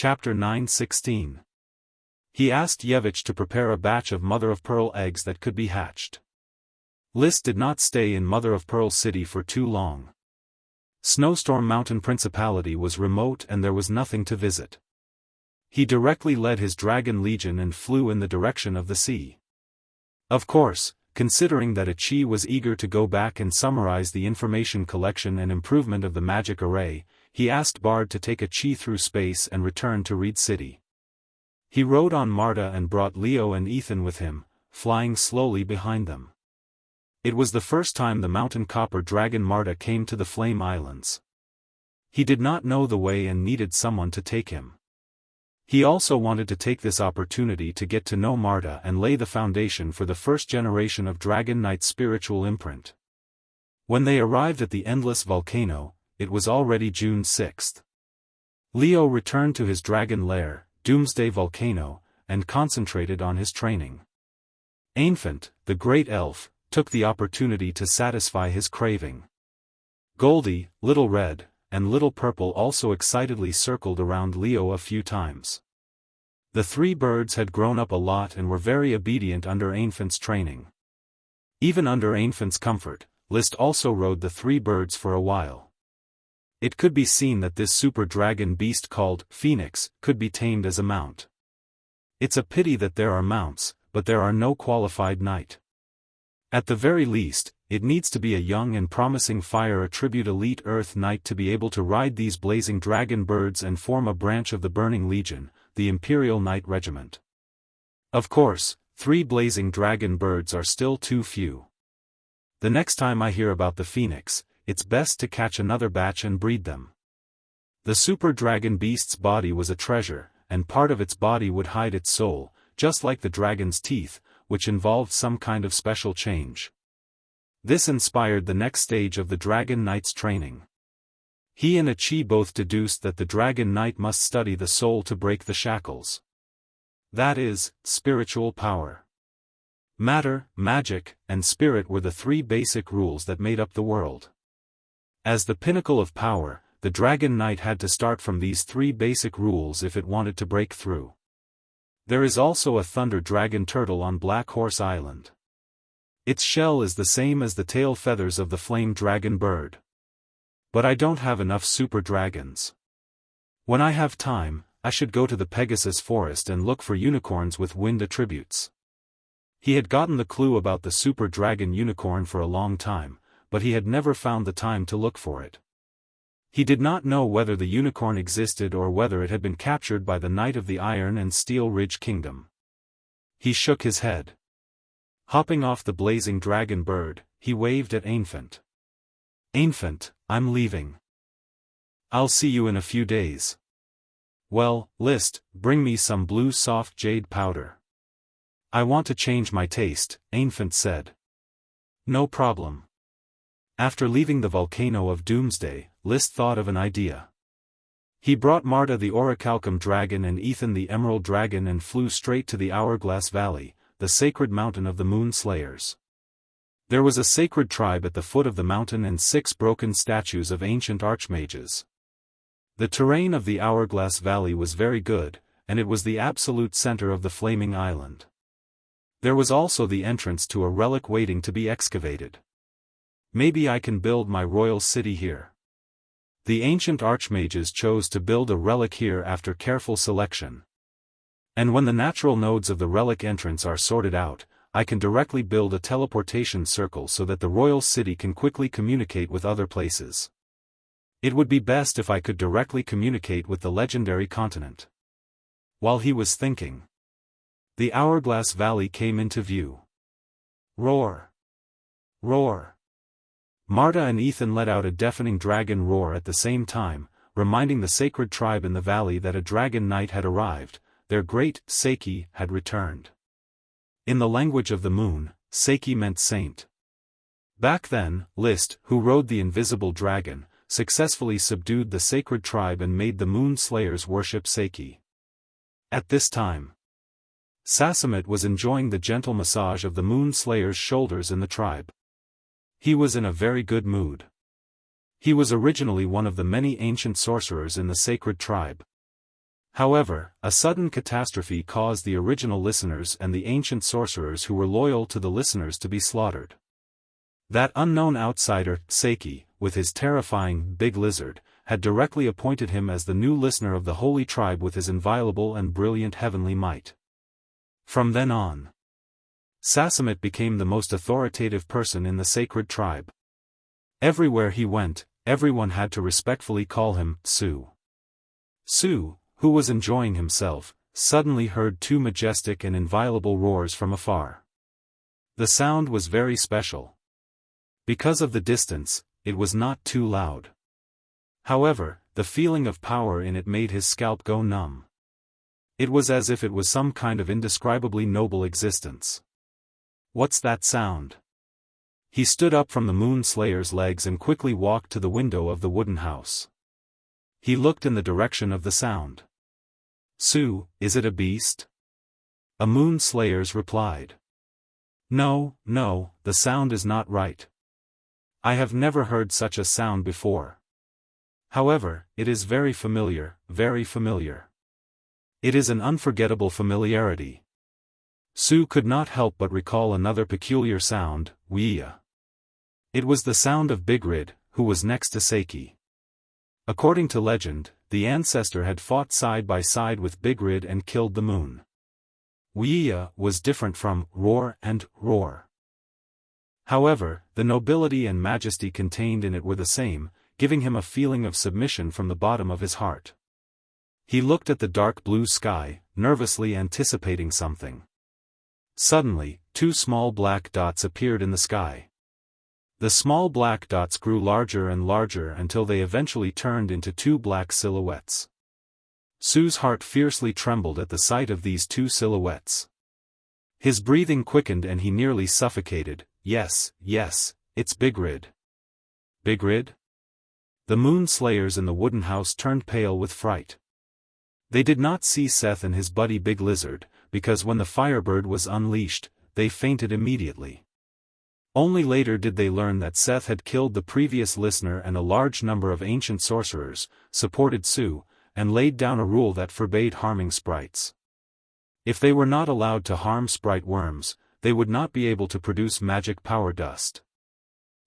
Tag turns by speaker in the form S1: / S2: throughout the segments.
S1: Chapter 9:16. He asked Yevich to prepare a batch of mother-of-pearl eggs that could be hatched. List did not stay in mother-of-pearl city for too long. Snowstorm Mountain Principality was remote and there was nothing to visit. He directly led his dragon legion and flew in the direction of the sea. Of course, considering that Qi was eager to go back and summarize the information collection and improvement of the magic array, he asked Bard to take Qi through space and return to Reed City. He rode on Marta and brought Leo and Ethan with him, flying slowly behind them. It was the first time the mountain copper dragon Marta came to the Flame Islands. He did not know the way and needed someone to take him. He also wanted to take this opportunity to get to know Marta and lay the foundation for the first generation of Dragon Knight's spiritual imprint. When they arrived at the Endless Volcano, it was already June 6th. Leo returned to his dragon lair, Doomsday Volcano, and concentrated on his training. Ainfant, the great elf, took the opportunity to satisfy his craving. Goldie, Little Red, and Little Purple also excitedly circled around Leo a few times. The three birds had grown up a lot and were very obedient under Ainfant's training. Even under Ainfant's comfort, List also rode the three birds for a while. It could be seen that this super dragon beast called Phoenix could be tamed as a mount. It's a pity that there are mounts, but there are no qualified knight. At the very least, it needs to be a young and promising fire attribute elite Earth Knight to be able to ride these blazing dragon birds and form a branch of the Burning Legion, the Imperial Knight Regiment. Of course, 3 blazing dragon birds are still too few. The next time I hear about the Phoenix, it's best to catch another batch and breed them. The super dragon beast's body was a treasure, and part of its body would hide its soul, just like the dragon's teeth, which involved some kind of special change. This inspired the next stage of the Dragon Knight's training. He and Qi both deduced that the Dragon Knight must study the soul to break the shackles. That is, spiritual power. Matter, magic, and spirit were the 3 basic rules that made up the world. As the pinnacle of power, the Dragon Knight had to start from these 3 basic rules if it wanted to break through. There is also a thunder dragon turtle on Black Horse Island. Its shell is the same as the tail feathers of the flame dragon bird. But I don't have enough super dragons. When I have time, I should go to the Pegasus Forest and look for unicorns with wind attributes. He had gotten the clue about the super dragon unicorn for a long time, but he had never found the time to look for it. He did not know whether the unicorn existed or whether it had been captured by the Knight of the Iron and Steel Ridge Kingdom. He shook his head. Hopping off the blazing dragon bird, he waved at Ainfant. "Ainfant, I'm leaving. I'll see you in a few days." "Well, List, bring me some blue soft jade powder. I want to change my taste," Ainfant said. "No problem." After leaving the volcano of Doomsday, List thought of an idea. He brought Marta the Orichalcum dragon and Ethan the Emerald dragon and flew straight to the Hourglass Valley, the sacred mountain of the Moon Slayers. There was a sacred tribe at the foot of the mountain and 6 broken statues of ancient archmages. The terrain of the Hourglass Valley was very good, and it was the absolute center of the Flaming Island. There was also the entrance to a relic waiting to be excavated. Maybe I can build my royal city here. The ancient archmages chose to build a relic here after careful selection. And when the natural nodes of the relic entrance are sorted out, I can directly build a teleportation circle so that the royal city can quickly communicate with other places. It would be best if I could directly communicate with the legendary continent. While he was thinking, the Hourglass Valley came into view. Roar! Roar! Marta and Ethan let out a deafening dragon roar at the same time, reminding the sacred tribe in the valley that a dragon knight had arrived, their great Seiki had returned. In the language of the moon, Seiki meant saint. Back then, List, who rode the invisible dragon, successfully subdued the sacred tribe and made the Moon Slayers worship Seiki. At this time, Sasamet was enjoying the gentle massage of the Moon Slayers' shoulders in the tribe. He was in a very good mood. He was originally one of the many ancient sorcerers in the sacred tribe. However, a sudden catastrophe caused the original listeners and the ancient sorcerers who were loyal to the listeners to be slaughtered. That unknown outsider, Seiki, with his terrifying big lizard, had directly appointed him as the new listener of the holy tribe with his inviolable and brilliant heavenly might. From then on, Sasamut became the most authoritative person in the sacred tribe. Everywhere he went, everyone had to respectfully call him Su. Su, who was enjoying himself, suddenly heard two majestic and inviolable roars from afar. The sound was very special. Because of the distance, it was not too loud. However, the feeling of power in it made his scalp go numb. It was as if it was some kind of indescribably noble existence. What's that sound? He stood up from the Moon Slayer's legs and quickly walked to the window of the wooden house. He looked in the direction of the sound. Su, is it a beast? A Moon Slayer's replied. No, the sound is not right. I have never heard such a sound before. However, it is very familiar, very familiar. It is an unforgettable familiarity. Su could not help but recall another peculiar sound, Wuxia. It was the sound of Bigrid, who was next to Seiki. According to legend, the ancestor had fought side by side with Bigrid and killed the moon. Wuxia was different from roar and roar. However, the nobility and majesty contained in it were the same, giving him a feeling of submission from the bottom of his heart. He looked at the dark blue sky, nervously anticipating something. Suddenly, two small black dots appeared in the sky. The small black dots grew larger and larger until they eventually turned into two black silhouettes. Su's heart fiercely trembled at the sight of these two silhouettes. His breathing quickened and he nearly suffocated. Yes, it's Bigrid. Bigrid? The Moon Slayers in the wooden house turned pale with fright. They did not see Seth and his buddy Big Lizard, because when the Firebird was unleashed, they fainted immediately. Only later did they learn that Seth had killed the previous listener and a large number of ancient sorcerers, supported Su, and laid down a rule that forbade harming sprites. If they were not allowed to harm sprite worms, they would not be able to produce magic power dust.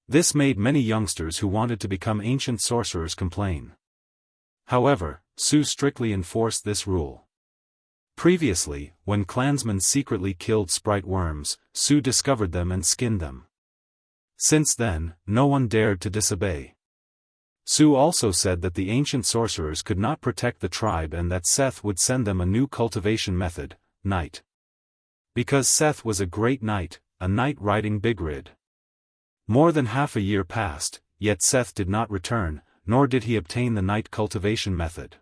S1: This made many youngsters who wanted to become ancient sorcerers complain. However, Su strictly enforced this rule. Previously, when clansmen secretly killed sprite worms, Su discovered them and skinned them. Since then, no one dared to disobey. Su also said that the ancient sorcerers could not protect the tribe and that Seth would send them a new cultivation method, night. Because Seth was a great knight, a knight riding Bigrid. More than half a year passed, yet Seth did not return, nor did he obtain the night cultivation method.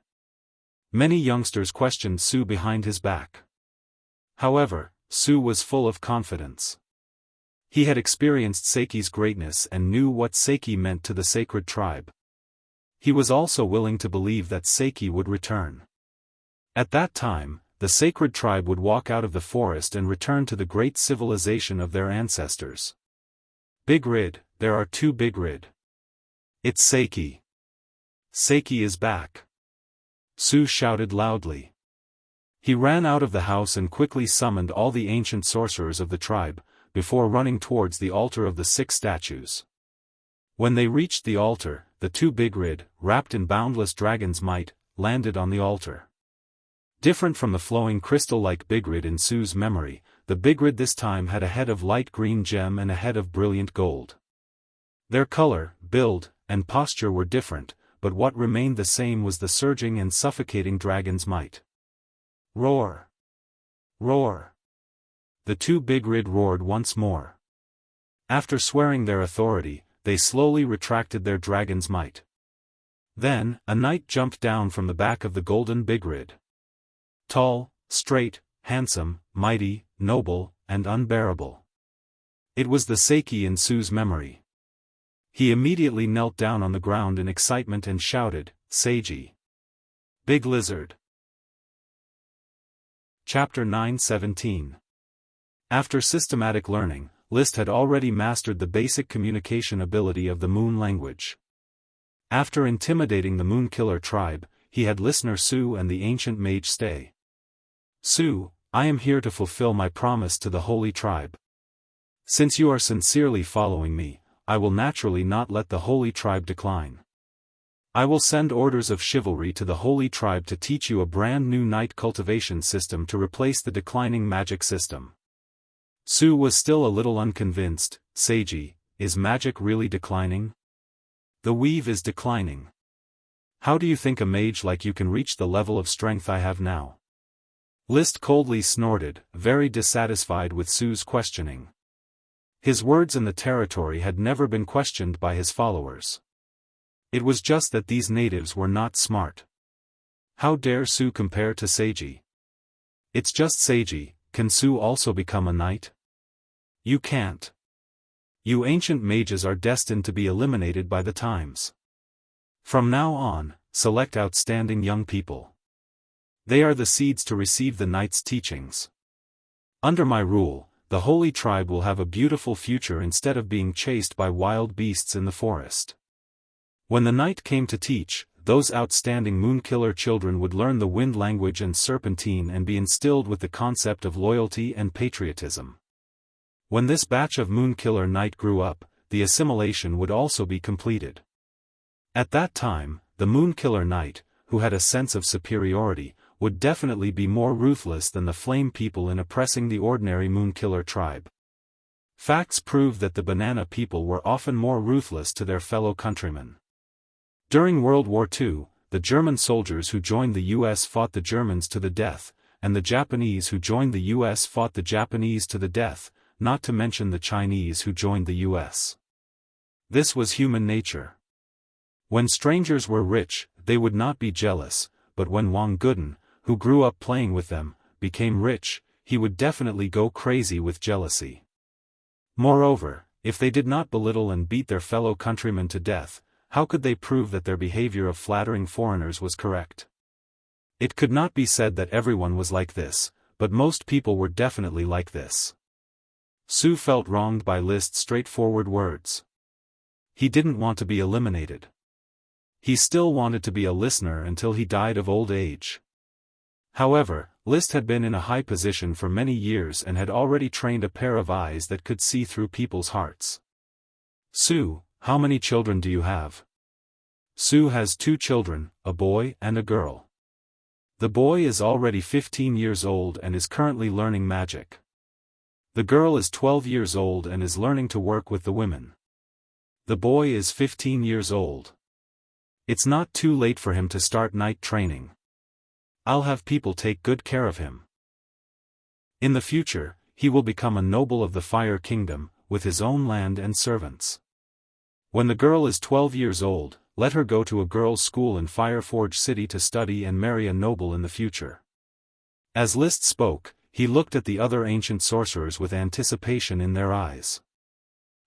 S1: Many youngsters questioned Su behind his back. However, Su was full of confidence. He had experienced Seiki's greatness and knew what Seiki meant to the sacred tribe. He was also willing to believe that Seiki would return. At that time, the sacred tribe would walk out of the forest and return to the great civilization of their ancestors. Bigrid, there are two Bigrid. It's Seiki. Seiki is back. Su shouted loudly. He ran out of the house and quickly summoned all the ancient sorcerers of the tribe, before running towards the altar of the 6 statues. When they reached the altar, the two Bigrid, wrapped in boundless dragon's might, landed on the altar. Different from the flowing crystal-like Bigrid in Su's memory, the Bigrid this time had a head of light green gem and a head of brilliant gold. Their color, build, and posture were different, but what remained the same was the surging and suffocating dragon's might. Roar! Roar! The two Bigrid roared once more. After swearing their authority, they slowly retracted their dragon's might. Then, a knight jumped down from the back of the golden Bigrid. Tall, straight, handsome, mighty, noble, and unbearable. It was the Seiki in Su's memory. He immediately knelt down on the ground in excitement and shouted, Seiji! Big Lizard! Chapter 9:17. After systematic learning, List had already mastered the basic communication ability of the Moon language. After intimidating the Moon Killer tribe, he had listener Su and the ancient mage stay. Su, I am here to fulfill my promise to the holy tribe. Since you are sincerely following me, I will naturally not let the holy tribe decline. I will send orders of chivalry to the holy tribe to teach you a brand new night cultivation system to replace the declining magic system. Su was still a little unconvinced. Seiji, is magic really declining? The weave is declining. How do you think a mage like you can reach the level of strength I have now? List coldly snorted, very dissatisfied with Su's questioning. His words in the territory had never been questioned by his followers. It was just that these natives were not smart. How dare Su compare to Seiji? It's just Seiji, can Su also become a knight? You can't. You ancient mages are destined to be eliminated by the times. From now on, select outstanding young people. They are the seeds to receive the knight's teachings. Under my rule, the holy tribe will have a beautiful future instead of being chased by wild beasts in the forest. When the knight came to teach, those outstanding moonkiller children would learn the wind language and serpentine and be instilled with the concept of loyalty and patriotism. When this batch of moonkiller knight grew up, the assimilation would also be completed. At that time, the moonkiller knight, who had a sense of superiority, would definitely be more ruthless than the flame people in oppressing the ordinary moonkiller tribe. Facts prove that the banana people were often more ruthless to their fellow countrymen. During World War II, the German soldiers who joined the US fought the Germans to the death, and the Japanese who joined the US fought the Japanese to the death, not to mention the Chinese who joined the US. This was human nature. When strangers were rich, they would not be jealous, but when Wang Guden, who grew up playing with them, became rich, he would definitely go crazy with jealousy. Moreover, if they did not belittle and beat their fellow countrymen to death, how could they prove that their behavior of flattering foreigners was correct? It could not be said that everyone was like this, but most people were definitely like this. Su felt wronged by List's straightforward words. He didn't want to be eliminated. He still wanted to be a listener until he died of old age. However, List had been in a high position for many years and had already trained a pair of eyes that could see through people's hearts. Su, how many children do you have? Su has 2 children, a boy and a girl. The boy is already 15 years old and is currently learning magic. The girl is 12 years old and is learning to work with the women. The boy is 15 years old. It's not too late for him to start night training. I'll have people take good care of him. In the future, he will become a noble of the Fire Kingdom, with his own land and servants. When the girl is 12 years old, let her go to a girls' school in Fireforge City to study and marry a noble in the future. As List spoke, he looked at the other ancient sorcerers with anticipation in their eyes.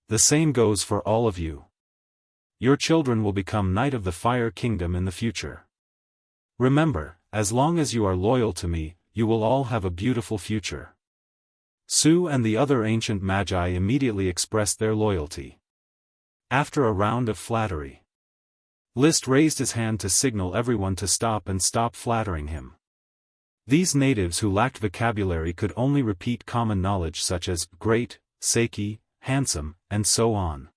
S1: The same goes for all of you. Your children will become Knight of the Fire Kingdom in the future. Remember, as long as you are loyal to me, you will all have a beautiful future. Su and the other ancient magi immediately expressed their loyalty. After a round of flattery, List raised his hand to signal everyone to stop and stop flattering him. These natives who lacked vocabulary could only repeat common knowledge such as great, seiki, handsome, and so on.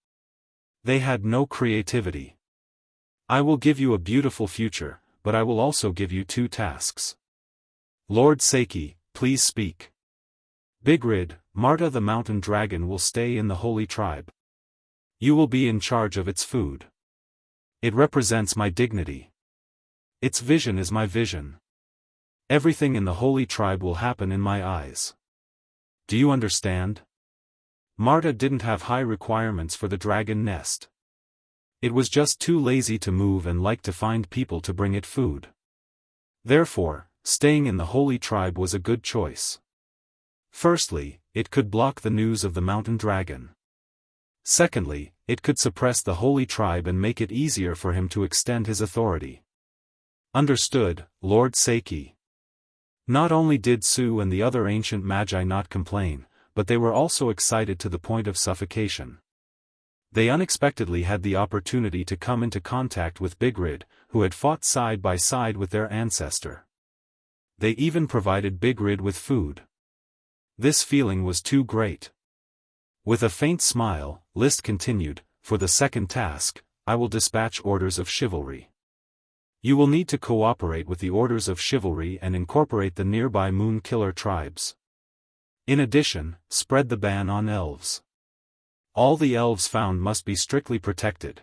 S1: They had no creativity. I will give you a beautiful future, but I will also give you 2 tasks. Lord Seiki, please speak. Bigrid, Marta the mountain dragon will stay in the holy tribe. You will be in charge of its food. It represents my dignity. Its vision is my vision. Everything in the holy tribe will happen in my eyes. Do you understand? Marta didn't have high requirements for the dragon nest. It was just too lazy to move and liked to find people to bring it food. Therefore, staying in the holy tribe was a good choice. Firstly, it could block the news of the mountain dragon. Secondly, it could suppress the holy tribe and make it easier for him to extend his authority. Understood, Lord Seiki. Not only did Su and the other ancient magi not complain, but they were also excited to the point of suffocation. They unexpectedly had the opportunity to come into contact with Bigrid, who had fought side by side with their ancestor. They even provided Bigrid with food. This feeling was too great. With a faint smile, List continued, "For the second task, I will dispatch orders of chivalry. You will need to cooperate with the orders of chivalry and incorporate the nearby Moon Killer tribes. In addition, spread the ban on elves. All the elves found must be strictly protected."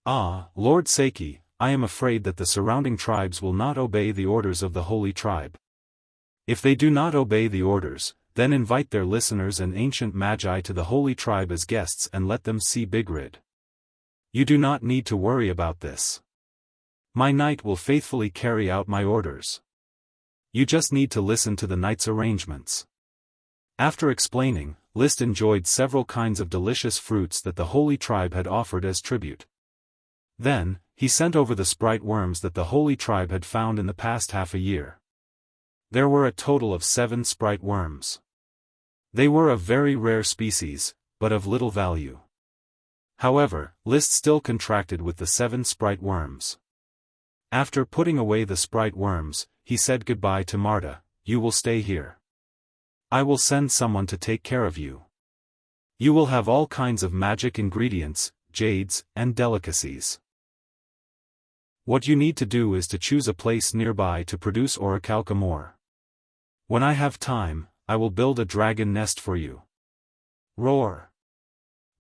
S1: "Ah, Lord Seiki, I am afraid that the surrounding tribes will not obey the orders of the Holy Tribe." "If they do not obey the orders, then invite their listeners and ancient magi to the Holy Tribe as guests and let them see Bigrid. You do not need to worry about this. My knight will faithfully carry out my orders. You just need to listen to the knight's arrangements." After explaining, List enjoyed several kinds of delicious fruits that the Holy Tribe had offered as tribute. Then, he sent over the sprite worms that the Holy Tribe had found in the past half a year. There were a total of 7 sprite worms. They were of very rare species, but of little value. However, List still contracted with the 7 sprite worms. After putting away the sprite worms, he said goodbye to Marta. "You will stay here. I will send someone to take care of you. You will have all kinds of magic ingredients, jades, and delicacies. What you need to do is to choose a place nearby to produce orichalcum ore. When I have time, I will build a dragon nest for you." Roar!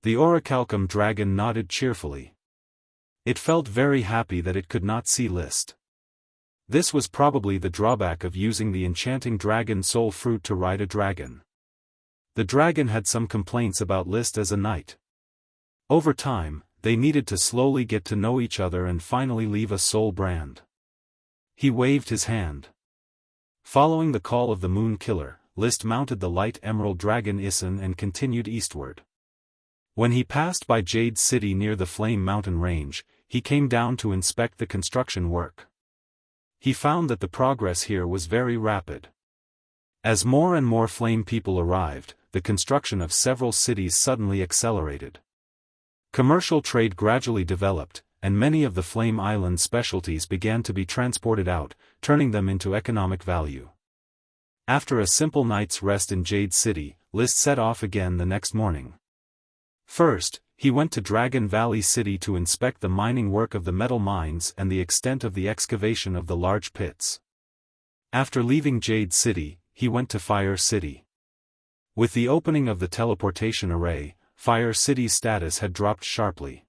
S1: The orichalcum dragon nodded cheerfully. It felt very happy that it could not see List. This was probably the drawback of using the enchanting dragon soul fruit to ride a dragon. The dragon had some complaints about List as a knight. Over time, they needed to slowly get to know each other and finally leave a soul brand. He waved his hand. Following the call of the Moon Killer, List mounted the light emerald dragon Isin and continued eastward. When he passed by Jade City near the Flame Mountain Range, he came down to inspect the construction work. He found that the progress here was very rapid. As more and more flame people arrived, the construction of several cities suddenly accelerated. Commercial trade gradually developed, and many of the Flame Island specialties began to be transported out, turning them into economic value. After a simple night's rest in Jade City, List set off again the next morning. First, he went to Dragon Valley City to inspect the mining work of the metal mines and the extent of the excavation of the large pits. After leaving Jade City, he went to Fire City. With the opening of the teleportation array, Fire City's status had dropped sharply.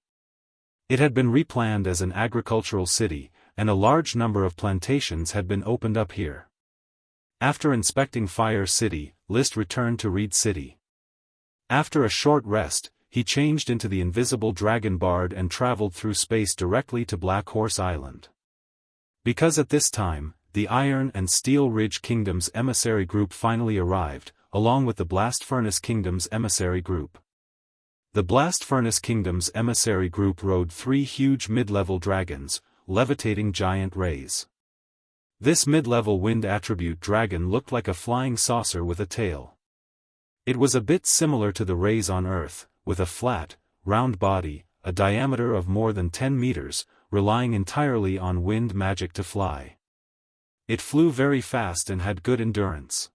S1: It had been replanned as an agricultural city, and a large number of plantations had been opened up here. After inspecting Fire City, List returned to Reed City. After a short rest, he changed into the invisible dragon bard and traveled through space directly to Black Horse Island. Because at this time, the Iron and Steel Ridge Kingdom's emissary group finally arrived, along with the Blast Furnace Kingdom's emissary group. The Blast Furnace Kingdom's emissary group rode 3 huge mid-level dragons, levitating giant rays. This mid-level wind attribute dragon looked like a flying saucer with a tail. It was a bit similar to the rays on Earth, with a flat, round body, a diameter of more than 10 meters, relying entirely on wind magic to fly. It flew very fast and had good endurance.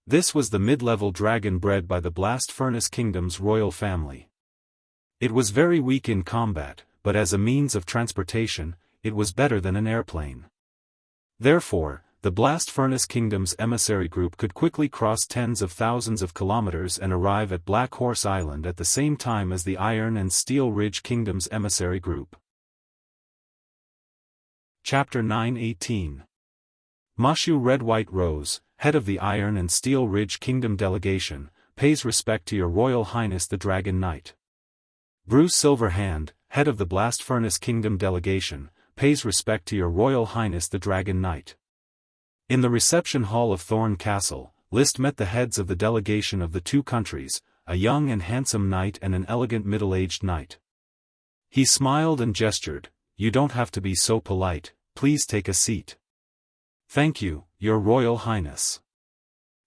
S1: This was the mid-level dragon bred by the Blast Furnace Kingdom's royal family. It was very weak in combat, but as a means of transportation, it was better than an airplane. Therefore, the Blast Furnace Kingdom's emissary group could quickly cross tens of thousands of kilometers and arrive at Black Horse Island at the same time as the Iron and Steel Ridge Kingdom's emissary group. Chapter 9:18 Mashu Red White Rose, head of the Iron and Steel Ridge Kingdom delegation, pays respect to Your Royal Highness the Dragon Knight. Bruce Silverhand, head of the Blast Furnace Kingdom delegation, pays respect to Your Royal Highness the Dragon Knight. In the reception hall of Thorn Castle, List met the heads of the delegation of the 2 countries, a young and handsome knight and an elegant middle-aged knight. He smiled and gestured, "You don't have to be so polite, please take a seat." "Thank you, Your Royal Highness."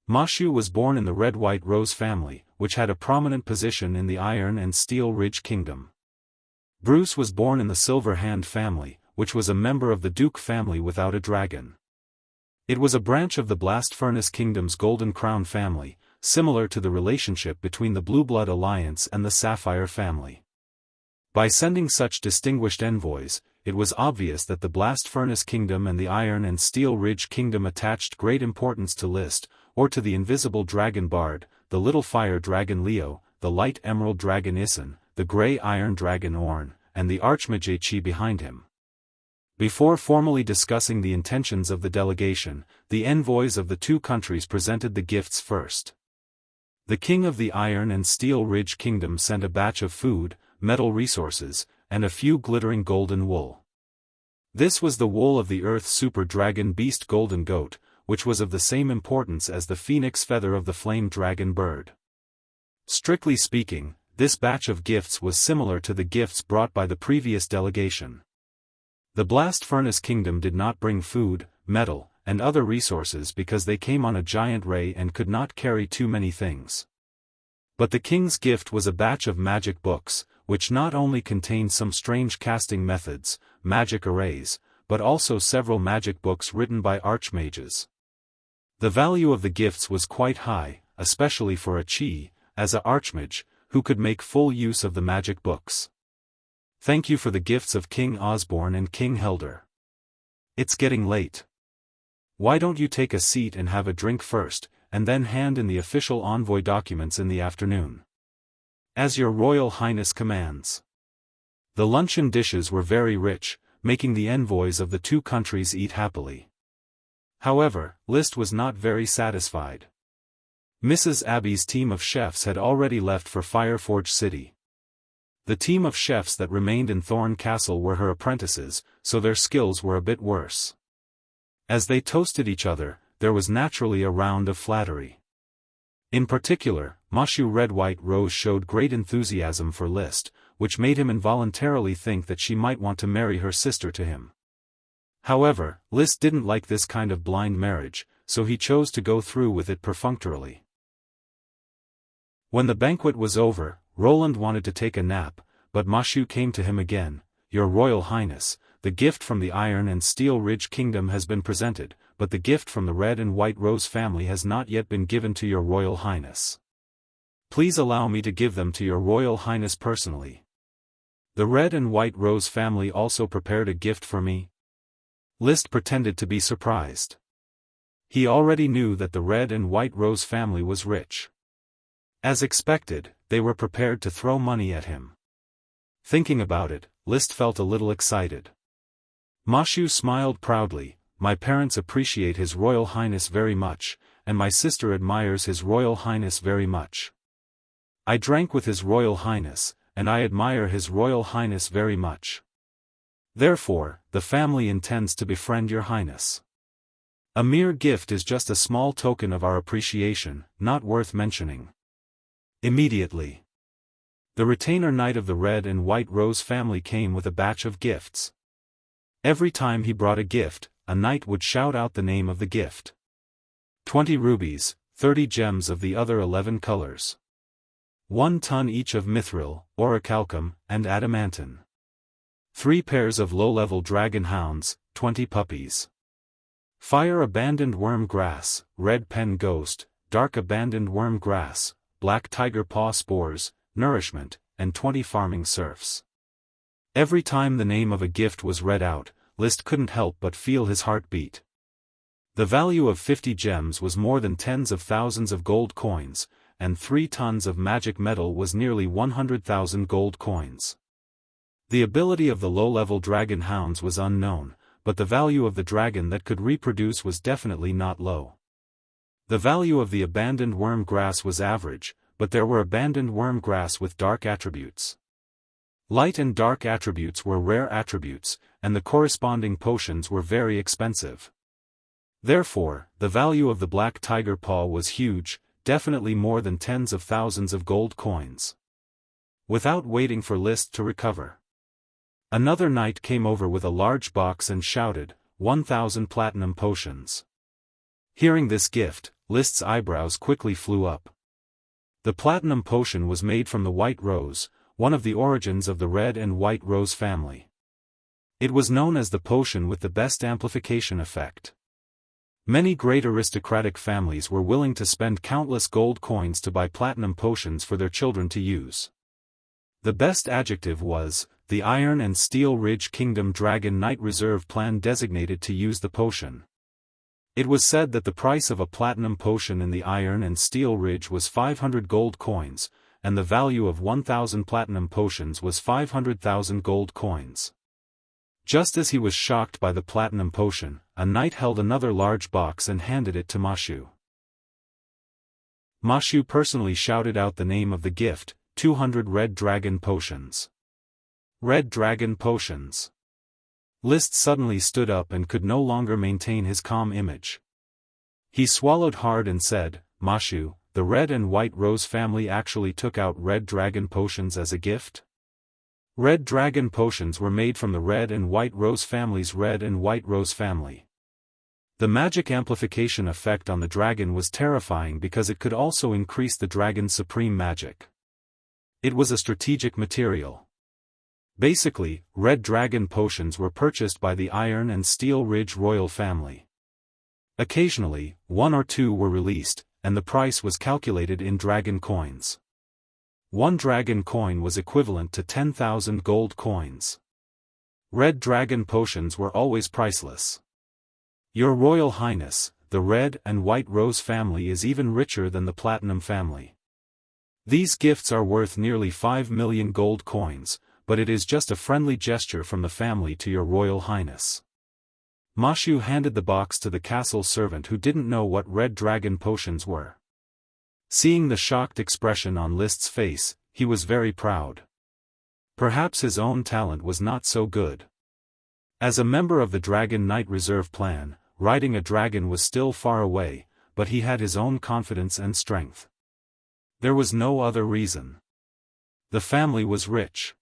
S1: Mashu was born in the Red-White Rose family, which had a prominent position in the Iron and Steel Ridge Kingdom. Bruce was born in the Silver Hand family, which was a member of the Duke family without a dragon. It was a branch of the Blast Furnace Kingdom's Golden Crown family, similar to the relationship between the Blue Blood Alliance and the Sapphire family. By sending such distinguished envoys, it was obvious that the Blast Furnace Kingdom and the Iron and Steel Ridge Kingdom attached great importance to List, or to the invisible dragon Bard, the Little Fire Dragon Leo, the Light Emerald Dragon Isin, the Grey Iron Dragon Orn, and the Archmage Chi behind him. Before formally discussing the intentions of the delegation, the envoys of the two countries presented the gifts first. The King of the Iron and Steel Ridge Kingdom sent a batch of food, metal resources, and a few glittering golden wool. This was the wool of the Earth Super Dragon Beast Golden Goat, which was of the same importance as the phoenix feather of the Flame Dragon Bird. Strictly speaking, this batch of gifts was similar to the gifts brought by the previous delegation. The Blast Furnace Kingdom did not bring food, metal, and other resources because they came on a giant ray and could not carry too many things. But the king's gift was a batch of magic books, which not only contained some strange casting methods, magic arrays, but also several magic books written by archmages. The value of the gifts was quite high, especially for a Chi, as a archmage, who could make full use of the magic books. Thank you for the gifts of King Osborne and King Helder. It's getting late. Why don't you take a seat and have a drink first, and then hand in the official envoy documents in the afternoon? As your Royal Highness commands. The luncheon dishes were very rich, making the envoys of the two countries eat happily. However, List was not very satisfied. Mrs. Abby's team of chefs had already left for Fireforge City. The team of chefs that remained in Thorn Castle were her apprentices, so their skills were a bit worse. As they toasted each other, there was naturally a round of flattery. In particular, Mashu Red White Rose showed great enthusiasm for List, which made him involuntarily think that she might want to marry her sister to him. However, List didn't like this kind of blind marriage, so he chose to go through with it perfunctorily. When the banquet was over, Roland wanted to take a nap, but Mashu came to him again. Your Royal Highness, the gift from the Iron and Steel Ridge Kingdom has been presented, but the gift from the Red and White Rose family has not yet been given to your Royal Highness. Please allow me to give them to your Royal Highness personally. The Red and White Rose family also prepared a gift for me. List pretended to be surprised. He already knew that the Red and White Rose family was rich. As expected, they were prepared to throw money at him. Thinking about it, List felt a little excited. Mashu smiled proudly. My parents appreciate His Royal Highness very much, and my sister admires His Royal Highness very much. I drank with His Royal Highness, and I admire His Royal Highness very much. Therefore, the family intends to befriend your Highness. A mere gift is just a small token of our appreciation, not worth mentioning. Immediately, the retainer knight of the Red and White Rose family came with a batch of gifts. Every time he brought a gift, a knight would shout out the name of the gift. 20 rubies, 30 gems of the other 11 colors. 1 ton each of mithril, orichalcum, and adamantine. 3 pairs of low-level dragon hounds, 20 puppies. Fire abandoned worm grass, red pen ghost, dark abandoned worm grass, black tiger paw spores, nourishment, and 20 farming serfs. Every time the name of a gift was read out, List couldn't help but feel his heart beat. The value of 50 gems was more than tens of thousands of gold coins, and 3 tons of magic metal was nearly 100,000 gold coins. The ability of the low-level dragon hounds was unknown, but the value of the dragon that could reproduce was definitely not low. The value of the abandoned worm grass was average, but there were abandoned worm grass with dark attributes. Light and dark attributes were rare attributes, and the corresponding potions were very expensive. Therefore, the value of the black tiger paw was huge, definitely more than tens of thousands of gold coins. Without waiting for List to recover, another knight came over with a large box and shouted, 1,000 platinum potions. Hearing this gift, List's eyebrows quickly flew up. The platinum potion was made from the White Rose, one of the origins of the Red and White Rose family. It was known as the potion with the best amplification effect. Many great aristocratic families were willing to spend countless gold coins to buy platinum potions for their children to use. The best adjective was, the Iron and Steel Ridge Kingdom Dragon Knight Reserve Plan designated to use the potion. It was said that the price of a platinum potion in the Iron and Steel Ridge was 500 gold coins, and the value of 1,000 platinum potions was 500,000 gold coins. Just as he was shocked by the platinum potion, a knight held another large box and handed it to Mashu. Mashu personally shouted out the name of the gift, 200 Red Dragon Potions. Red Dragon Potions. List suddenly stood up and could no longer maintain his calm image. He swallowed hard and said, Mashu, the Red and White Rose family actually took out Red Dragon Potions as a gift? Red Dragon Potions were made from the Red and White Rose family's Red and White Rose family. The magic amplification effect on the dragon was terrifying because it could also increase the dragon's supreme magic. It was a strategic material. Basically, Red Dragon Potions were purchased by the Iron and Steel Ridge royal family. Occasionally, one or two were released, and the price was calculated in dragon coins. One dragon coin was equivalent to 10,000 gold coins. Red Dragon Potions were always priceless. Your Royal Highness, the Red and White Rose family is even richer than the Platinum family. These gifts are worth nearly 5 million gold coins, but it is just a friendly gesture from the family to your Royal Highness. Mashu handed the box to the castle servant who didn't know what Red Dragon Potions were. Seeing the shocked expression on List's face, he was very proud. Perhaps his own talent was not so good. As a member of the Dragon Knight Reserve Plan, riding a dragon was still far away, but he had his own confidence and strength. There was no other reason. The family was rich.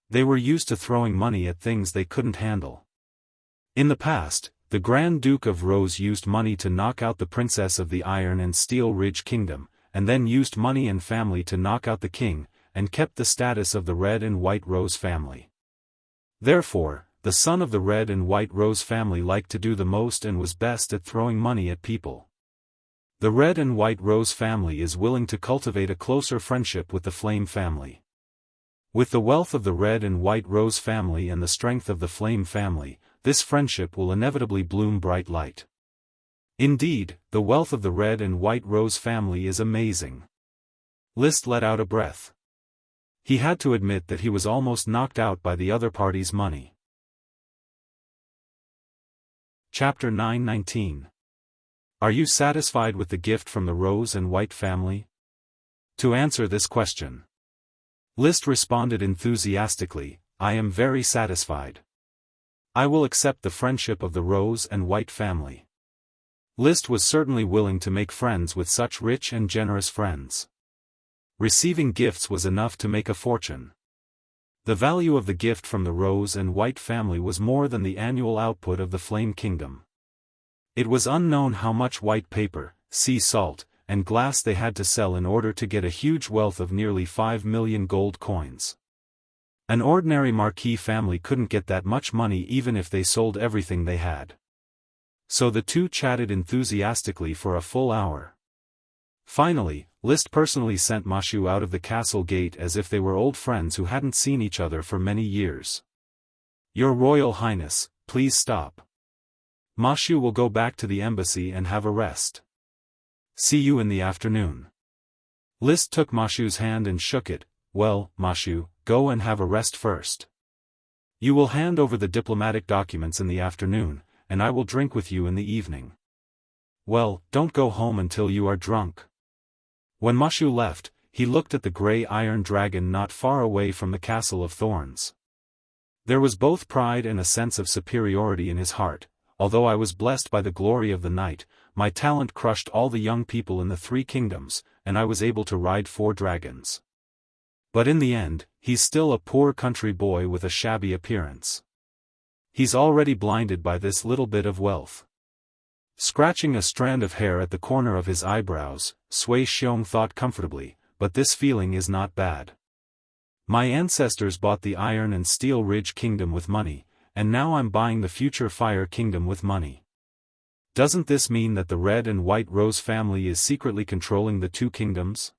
S1: They were used to throwing money at things they couldn't handle. In the past, the Grand Duke of Rose used money to knock out the princess of the Iron and Steel Ridge Kingdom, and then used money and family to knock out the king, and kept the status of the Red and White Rose family. Therefore, the son of the Red and White Rose family liked to do the most and was best at throwing money at people. The Red and White Rose family is willing to cultivate a closer friendship with the Flame family. With the wealth of the Red and White Rose family and the strength of the Flame family, this friendship will inevitably bloom bright light. Indeed, the wealth of the Red and White Rose family is amazing. List let out a breath. He had to admit that he was almost knocked out by the other party's money. Chapter 9:19. Are you satisfied with the gift from the Rose and White family? To answer this question, List responded enthusiastically, I am very satisfied. I will accept the friendship of the Rose and White family. List was certainly willing to make friends with such rich and generous friends. Receiving gifts was enough to make a fortune. The value of the gift from the Rose and White family was more than the annual output of the Flame Kingdom. It was unknown how much white paper, sea salt, and glass they had to sell in order to get a huge wealth of nearly 5 million gold coins. An ordinary marquis family couldn't get that much money even if they sold everything they had. So the two chatted enthusiastically for a full hour. Finally, List personally sent Mashu out of the castle gate as if they were old friends who hadn't seen each other for many years. Your Royal Highness, please stop. Mashu will go back to the embassy and have a rest. See you in the afternoon. List took Mashu's hand and shook it. Well, Mashu, go and have a rest first. You will hand over the diplomatic documents in the afternoon, and I will drink with you in the evening. Well, don't go home until you are drunk. When Mashu left, he looked at the grey iron dragon not far away from the Castle of Thorns. There was both pride and a sense of superiority in his heart. Although I was blessed by the glory of the night, my talent crushed all the young people in the 3 kingdoms, and I was able to ride 4 dragons. But in the end, he's still a poor country boy with a shabby appearance. He's already blinded by this little bit of wealth. Scratching a strand of hair at the corner of his eyebrows, Sui Xiong thought comfortably, but this feeling is not bad. My ancestors bought the Iron and Steel Ridge Kingdom with money, and now I'm buying the future Fire Kingdom with money. Doesn't this mean that the Red and White Rose family is secretly controlling the two kingdoms?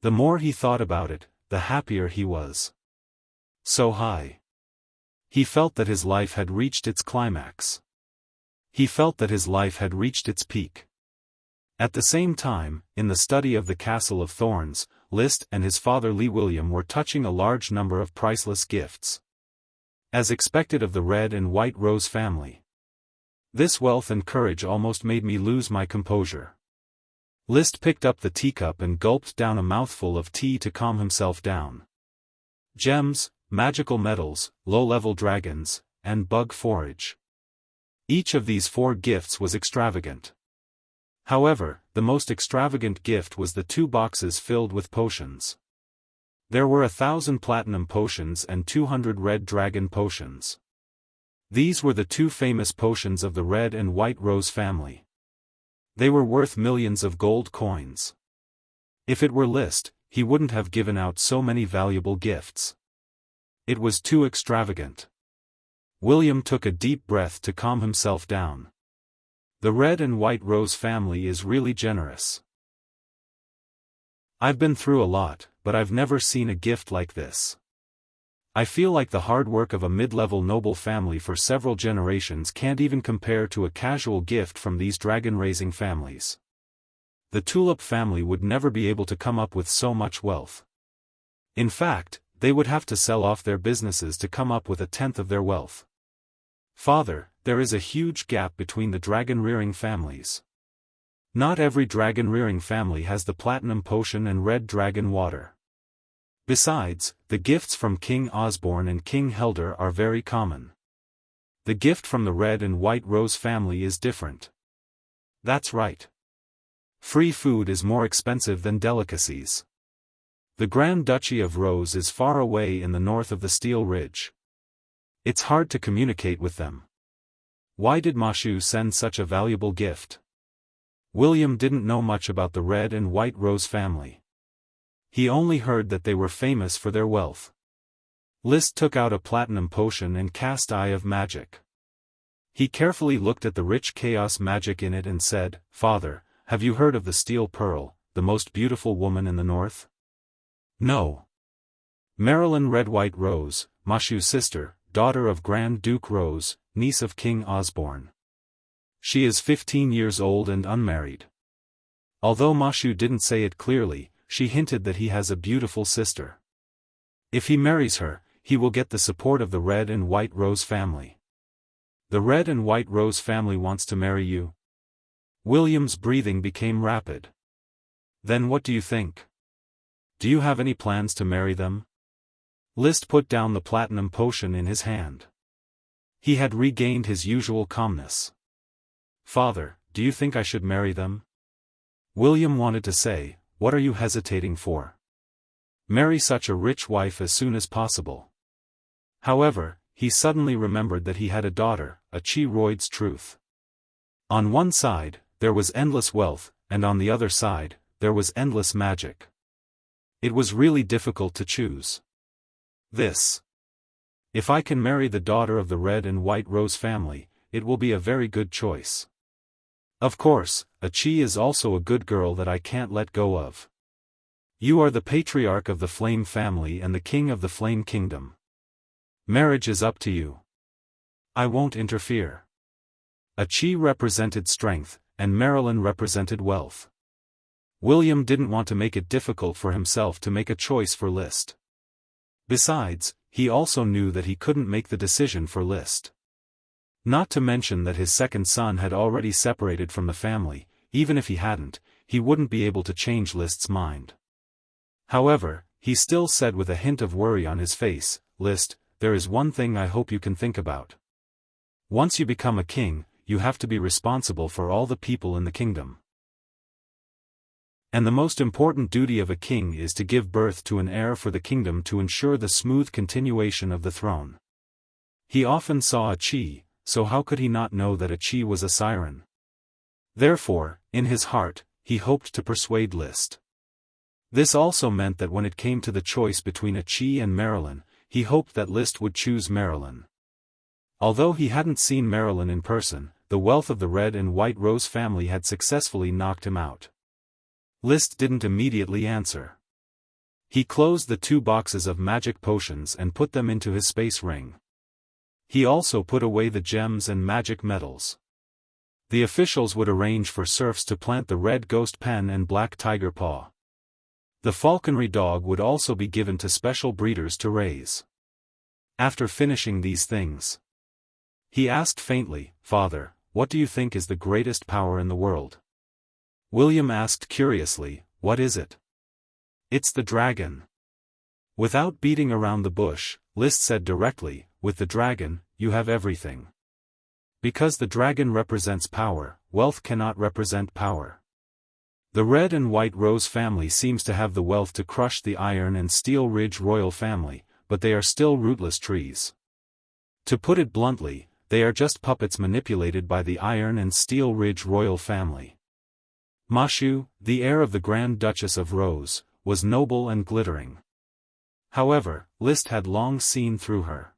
S1: The more he thought about it, the happier he was. So high. He felt that his life had reached its climax. He felt that his life had reached its peak. At the same time, in the study of the Castle of Thorns, List and his father Li William were touching a large number of priceless gifts. As expected of the Red and White Rose family. This wealth and courage almost made me lose my composure. List picked up the teacup and gulped down a mouthful of tea to calm himself down. Gems, magical metals, low-level dragons, and bug forage. Each of these 4 gifts was extravagant. However, the most extravagant gift was the 2 boxes filled with potions. There were 1,000 platinum potions and 200 red dragon potions. These were the 2 famous potions of the Red and White Rose family. They were worth millions of gold coins. If it were List, he wouldn't have given out so many valuable gifts. It was too extravagant. William took a deep breath to calm himself down. The Red and White Rose family is really generous. I've been through a lot, but I've never seen a gift like this. I feel like the hard work of a mid-level noble family for several generations can't even compare to a casual gift from these dragon-raising families. The Tulip family would never be able to come up with so much wealth. In fact, they would have to sell off their businesses to come up with 1/10 of their wealth. Father, there is a huge gap between the dragon-rearing families. Not every dragon-rearing family has the platinum potion and red dragon water. Besides, the gifts from King Osborne and King Helder are very common. The gift from the Red and White Rose family is different. That's right. Free food is more expensive than delicacies. The Grand Duchy of Rose is far away in the north of the Steel Ridge. It's hard to communicate with them. Why did Mashu send such a valuable gift? William didn't know much about the Red and White Rose family. He only heard that they were famous for their wealth. List took out a platinum potion and cast Eye of Magic. He carefully looked at the rich chaos magic in it and said, "Father, have you heard of the Steel Pearl, the most beautiful woman in the north?" "No." Marilyn Red-White Rose, Mashu's sister, daughter of Grand Duke Rose, niece of King Osborne. She is 15 years old and unmarried. Although Mashu didn't say it clearly, she hinted that he has a beautiful sister. If he marries her, he will get the support of the Red and White Rose family. The Red and White Rose family wants to marry you? William's breathing became rapid. Then what do you think? Do you have any plans to marry them? List put down the platinum potion in his hand. He had regained his usual calmness. "Father, do you think I should marry them?" William wanted to say, "What are you hesitating for? Marry such a rich wife as soon as possible." However, he suddenly remembered that he had a daughter, a Chi-Roid's truth. On one side, there was endless wealth, and on the other side, there was endless magic. It was really difficult to choose. If I can marry the daughter of the Red and White Rose family, it will be a very good choice. Of course, a Chi is also a good girl that I can't let go of. You are the patriarch of the Flame family and the king of the Flame Kingdom. Marriage is up to you. I won't interfere. A Chi represented strength, and Marilyn represented wealth. William didn't want to make it difficult for himself to make a choice for List. Besides, he also knew that he couldn't make the decision for List. Not to mention that his second son had already separated from the family. Even if he hadn't, he wouldn't be able to change List's mind. However, he still said with a hint of worry on his face, "List, there is one thing I hope you can think about. Once you become a king, you have to be responsible for all the people in the kingdom. And the most important duty of a king is to give birth to an heir for the kingdom to ensure the smooth continuation of the throne." He often saw a Chi, so how could he not know that a Chi was a siren? Therefore, in his heart, he hoped to persuade List. This also meant that when it came to the choice between a Chi and Marilyn, he hoped that List would choose Marilyn. Although he hadn't seen Marilyn in person, the wealth of the Red and White Rose family had successfully knocked him out. List didn't immediately answer. He closed the 2 boxes of magic potions and put them into his space ring. He also put away the gems and magic metals. The officials would arrange for serfs to plant the red ghost pen and black tiger paw. The falconry dog would also be given to special breeders to raise. After finishing these things, he asked faintly, "Father, what do you think is the greatest power in the world?" William asked curiously, "What is it?" "It's the dragon." Without beating around the bush, List said directly, "With the dragon, you have everything. Because the dragon represents power, wealth cannot represent power. The Red and White Rose family seems to have the wealth to crush the Iron and Steel Ridge royal family, but they are still rootless trees. To put it bluntly, they are just puppets manipulated by the Iron and Steel Ridge royal family." Ma Xiu, the heir of the Grand Duchess of Rose, was noble and glittering. However, List had long seen through her.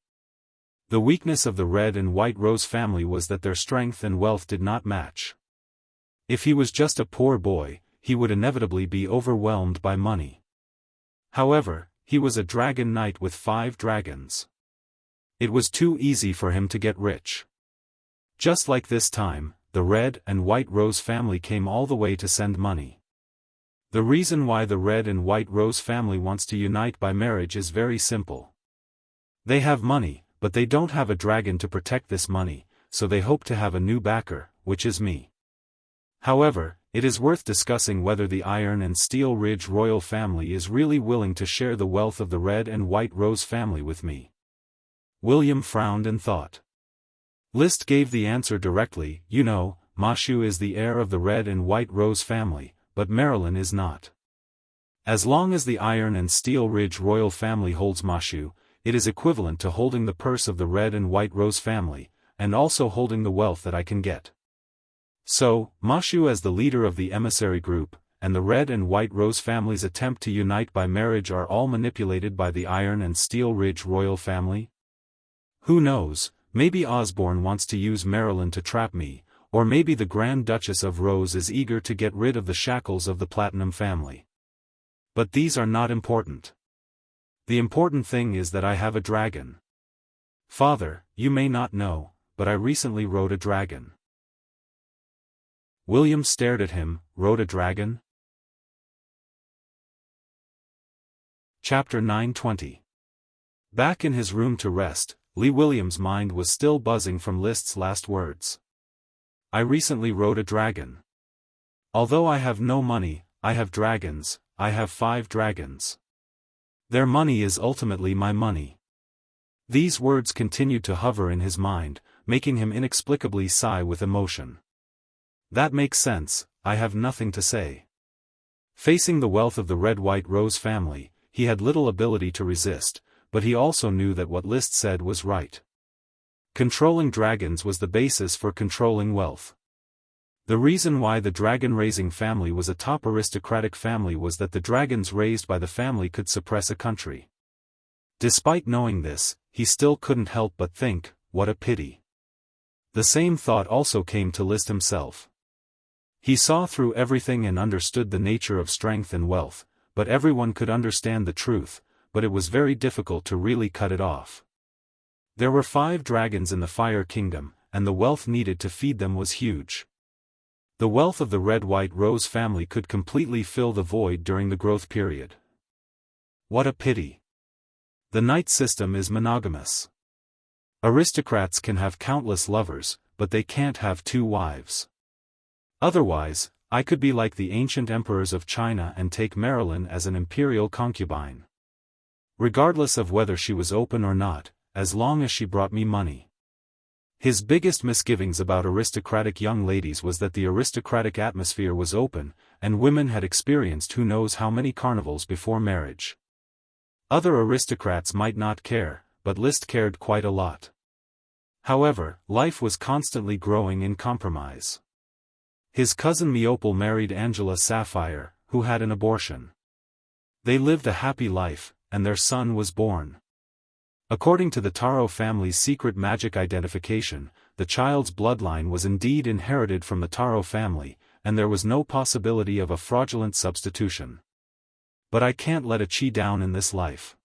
S1: The weakness of the Red and White Rose family was that their strength and wealth did not match. If he was just a poor boy, he would inevitably be overwhelmed by money. However, he was a dragon knight with 5 dragons. It was too easy for him to get rich. Just like this time, the Red and White Rose family came all the way to send money. The reason why the Red and White Rose family wants to unite by marriage is very simple. They have money, but they don't have a dragon to protect this money, so they hope to have a new backer, which is me. However, it is worth discussing whether the Iron and Steel Ridge royal family is really willing to share the wealth of the Red and White Rose family with me." William frowned and thought. List gave the answer directly, "You know, Ma Xiu is the heir of the Red and White Rose family, but Marilyn is not. As long as the Iron and Steel Ridge royal family holds Ma Xiu, it is equivalent to holding the purse of the Red and White Rose family, and also holding the wealth that I can get. So, Ma Xiu as the leader of the emissary group, and the Red and White Rose family's attempt to unite by marriage are all manipulated by the Iron and Steel Ridge royal family? Who knows, maybe Osborne wants to use Marilyn to trap me, or maybe the Grand Duchess of Rose is eager to get rid of the shackles of the Platinum family. But these are not important. The important thing is that I have a dragon. Father, you may not know, but I recently rode a dragon." William stared at him. "Rode a dragon?" Chapter 920. Back in his room to rest, Lee William's mind was still buzzing from List's last words. "I recently rode a dragon. Although I have no money, I have dragons, I have 5 dragons. Their money is ultimately my money." These words continued to hover in his mind, making him inexplicably sigh with emotion. "That makes sense, I have nothing to say." Facing the wealth of the Red-White Rose family, he had little ability to resist, but he also knew that what List said was right. Controlling dragons was the basis for controlling wealth. The reason why the dragon-raising family was a top aristocratic family was that the dragons raised by the family could suppress a country. Despite knowing this, he still couldn't help but think, what a pity. The same thought also came to List himself. He saw through everything and understood the nature of strength and wealth, but everyone could understand the truth, but it was very difficult to really cut it off. There were 5 dragons in the Fire Kingdom, and the wealth needed to feed them was huge. The wealth of the Red-White Rose family could completely fill the void during the growth period. What a pity. The knight system is monogamous. Aristocrats can have countless lovers, but they can't have 2 wives. Otherwise, I could be like the ancient emperors of China and take Marilyn as an imperial concubine. Regardless of whether she was open or not, as long as she brought me money. His biggest misgivings about aristocratic young ladies was that the aristocratic atmosphere was open, and women had experienced who knows how many carnivals before marriage. Other aristocrats might not care, but List cared quite a lot. However, life was constantly growing in compromise. His cousin Meopal married Angela Sapphire, who had an abortion. They lived a happy life, and their son was born. According to the Taro family's secret magic identification, the child's bloodline was indeed inherited from the Taro family, and there was no possibility of a fraudulent substitution. But I can't let a Qi down in this life.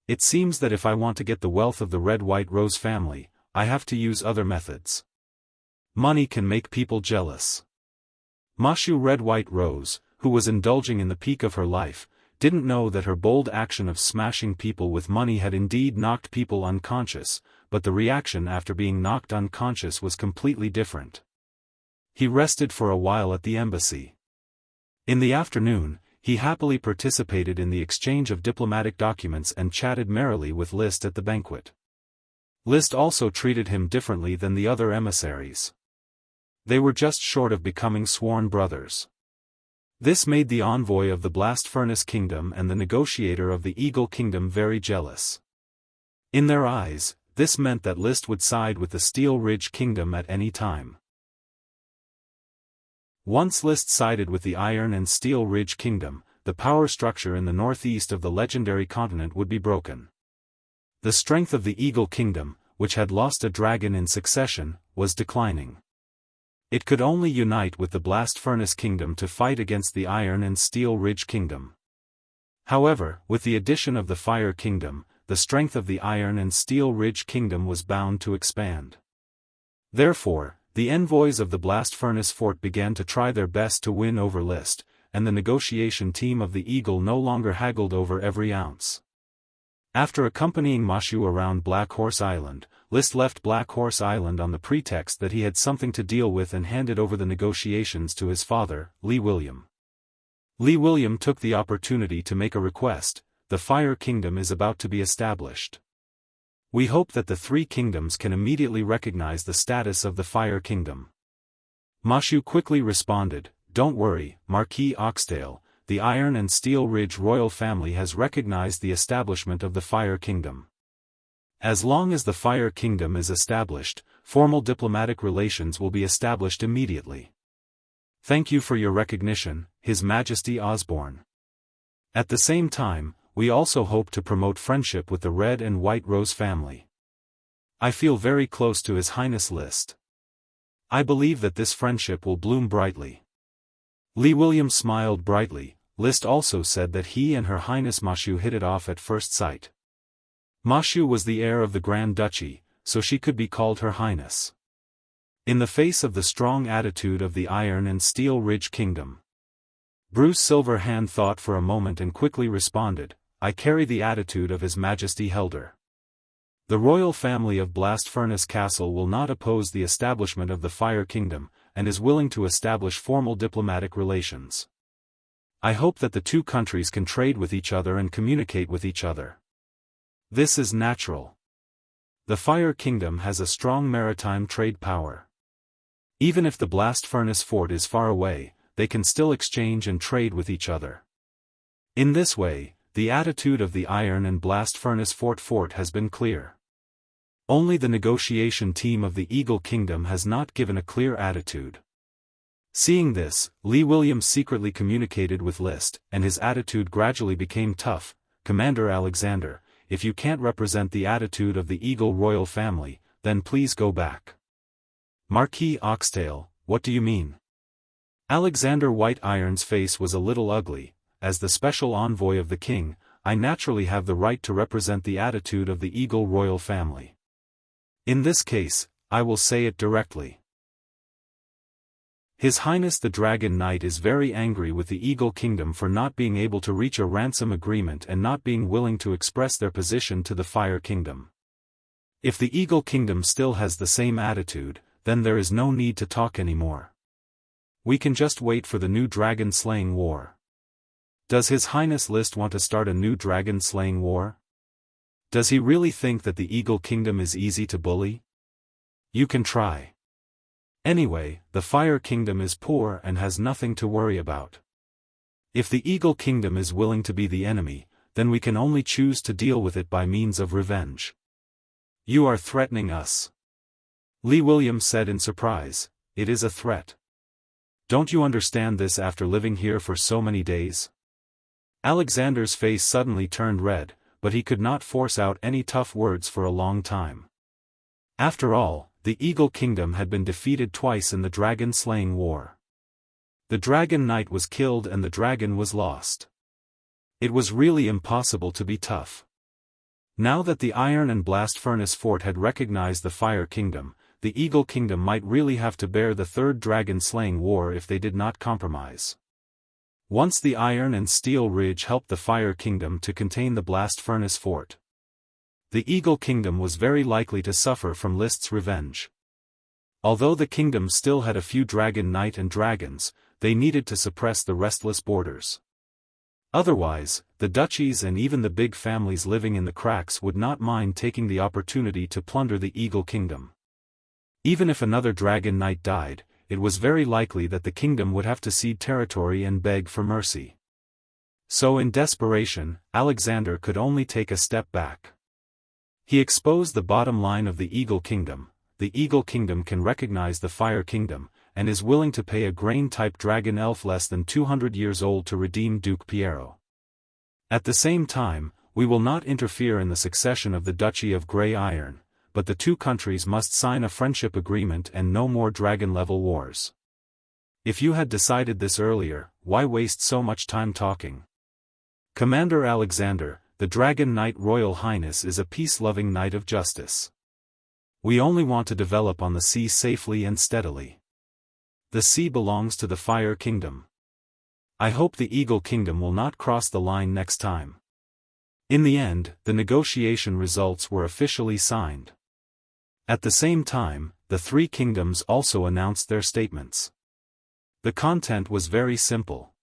S1: It seems that if I want to get the wealth of the Red-White Rose family, I have to use other methods. Money can make people jealous. Mashu Red-White Rose, who was indulging in the peak of her life, didn't know that her bold action of smashing people with money had indeed knocked people unconscious, but the reaction after being knocked unconscious was completely different. He rested for a while at the embassy. In the afternoon, he happily participated in the exchange of diplomatic documents and chatted merrily with List at the banquet. List also treated him differently than the other emissaries. They were just short of becoming sworn brothers. This made the envoy of the Blast Furnace Kingdom and the negotiator of the Eagle Kingdom very jealous. In their eyes, this meant that List would side with the Steel Ridge Kingdom at any time. Once List sided with the Iron and Steel Ridge Kingdom, the power structure in the northeast of the legendary continent would be broken. The strength of the Eagle Kingdom, which had lost a dragon in succession, was declining. It could only unite with the Blast Furnace Kingdom to fight against the Iron and Steel Ridge Kingdom. However, with the addition of the Fire Kingdom, the strength of the Iron and Steel Ridge Kingdom was bound to expand. Therefore, the envoys of the Blast Furnace Fort began to try their best to win over List, and the negotiation team of the Eagle no longer haggled over every ounce. After accompanying Mashu around Black Horse Island, List left Black Horse Island on the pretext that he had something to deal with and handed over the negotiations to his father, Li William. Li William took the opportunity to make a request: the Fire Kingdom is about to be established. We hope that the three kingdoms can immediately recognize the status of the Fire Kingdom. Mashu quickly responded, "Don't worry, Marquis Oxdale, the Iron and Steel Ridge royal family has recognized the establishment of the Fire Kingdom. As long as the Fire Kingdom is established, formal diplomatic relations will be established immediately. Thank you for your recognition, His Majesty Osborne. At the same time, we also hope to promote friendship with the Red and White Rose family. I feel very close to His Highness List. I believe that this friendship will bloom brightly." Li William smiled brightly. List also said that he and Her Highness Mashu hit it off at first sight. Mashu was the heir of the Grand Duchy, so she could be called Her Highness. In the face of the strong attitude of the Iron and Steel Ridge Kingdom, Bruce Silverhand thought for a moment and quickly responded, "I carry the attitude of His Majesty Helder. The royal family of Blast Furnace Castle will not oppose the establishment of the Fire Kingdom, and is willing to establish formal diplomatic relations. I hope that the two countries can trade with each other and communicate with each other. This is natural. The Fire Kingdom has a strong maritime trade power. Even if the Blast Furnace Fort is far away, they can still exchange and trade with each other. In this way, the attitude of the Iron and Blast Furnace Fort has been clear. Only the negotiation team of the Eagle Kingdom has not given a clear attitude." Seeing this, Li William secretly communicated with List, and his attitude gradually became tough. "Commander Alexander, if you can't represent the attitude of the Eagle royal family, then please go back." "Marquis Oxtail, what do you mean?" Alexander White Iron's face was a little ugly. "As the special envoy of the king, I naturally have the right to represent the attitude of the Eagle royal family. In this case, I will say it directly. His Highness the Dragon Knight is very angry with the Eagle Kingdom for not being able to reach a ransom agreement and not being willing to express their position to the Fire Kingdom. If the Eagle Kingdom still has the same attitude, then there is no need to talk anymore. We can just wait for the new dragon-slaying war. Does His Highness List want to start a new dragon-slaying war? Does he really think that the Eagle Kingdom is easy to bully? You can try. Anyway, the Fire Kingdom is poor and has nothing to worry about. If the Eagle Kingdom is willing to be the enemy, then we can only choose to deal with it by means of revenge." "You are threatening us?" Li William said in surprise. "It is a threat. Don't you understand this after living here for so many days?" Alexander's face suddenly turned red, but he could not force out any tough words for a long time. After all, the Eagle Kingdom had been defeated twice in the dragon-slaying war. The Dragon Knight was killed and the dragon was lost. It was really impossible to be tough. Now that the Iron and Blast Furnace Fort had recognized the Fire Kingdom, the Eagle Kingdom might really have to bear the third dragon-slaying war if they did not compromise. Once the Iron and Steel Ridge helped the Fire Kingdom to contain the Blast Furnace Fort, the Eagle Kingdom was very likely to suffer from List's revenge. Although the kingdom still had a few Dragon Knight and dragons, they needed to suppress the restless boarders. Otherwise, the duchies and even the big families living in the cracks would not mind taking the opportunity to plunder the Eagle Kingdom. Even if another Dragon Knight died, it was very likely that the kingdom would have to cede territory and beg for mercy. So in desperation, Alexander could only take a step back. He exposed the bottom line of the Eagle Kingdom. The Eagle Kingdom can recognize the Fire Kingdom, and is willing to pay a grain-type dragon elf less than 200 years old to redeem Duke Piero. At the same time, we will not interfere in the succession of the Duchy of Grey Iron, but the two countries must sign a friendship agreement and no more dragon-level wars. If you had decided this earlier, why waste so much time talking? Commander Alexander, the Dragon Knight Royal Highness is a peace-loving knight of justice. We only want to develop on the sea safely and steadily. The sea belongs to the Fire Kingdom. I hope the Eagle Kingdom will not cross the line next time. In the end, the negotiation results were officially signed. At the same time, the three kingdoms also announced their statements. The content was very simple.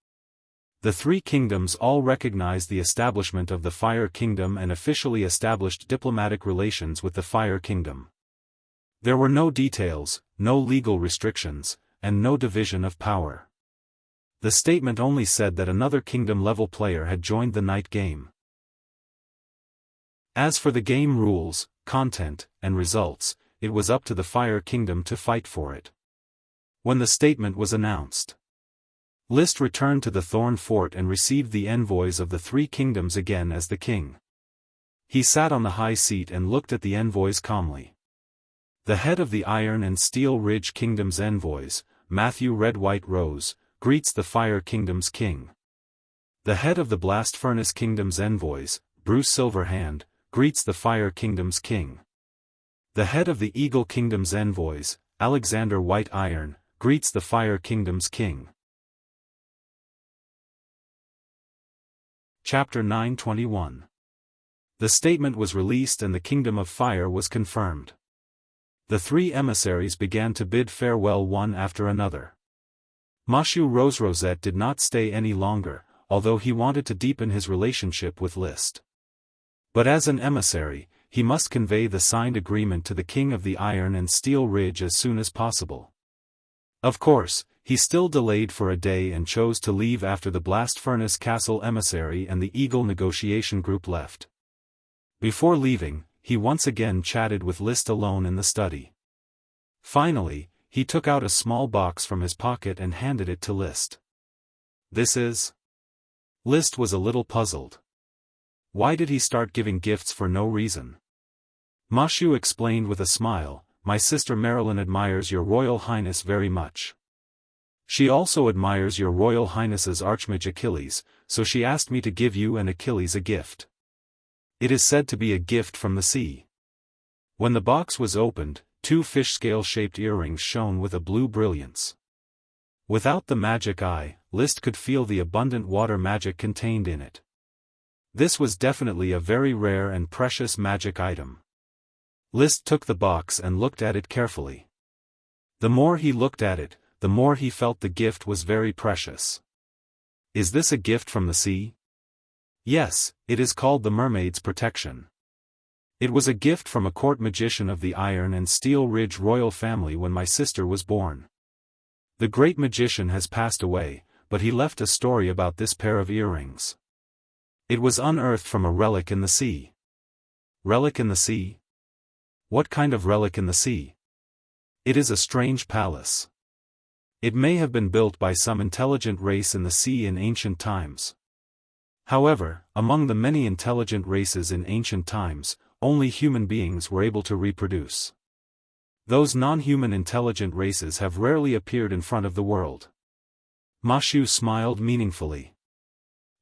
S1: The three kingdoms all recognized the establishment of the Fire Kingdom and officially established diplomatic relations with the Fire Kingdom. There were no details, no legal restrictions, and no division of power. The statement only said that another kingdom-level player had joined the night game. As for the game rules, content, and results, it was up to the Fire Kingdom to fight for it. When the statement was announced, List returned to the Thorn Fort and received the envoys of the three kingdoms again as the king. He sat on the high seat and looked at the envoys calmly. The head of the Iron and Steel Ridge Kingdom's envoys, Matthew Red White Rose, greets the Fire Kingdom's king. The head of the Blast Furnace Kingdom's envoys, Bruce Silverhand, greets the Fire Kingdom's king. The head of the Eagle Kingdom's envoys, Alexander White Iron, greets the Fire Kingdom's king. Chapter 921. The statement was released and the Kingdom of Fire was confirmed. The three emissaries began to bid farewell one after another. Mashu Rosette did not stay any longer, although he wanted to deepen his relationship with List. But as an emissary, he must convey the signed agreement to the King of the Iron and Steel Ridge as soon as possible. Of course, he still delayed for a day and chose to leave after the Blast Furnace Castle emissary and the Eagle negotiation group left. Before leaving, he once again chatted with List alone in the study. Finally, he took out a small box from his pocket and handed it to List. "This is?" List was a little puzzled. Why did he start giving gifts for no reason? Mashu explained with a smile, "My sister Marilyn admires your Royal Highness very much. She also admires your Royal Highness's Archmage Achilles, so she asked me to give you and Achilles a gift. It is said to be a gift from the sea." When the box was opened, two fish scale-shaped earrings shone with a blue brilliance. Without the magic eye, List could feel the abundant water magic contained in it. This was definitely a very rare and precious magic item. List took the box and looked at it carefully. The more he looked at it, the more he felt the gift was very precious. Is this a gift from the sea? Yes, it is called the Mermaid's Protection. It was a gift from a court magician of the Iron and Steel Ridge royal family when my sister was born. The great magician has passed away, but he left a story about this pair of earrings. It was unearthed from a relic in the sea. Relic in the sea? What kind of relic in the sea? It is a strange palace. It may have been built by some intelligent race in the sea in ancient times. However, among the many intelligent races in ancient times, only human beings were able to reproduce. Those non-human intelligent races have rarely appeared in front of the world. Ma Xiu smiled meaningfully.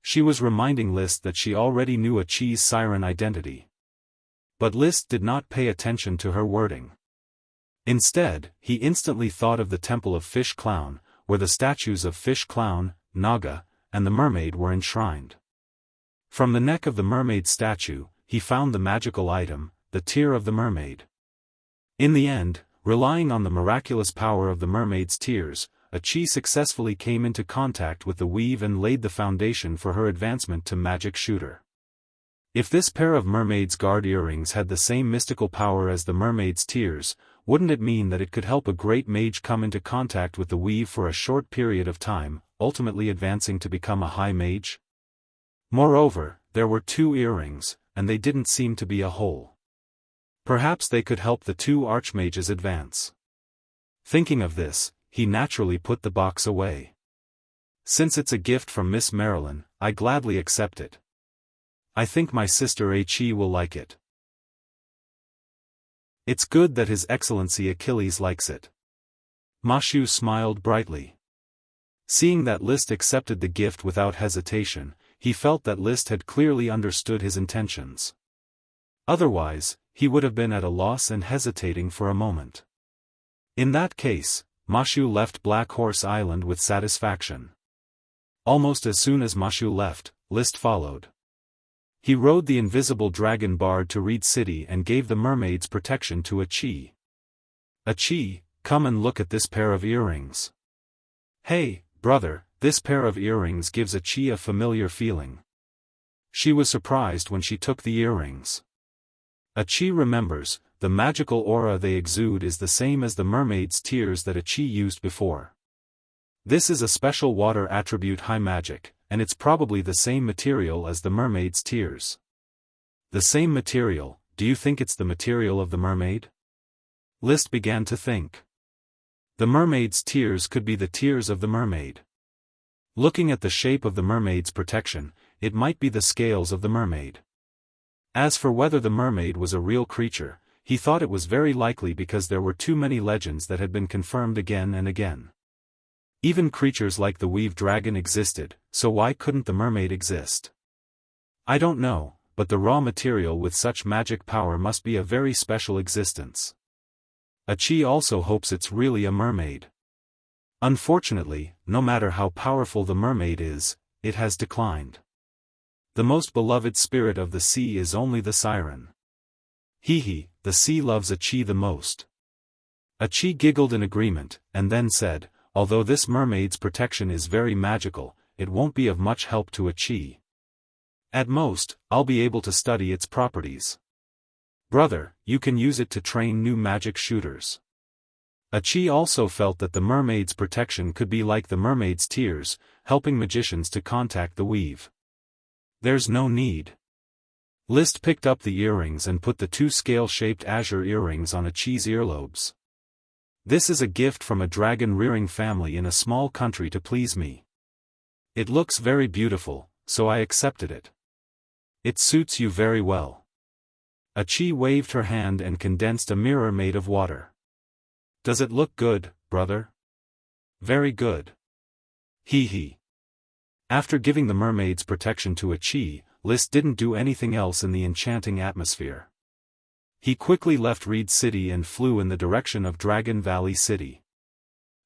S1: She was reminding List that she already knew a Qi's siren identity. But List did not pay attention to her wording. Instead, he instantly thought of the Temple of Fish Clown, where the statues of Fish Clown, Naga, and the mermaid were enshrined. From the neck of the mermaid statue, he found the magical item, the tear of the mermaid. In the end, relying on the miraculous power of the mermaid's tears, a Qi successfully came into contact with the weave and laid the foundation for her advancement to magic shooter. If this pair of mermaid's guard earrings had the same mystical power as the mermaid's tears, wouldn't it mean that it could help a great mage come into contact with the weave for a short period of time, ultimately advancing to become a high mage? Moreover, there were 2 earrings, and they didn't seem to be a whole. Perhaps they could help the 2 archmages advance. Thinking of this, he naturally put the box away. Since it's a gift from Miss Marilyn, I gladly accept it. I think my sister Qi will like it. It's good that His Excellency Achilles likes it. Ma Xiu smiled brightly. Seeing that List accepted the gift without hesitation, he felt that List had clearly understood his intentions. Otherwise, he would have been at a loss and hesitating for a moment. In that case, Ma Xiu left Black Horse Island with satisfaction. Almost as soon as Ma Xiu left, List followed. He rode the invisible dragon bard to Reed City and gave the mermaid's protection to a Qi. A Qi, come and look at this pair of earrings. Hey, brother, this pair of earrings gives a Qi a familiar feeling. She was surprised when she took the earrings. A Qi remembers, the magical aura they exude is the same as the mermaid's tears that a Qi used before. This is a special water attribute high magic, and it's probably the same material as the mermaid's tears. The same material, do you think it's the material of the mermaid? List began to think. The mermaid's tears could be the tears of the mermaid. Looking at the shape of the mermaid's protection, it might be the scales of the mermaid. As for whether the mermaid was a real creature, he thought it was very likely because there were too many legends that had been confirmed again and again. Even creatures like the weave dragon existed, so why couldn't the mermaid exist? I don't know, but the raw material with such magic power must be a very special existence. A Qi also hopes it's really a mermaid. Unfortunately, no matter how powerful the mermaid is, it has declined. The most beloved spirit of the sea is only the siren. The sea loves a Qi the most. A Qi giggled in agreement, and then said, although this mermaid's protection is very magical, it won't be of much help to a Qi. At most, I'll be able to study its properties. Brother, you can use it to train new magic shooters. A Qi also felt that the mermaid's protection could be like the mermaid's tears, helping magicians to contact the weave. There's no need. List picked up the earrings and put the 2 scale-shaped azure earrings on a Qi's earlobes. This is a gift from a dragon-rearing family in a small country to please me. It looks very beautiful, so I accepted it. It suits you very well. A Qi waved her hand and condensed a mirror made of water. Does it look good, brother? Very good. After giving the mermaid's protection to a Qi, List didn't do anything else in the enchanting atmosphere. He quickly left Reed City and flew in the direction of Dragon Valley City.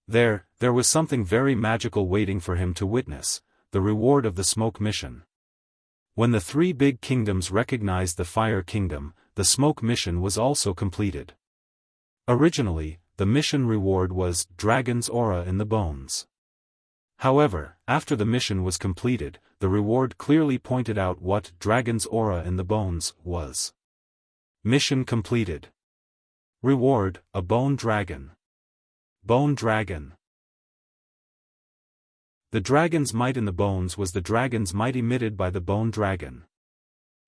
S1: There was something very magical waiting for him to witness, the reward of the Smoke Mission. When the 3 big kingdoms recognized the Fire Kingdom, the Smoke Mission was also completed. Originally, the mission reward was Dragon's Aura in the Bones. However, after the mission was completed, the reward clearly pointed out what Dragon's Aura in the Bones was. Mission completed. Reward, a bone dragon. Bone dragon. The dragon's might in the bones was the dragon's might emitted by the bone dragon.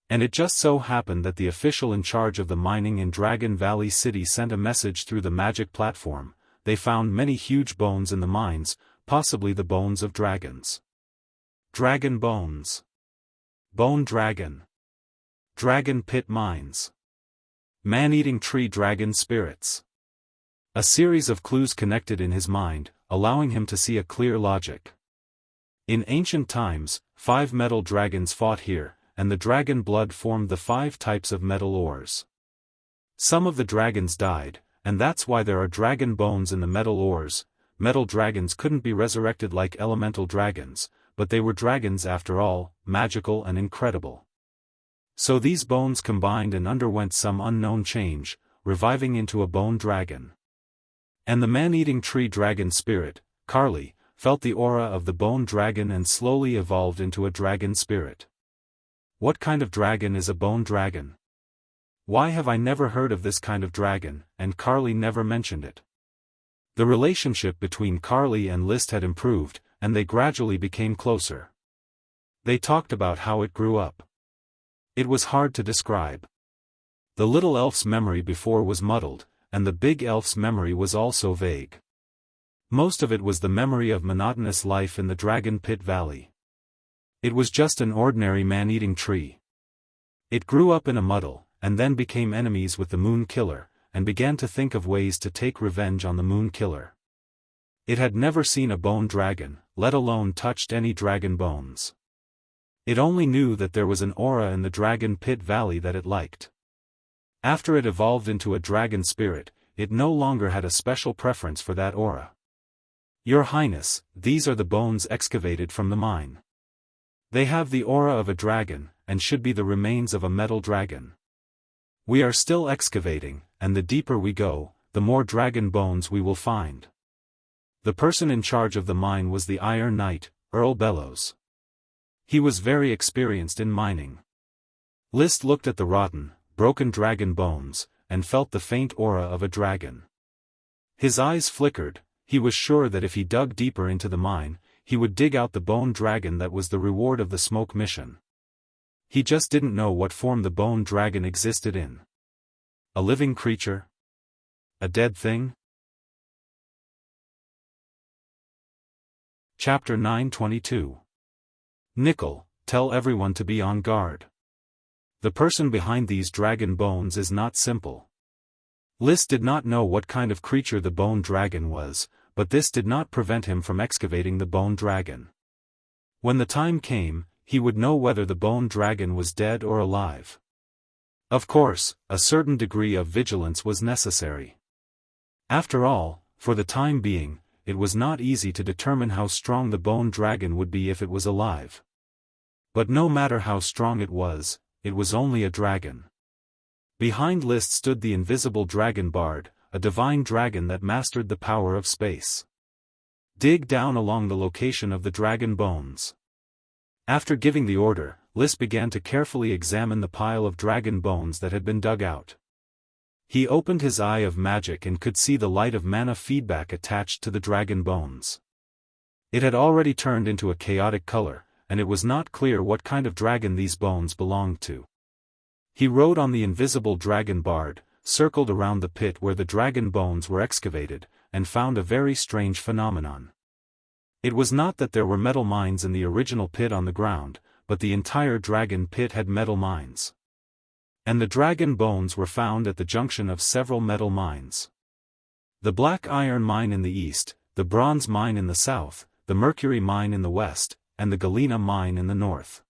S1: And it just so happened that the official in charge of the mining in Dragon Valley City sent a message through the magic platform. They found many huge bones in the mines, possibly the bones of dragons. Dragon bones. Bone Dragon. Dragon Pit Mines. Man-eating tree dragon spirits. A series of clues connected in his mind, allowing him to see a clear logic. In ancient times, 5 metal dragons fought here, and the dragon blood formed the 5 types of metal ores. Some of the dragons died, and that's why there are dragon bones in the metal ores. Metal dragons couldn't be resurrected like elemental dragons, but they were dragons after all, magical and incredible. So these bones combined and underwent some unknown change, reviving into a bone dragon. And the man-eating tree dragon spirit, Carly, felt the aura of the bone dragon and slowly evolved into a dragon spirit. What kind of dragon is a bone dragon? Why have I never heard of this kind of dragon, and Carly never mentioned it? The relationship between Carly and List had improved, and they gradually became closer. They talked about how it grew up. It was hard to describe. The little elf's memory before was muddled, and the big elf's memory was also vague. Most of it was the memory of monotonous life in the Dragon Pit Valley. It was just an ordinary man-eating tree. It grew up in a muddle, and then became enemies with the Moon Killer, and began to think of ways to take revenge on the Moon Killer. It had never seen a bone dragon, let alone touched any dragon bones. It only knew that there was an aura in the Dragon Pit Valley that it liked. After it evolved into a dragon spirit, it no longer had a special preference for that aura. Your Highness, these are the bones excavated from the mine. They have the aura of a dragon, and should be the remains of a metal dragon. We are still excavating, and the deeper we go, the more dragon bones we will find. The person in charge of the mine was the Iron Knight, Earl Bellows. He was very experienced in mining. List looked at the rotten, broken dragon bones, and felt the faint aura of a dragon. His eyes flickered. He was sure that if he dug deeper into the mine, he would dig out the bone dragon that was the reward of the smoke mission. He just didn't know what form the bone dragon existed in. A living creature? A dead thing? Chapter 922. Nickel, tell everyone to be on guard. The person behind these dragon bones is not simple. List did not know what kind of creature the bone dragon was, but this did not prevent him from excavating the bone dragon. When the time came, he would know whether the bone dragon was dead or alive. Of course, a certain degree of vigilance was necessary. After all, for the time being, it was not easy to determine how strong the bone dragon would be if it was alive. But no matter how strong it was only a dragon. Behind List stood the invisible dragon bard, a divine dragon that mastered the power of space. Dig down along the location of the dragon bones. After giving the order, List began to carefully examine the pile of dragon bones that had been dug out. He opened his eye of magic and could see the light of mana feedback attached to the dragon bones. It had already turned into a chaotic color, and it was not clear what kind of dragon these bones belonged to. He rode on the invisible dragon bard, circled around the pit where the dragon bones were excavated, and found a very strange phenomenon. It was not that there were metal mines in the original pit on the ground, but the entire dragon pit had metal mines. And the dragon bones were found at the junction of several metal mines. The black iron mine in the east, the bronze mine in the south, the mercury mine in the west, and the galena mine in the north.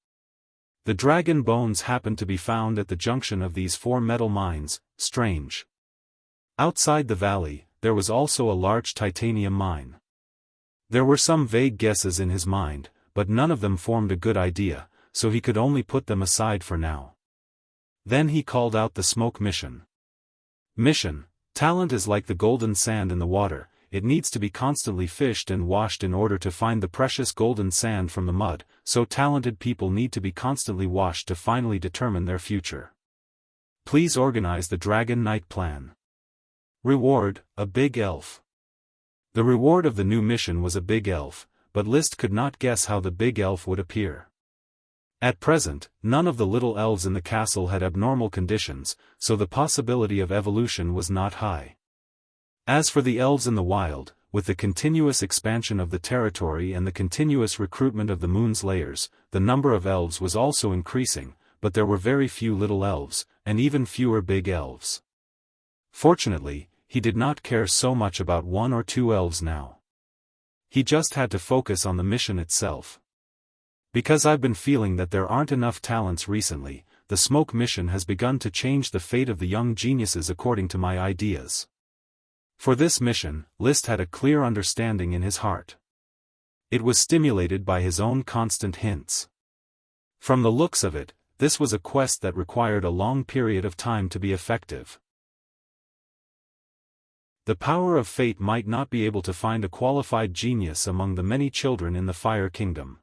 S1: The dragon bones happened to be found at the junction of these 4 metal mines. Strange. Outside the valley, there was also a large titanium mine. There were some vague guesses in his mind, but none of them formed a good idea, so he could only put them aside for now. Then he called out the smoke mission. Mission: talent is like the golden sand in the water, it needs to be constantly fished and washed in order to find the precious golden sand from the mud, so talented people need to be constantly washed to finally determine their future. Please organize the Dragon Knight plan. Reward: a big elf. The reward of the new mission was a big elf, but List could not guess how the big elf would appear. At present, none of the little elves in the castle had abnormal conditions, so the possibility of evolution was not high. As for the elves in the wild, with the continuous expansion of the territory and the continuous recruitment of the moon's layers, the number of elves was also increasing, but there were very few little elves, and even fewer big elves. Fortunately, he did not care so much about 1 or 2 elves now. He just had to focus on the mission itself. Because I've been feeling that there aren't enough talents recently, the smoke mission has begun to change the fate of the young geniuses according to my ideas. For this mission, Liszt had a clear understanding in his heart. It was stimulated by his own constant hints. From the looks of it, this was a quest that required a long period of time to be effective. The power of fate might not be able to find a qualified genius among the many children in the Fire Kingdom.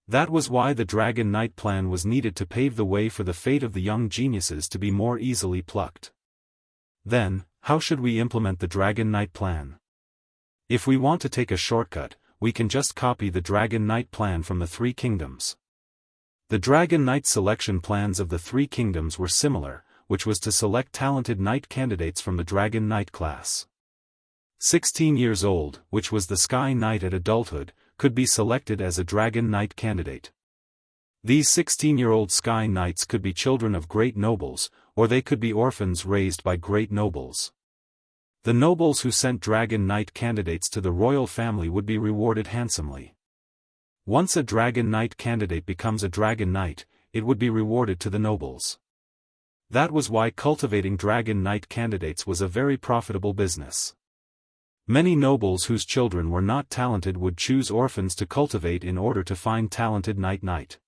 S1: That was why the Dragon Knight plan was needed to pave the way for the fate of the young geniuses to be more easily plucked. Then, how should we implement the Dragon Knight plan? If we want to take a shortcut, we can just copy the Dragon Knight plan from the 3 kingdoms. The Dragon Knight selection plans of the 3 kingdoms were similar, which was to select talented knight candidates from the Dragon Knight class. 16 years old, which was the Sky Knight at adulthood, could be selected as a Dragon Knight candidate. These 16-year-old Sky Knights could be children of great nobles, or they could be orphans raised by great nobles. The nobles who sent Dragon Knight candidates to the royal family would be rewarded handsomely. Once a Dragon Knight candidate becomes a Dragon Knight, it would be rewarded to the nobles. That was why cultivating Dragon Knight candidates was a very profitable business. Many nobles whose children were not talented would choose orphans to cultivate in order to find talented knight.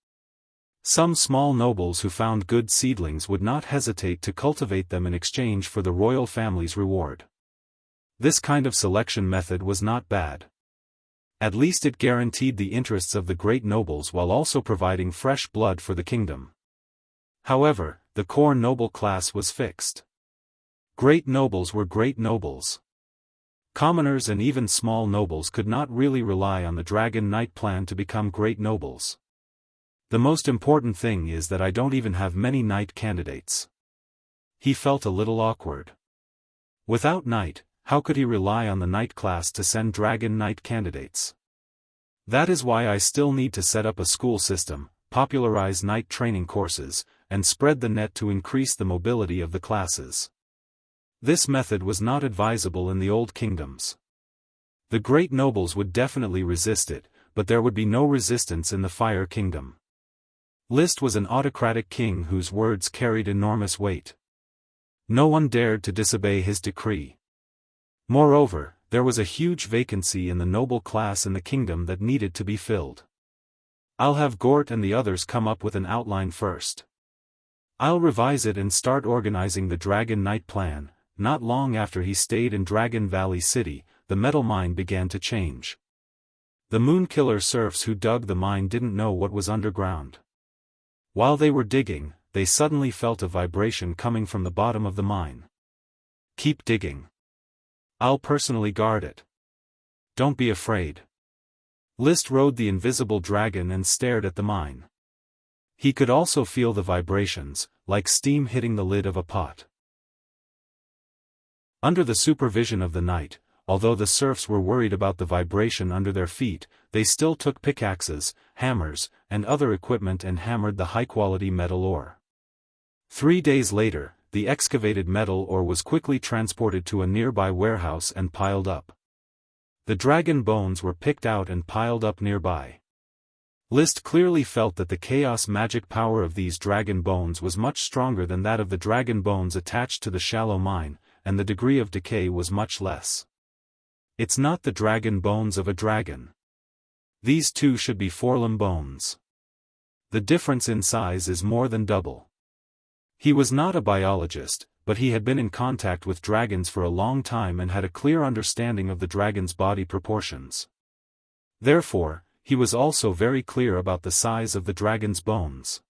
S1: Some small nobles who found good seedlings would not hesitate to cultivate them in exchange for the royal family's reward. This kind of selection method was not bad. At least it guaranteed the interests of the great nobles while also providing fresh blood for the kingdom. However, the core noble class was fixed. Great nobles were great nobles. Commoners and even small nobles could not really rely on the Dragon Knight plan to become great nobles. The most important thing is that I don't even have many knight candidates. He felt a little awkward. Without knight, how could he rely on the knight class to send Dragon Knight candidates? That is why I still need to set up a school system, popularize knight training courses, and spread the net to increase the mobility of the classes. This method was not advisable in the old kingdoms. The great nobles would definitely resist it, but there would be no resistance in the Fire Kingdom. Liszt was an autocratic king whose words carried enormous weight. No one dared to disobey his decree. Moreover, there was a huge vacancy in the noble class in the kingdom that needed to be filled. I'll have Gort and the others come up with an outline first. I'll revise it and start organizing the Dragon Knight plan. Not long after he stayed in Dragon Valley City, the metal mine began to change. The Moonkiller serfs who dug the mine didn't know what was underground. While they were digging, they suddenly felt a vibration coming from the bottom of the mine. Keep digging. I'll personally guard it. Don't be afraid. Liszt rode the invisible dragon and stared at the mine. He could also feel the vibrations, like steam hitting the lid of a pot. Under the supervision of the knight, although the serfs were worried about the vibration under their feet, they still took pickaxes, hammers, and other equipment and hammered the high-quality metal ore. 3 days later, the excavated metal ore was quickly transported to a nearby warehouse and piled up. The dragon bones were picked out and piled up nearby. Liszt clearly felt that the chaos magic power of these dragon bones was much stronger than that of the dragon bones attached to the shallow mine, and the degree of decay was much less. It's not the dragon bones of a dragon. These two should be forelimb bones. The difference in size is more than double. He was not a biologist, but he had been in contact with dragons for a long time and had a clear understanding of the dragon's body proportions. Therefore, he was also very clear about the size of the dragon's bones.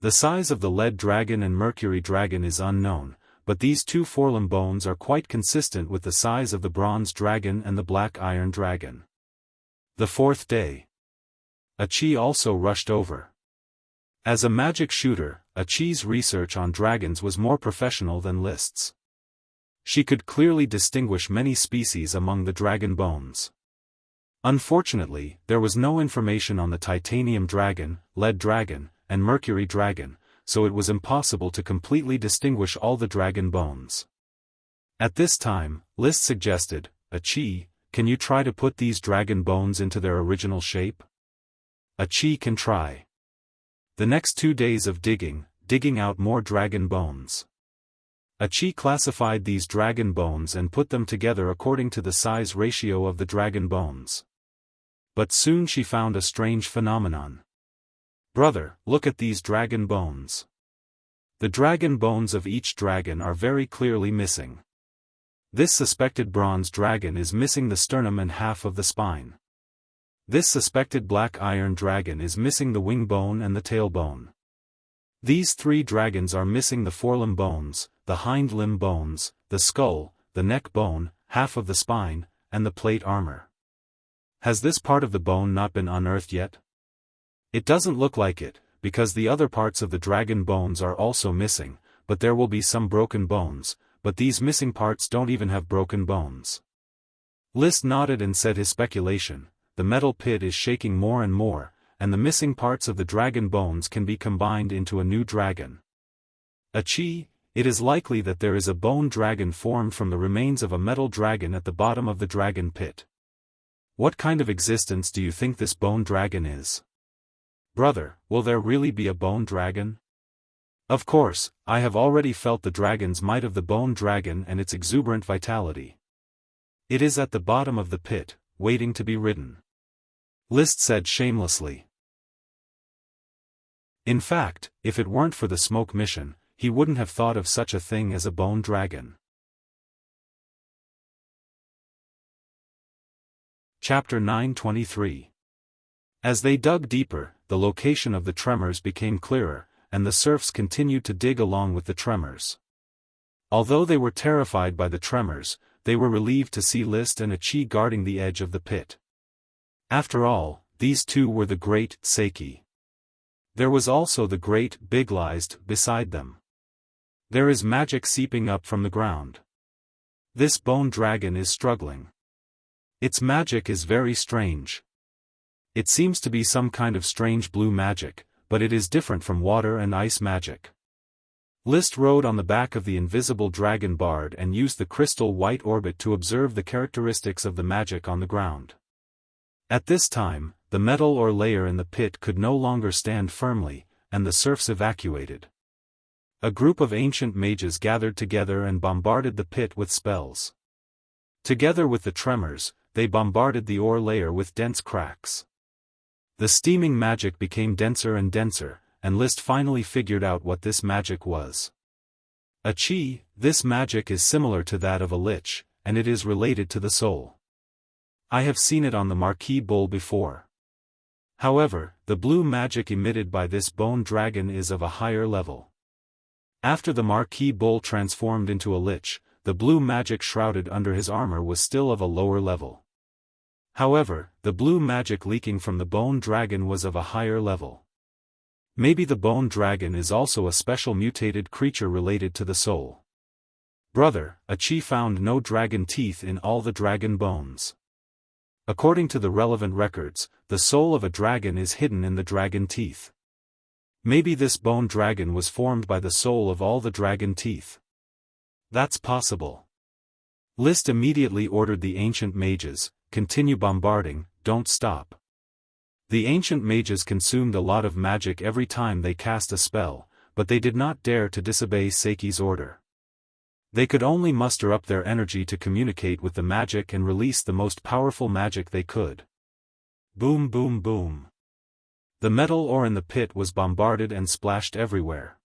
S1: The size of the lead dragon and mercury dragon is unknown, but these two forelimb bones are quite consistent with the size of the bronze dragon and the black iron dragon. The 4th day. Achi also rushed over. As a magic shooter, Achi's research on dragons was more professional than Liszt's. She could clearly distinguish many species among the dragon bones. Unfortunately, there was no information on the titanium dragon, lead dragon, and mercury dragon, so it was impossible to completely distinguish all the dragon bones. At this time, List suggested, "Achi, can you try to put these dragon bones into their original shape?" Achi can try. The next 2 days of digging out more dragon bones. Achi classified these dragon bones and put them together according to the size ratio of the dragon bones. But soon she found a strange phenomenon. "Brother, look at these dragon bones. The dragon bones of each dragon are very clearly missing. This suspected bronze dragon is missing the sternum and half of the spine. This suspected black iron dragon is missing the wing bone and the tail bone. These 3 dragons are missing the forelimb bones, the hind limb bones, the skull, the neck bone, half of the spine, and the plate armor. Has this part of the bone not been unearthed yet? It doesn't look like it, because the other parts of the dragon bones are also missing, but there will be some broken bones, but these missing parts don't even have broken bones." List nodded and said his speculation, "The metal pit is shaking more and more, and the missing parts of the dragon bones can be combined into a new dragon. Achi, it is likely that there is a bone dragon formed from the remains of a metal dragon at the bottom of the dragon pit. What kind of existence do you think this bone dragon is? Brother, will there really be a bone dragon? Of course, I have already felt the dragon's might of the bone dragon and its exuberant vitality. It is at the bottom of the pit, waiting to be ridden," List said shamelessly. In fact, if it weren't for the smoke mission, he wouldn't have thought of such a thing as a bone dragon. Chapter 923. As they dug deeper, the location of the tremors became clearer, and the serfs continued to dig along with the tremors. Although they were terrified by the tremors, they were relieved to see List and Achi guarding the edge of the pit. After all, these 2 were the great Seiki. There was also the great Biglized beside them. There is magic seeping up from the ground. This bone dragon is struggling. Its magic is very strange. It seems to be some kind of strange blue magic, but it is different from water and ice magic. List rode on the back of the invisible dragon bard and used the crystal white orbit to observe the characteristics of the magic on the ground. At this time, the metal ore layer in the pit could no longer stand firmly, and the serfs evacuated. A group of ancient mages gathered together and bombarded the pit with spells. Together with the tremors, they bombarded the ore layer with dense cracks. The steaming magic became denser and denser, and List finally figured out what this magic was. Achi, this magic is similar to that of a lich, and it is related to the soul. I have seen it on the Marquis Bull before. However, the blue magic emitted by this bone dragon is of a higher level. After the Marquis Bull transformed into a lich, the blue magic shrouded under his armor was still of a lower level. However, the blue magic leaking from the bone dragon was of a higher level. Maybe the bone dragon is also a special mutated creature related to the soul. Brother, Achi found no dragon teeth in all the dragon bones. According to the relevant records, the soul of a dragon is hidden in the dragon teeth. Maybe this bone dragon was formed by the soul of all the dragon teeth. That's possible. List immediately ordered the ancient mages, "Continue bombarding, don't stop." The ancient mages consumed a lot of magic every time they cast a spell, but they did not dare to disobey Seiki's order. They could only muster up their energy to communicate with the magic and release the most powerful magic they could. Boom boom boom. The metal ore in the pit was bombarded and splashed everywhere.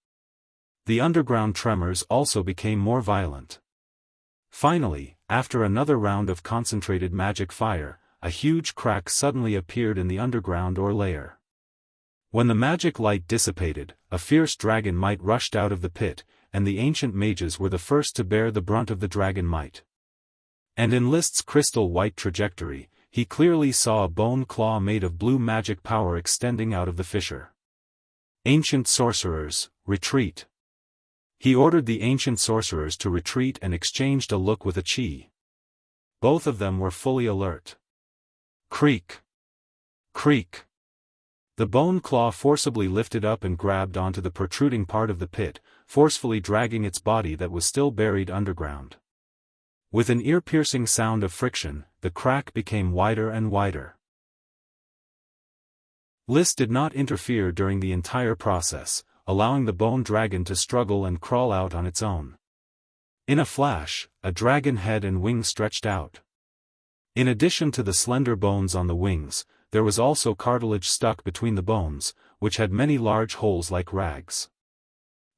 S1: The underground tremors also became more violent. Finally, after another round of concentrated magic fire, a huge crack suddenly appeared in the underground ore layer. When the magic light dissipated, a fierce dragon might rushed out of the pit, and the ancient mages were the first to bear the brunt of the dragon might. And in List's crystal white trajectory, he clearly saw a bone claw made of blue magic power extending out of the fissure. Ancient sorcerers, retreat. He ordered the ancient sorcerers to retreat and exchanged a look with a Qi. Both of them were fully alert. Creak! Creak! The bone claw forcibly lifted up and grabbed onto the protruding part of the pit, forcefully dragging its body that was still buried underground. With an ear-piercing sound of friction, the crack became wider and wider. List did not interfere during the entire process, allowing the bone dragon to struggle and crawl out on its own. In a flash, a dragon head and wings stretched out. In addition to the slender bones on the wings, there was also cartilage stuck between the bones, which had many large holes like rags.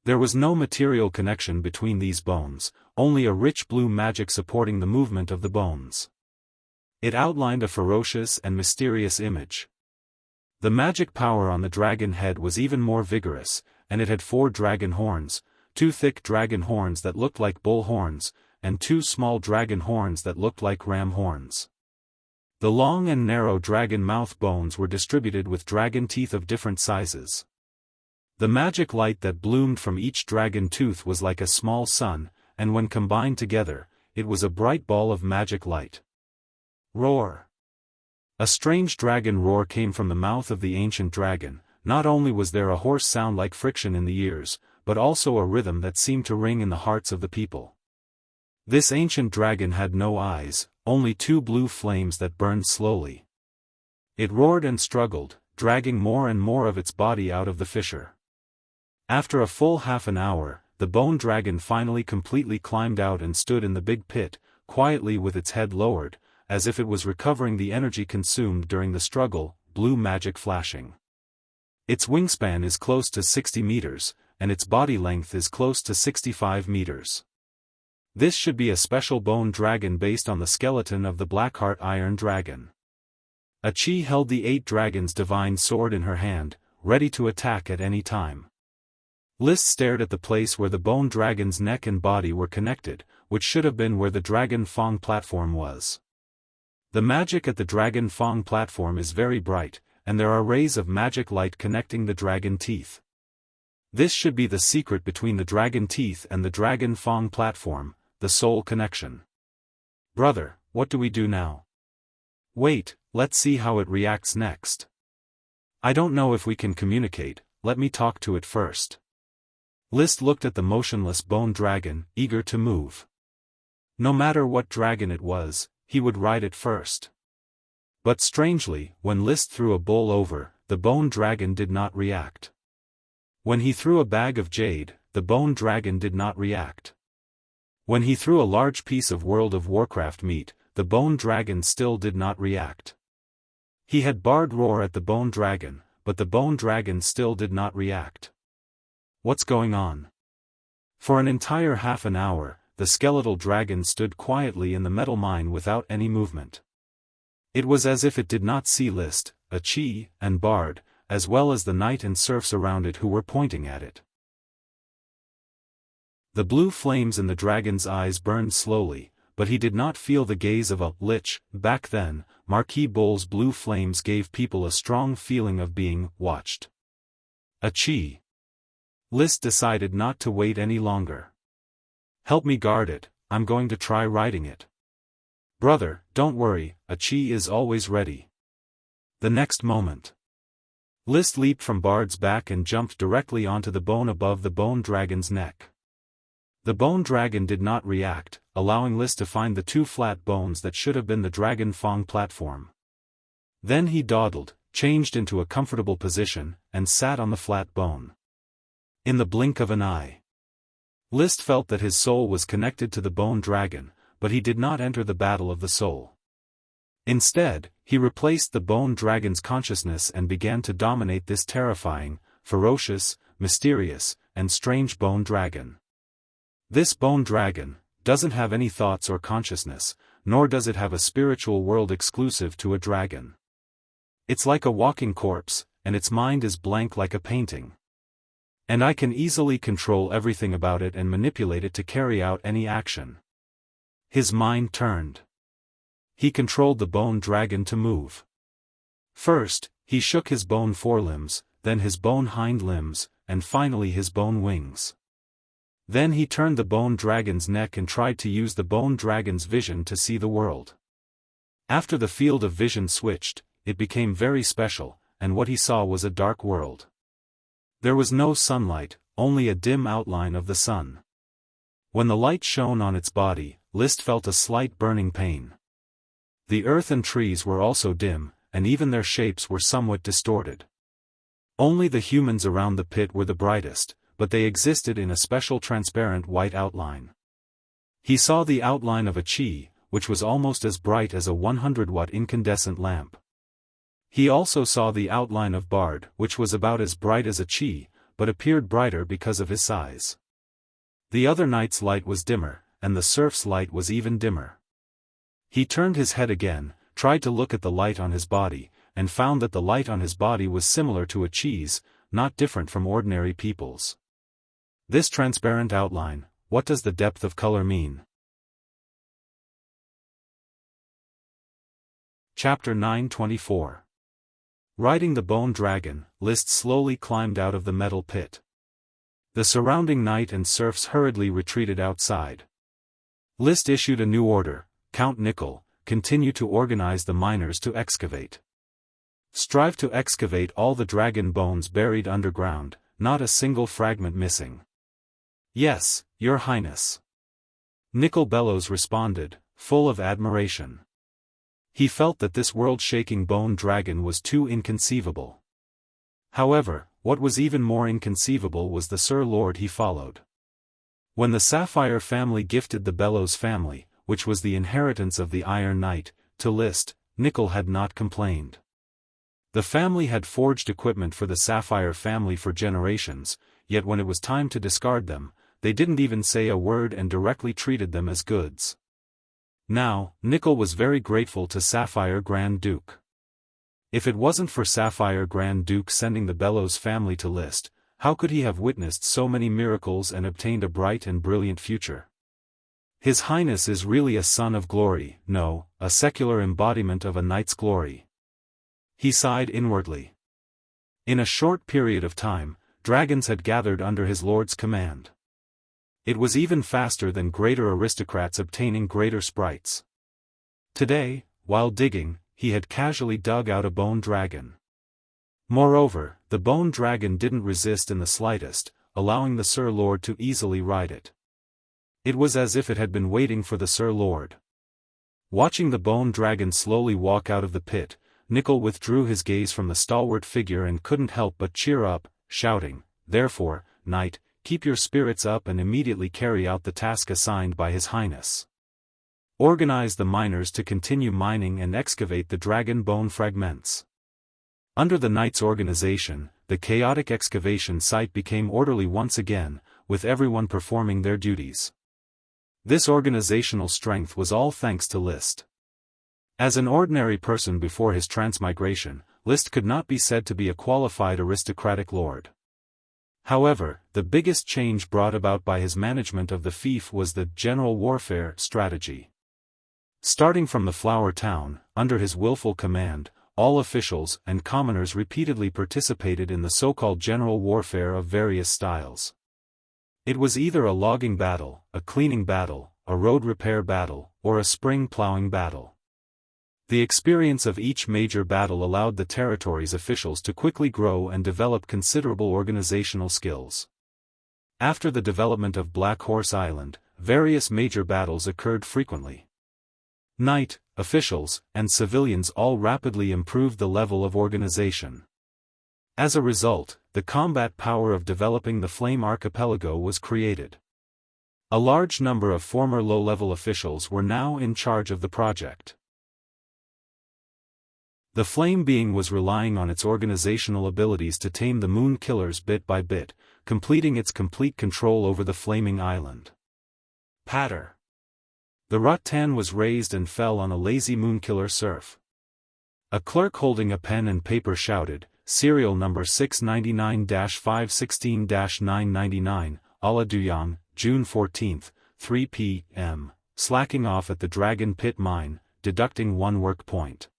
S1: There was no material connection between these bones, only a rich blue magic supporting the movement of the bones. It outlined a ferocious and mysterious image. The magic power on the dragon head was even more vigorous, and it had 4 dragon horns, 2 thick dragon horns that looked like bull horns, and 2 small dragon horns that looked like ram horns. The long and narrow dragon mouth bones were distributed with dragon teeth of different sizes. The magic light that bloomed from each dragon tooth was like a small sun, and when combined together, it was a bright ball of magic light. Roar! A strange dragon roar came from the mouth of the ancient dragon. Not only was there a hoarse sound like friction in the ears, but also a rhythm that seemed to ring in the hearts of the people. This ancient dragon had no eyes, only 2 blue flames that burned slowly. It roared and struggled, dragging more and more of its body out of the fissure. After a full half an hour, the bone dragon finally completely climbed out and stood in the big pit, quietly with its head lowered, as if it was recovering the energy consumed during the struggle, blue magic flashing. Its wingspan is close to 60 meters, and its body length is close to 65 meters. This should be a special bone dragon based on the skeleton of the Blackheart Iron Dragon. A Qi held the 8 dragons' divine sword in her hand, ready to attack at any time. List stared at the place where the bone dragon's neck and body were connected, which should have been where the Dragon Fang platform was. The magic at the Dragon Fang platform is very bright, and there are rays of magic light connecting the dragon teeth. This should be the secret between the dragon teeth and the Dragon Fang platform, the soul connection. Brother, what do we do now? Wait, let's see how it reacts next. I don't know if we can communicate, let me talk to it first. List looked at the motionless bone dragon, eager to move. No matter what dragon it was, he would ride it first. But strangely, when List threw a bowl over, the bone dragon did not react. When he threw a bag of jade, the bone dragon did not react. When he threw a large piece of World of Warcraft meat, the bone dragon still did not react. He had barred roar at the bone dragon, but the bone dragon still did not react. What's going on? For an entire half an hour, the skeletal dragon stood quietly in the metal mine without any movement. It was as if it did not see List, a Qi, and Bard, as well as the knight and serfs around it who were pointing at it. The blue flames in the dragon's eyes burned slowly, but he did not feel the gaze of a lich. Back then, Marquis Bull's blue flames gave people a strong feeling of being watched. A Qi. List decided not to wait any longer. Help me guard it, I'm going to try riding it. Brother, don't worry, a Qi is always ready. The next moment, List leaped from Bard's back and jumped directly onto the bone above the bone dragon's neck. The bone dragon did not react, allowing List to find the 2 flat bones that should have been the Dragon Fang platform. Then he dawdled, changed into a comfortable position, and sat on the flat bone. In the blink of an eye, List felt that his soul was connected to the bone dragon, but he did not enter the battle of the soul. Instead, he replaced the bone dragon's consciousness and began to dominate this terrifying, ferocious, mysterious, and strange bone dragon. This bone dragon doesn't have any thoughts or consciousness, nor does it have a spiritual world exclusive to a dragon. It's like a walking corpse, and its mind is blank like a painting. And I can easily control everything about it and manipulate it to carry out any action. His mind turned. He controlled the bone dragon to move. First, he shook his bone forelimbs, then his bone hind limbs, and finally his bone wings. Then he turned the bone dragon's neck and tried to use the bone dragon's vision to see the world. After the field of vision switched, it became very special, and what he saw was a dark world. There was no sunlight, only a dim outline of the sun. When the light shone on its body, List felt a slight burning pain. The earth and trees were also dim, and even their shapes were somewhat distorted. Only the humans around the pit were the brightest, but they existed in a special transparent white outline. He saw the outline of a chi, which was almost as bright as a 100-watt incandescent lamp. He also saw the outline of Bard, which was about as bright as a chi, but appeared brighter because of his size. The other knight's light was dimmer, and the serf's light was even dimmer. He turned his head again, tried to look at the light on his body, and found that the light on his body was similar to a chi's, not different from ordinary people's. This transparent outline, what does the depth of color mean? Chapter 924. Riding the bone dragon, List slowly climbed out of the metal pit. The surrounding knight and serfs hurriedly retreated outside. List issued a new order: Count Nickel, continue to organize the miners to excavate. Strive to excavate all the dragon bones buried underground, not a single fragment missing. Yes, Your Highness. Nickel Bellows responded, full of admiration. He felt that this world-shaking bone dragon was too inconceivable. However, what was even more inconceivable was the Sir Lord he followed. When the Sapphire family gifted the Bellows family, which was the inheritance of the Iron Knight, to List, Nickel had not complained. The family had forged equipment for the Sapphire family for generations, yet when it was time to discard them, they didn't even say a word and directly treated them as goods. Now, Nickel was very grateful to Sapphire Grand Duke. If it wasn't for Sapphire Grand Duke sending the Bellows family to List, how could he have witnessed so many miracles and obtained a bright and brilliant future? His Highness is really a son of glory, no, a secular embodiment of a knight's glory. He sighed inwardly. In a short period of time, dragons had gathered under his lord's command. It was even faster than greater aristocrats obtaining greater sprites. Today, while digging, he had casually dug out a bone dragon. Moreover, the bone dragon didn't resist in the slightest, allowing the Sir Lord to easily ride it. It was as if it had been waiting for the Sir Lord. Watching the bone dragon slowly walk out of the pit, Nickel withdrew his gaze from the stalwart figure and couldn't help but cheer up, shouting, "Therefore, knight, keep your spirits up and immediately carry out the task assigned by His Highness. Organize the miners to continue mining and excavate the dragon bone fragments." Under the knight's organization, the chaotic excavation site became orderly once again, with everyone performing their duties. This organizational strength was all thanks to List. As an ordinary person before his transmigration, List could not be said to be a qualified aristocratic lord. However, the biggest change brought about by his management of the fief was the general warfare strategy. Starting from the Flower Town, under his willful command, all officials and commoners repeatedly participated in the so-called general warfare of various styles. It was either a logging battle, a cleaning battle, a road repair battle, or a spring plowing battle. The experience of each major battle allowed the territory's officials to quickly grow and develop considerable organizational skills. After the development of Black Horse Island, various major battles occurred frequently. Knight, officials, and civilians all rapidly improved the level of organization. As a result, the combat power of developing the Flame Archipelago was created. A large number of former low-level officials were now in charge of the project. The Flame Being was relying on its organizational abilities to tame the Moon Killers bit by bit, completing its complete control over the Flaming Island. Patter. The rattan was raised and fell on a lazy Moonkiller serf. A clerk holding a pen and paper shouted, "Serial number 699-516-999, Ala Duyang, June 14, 3 p.m., slacking off at the Dragon Pit Mine, deducting 1 work point."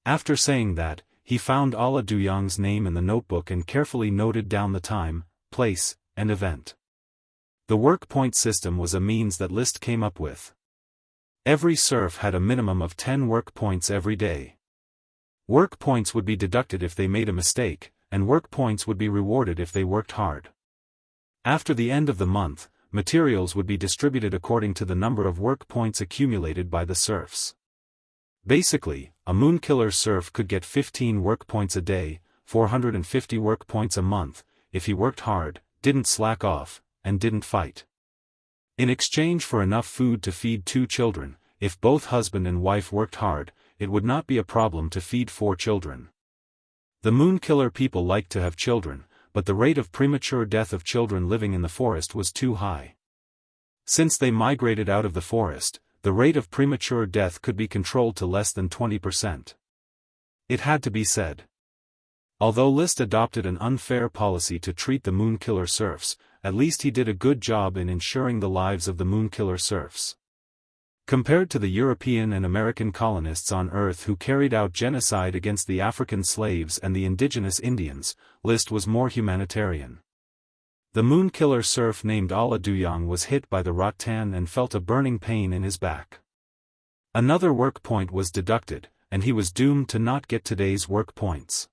S1: After saying that, he found Ala Duyang's name in the notebook and carefully noted down the time, place, and event. The work point system was a means that Liszt came up with. Every serf had a minimum of 10 work points every day. Work points would be deducted if they made a mistake, and work points would be rewarded if they worked hard. After the end of the month, materials would be distributed according to the number of work points accumulated by the serfs. Basically, a Moonkiller serf could get 15 work points a day, 450 work points a month, if he worked hard, didn't slack off, and didn't fight. In exchange for enough food to feed 2 children, if both husband and wife worked hard, it would not be a problem to feed 4 children. The Moonkiller people liked to have children, but the rate of premature death of children living in the forest was too high. Since they migrated out of the forest, the rate of premature death could be controlled to less than 20%. It had to be said. Although Liszt adopted an unfair policy to treat the Moonkiller serfs, at least he did a good job in ensuring the lives of the Moonkiller serfs. Compared to the European and American colonists on Earth who carried out genocide against the African slaves and the indigenous Indians, Liszt was more humanitarian. The Moonkiller serf named Ala Duyang was hit by the rattan and felt a burning pain in his back. Another work point was deducted, and he was doomed to not get today's work points.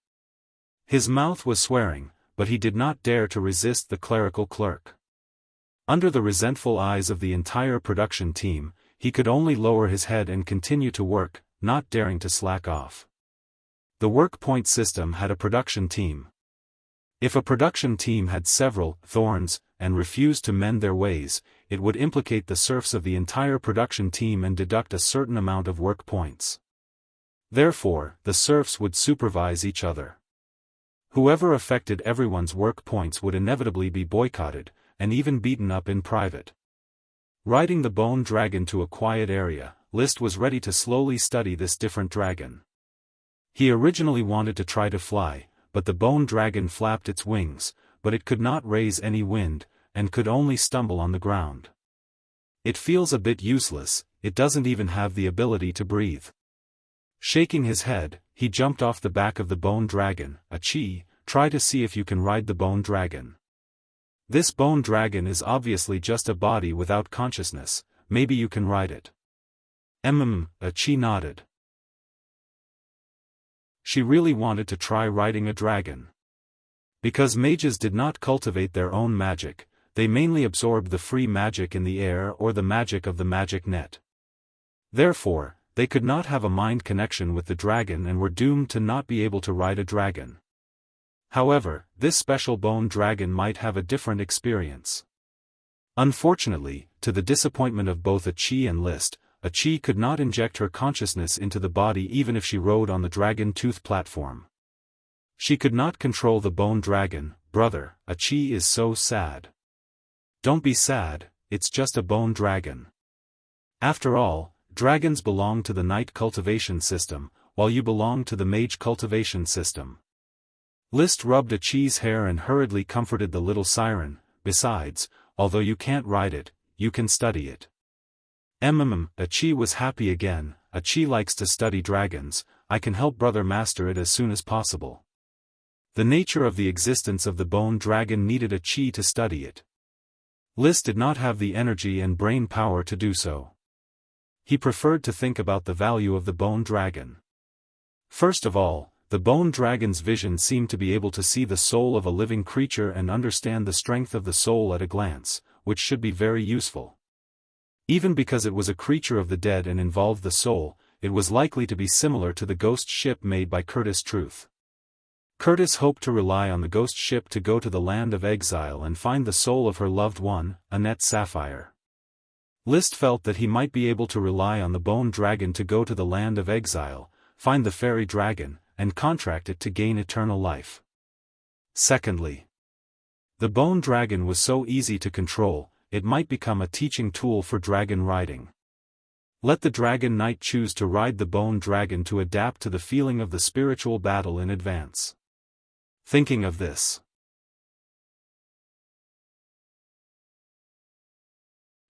S1: His mouth was swearing, but he did not dare to resist the clerical clerk. Under the resentful eyes of the entire production team, he could only lower his head and continue to work, not daring to slack off. The work point system had a production team. If a production team had several thorns and refused to mend their ways, it would implicate the serfs of the entire production team and deduct a certain amount of work points. Therefore, the serfs would supervise each other. Whoever affected everyone's work points would inevitably be boycotted, and even beaten up in private. Riding the bone dragon to a quiet area, Liszt was ready to slowly study this different dragon. He originally wanted to try to fly, but the bone dragon flapped its wings, but it could not raise any wind, and could only stumble on the ground. It feels a bit useless, it doesn't even have the ability to breathe. Shaking his head, he jumped off the back of the bone dragon. Try to see if you can ride the bone dragon. This bone dragon is obviously just a body without consciousness, maybe you can ride it. Chi nodded. She really wanted to try riding a dragon. Because mages did not cultivate their own magic, they mainly absorbed the free magic in the air or the magic of the magic net. Therefore, they could not have a mind connection with the dragon and were doomed to not be able to ride a dragon. However, this special bone dragon might have a different experience. Unfortunately, to the disappointment of both Chi and Liszt, Chi could not inject her consciousness into the body even if she rode on the dragon tooth platform. She could not control the bone dragon. Brother, Chi is so sad. Don't be sad, it's just a bone dragon. After all, dragons belong to the knight cultivation system, while you belong to the mage cultivation system. Liszt rubbed Chi's hair and hurriedly comforted the little siren. Besides, although you can't ride it, you can study it. Chi was happy again. Chi likes to study dragons, I can help brother master it as soon as possible. The nature of the existence of the bone dragon needed Chi to study it. Liszt did not have the energy and brain power to do so. He preferred to think about the value of the bone dragon. First of all, the bone dragon's vision seemed to be able to see the soul of a living creature and understand the strength of the soul at a glance, which should be very useful. Even because it was a creature of the dead and involved the soul, it was likely to be similar to the ghost ship made by Curtis Truth. Curtis hoped to rely on the ghost ship to go to the land of exile and find the soul of her loved one, Annette Sapphire. Liszt felt that he might be able to rely on the bone dragon to go to the land of exile, find the fairy dragon, and contract it to gain eternal life. Secondly, the bone dragon was so easy to control, it might become a teaching tool for dragon riding. Let the dragon knight choose to ride the bone dragon to adapt to the feeling of the spiritual battle in advance. Thinking of this.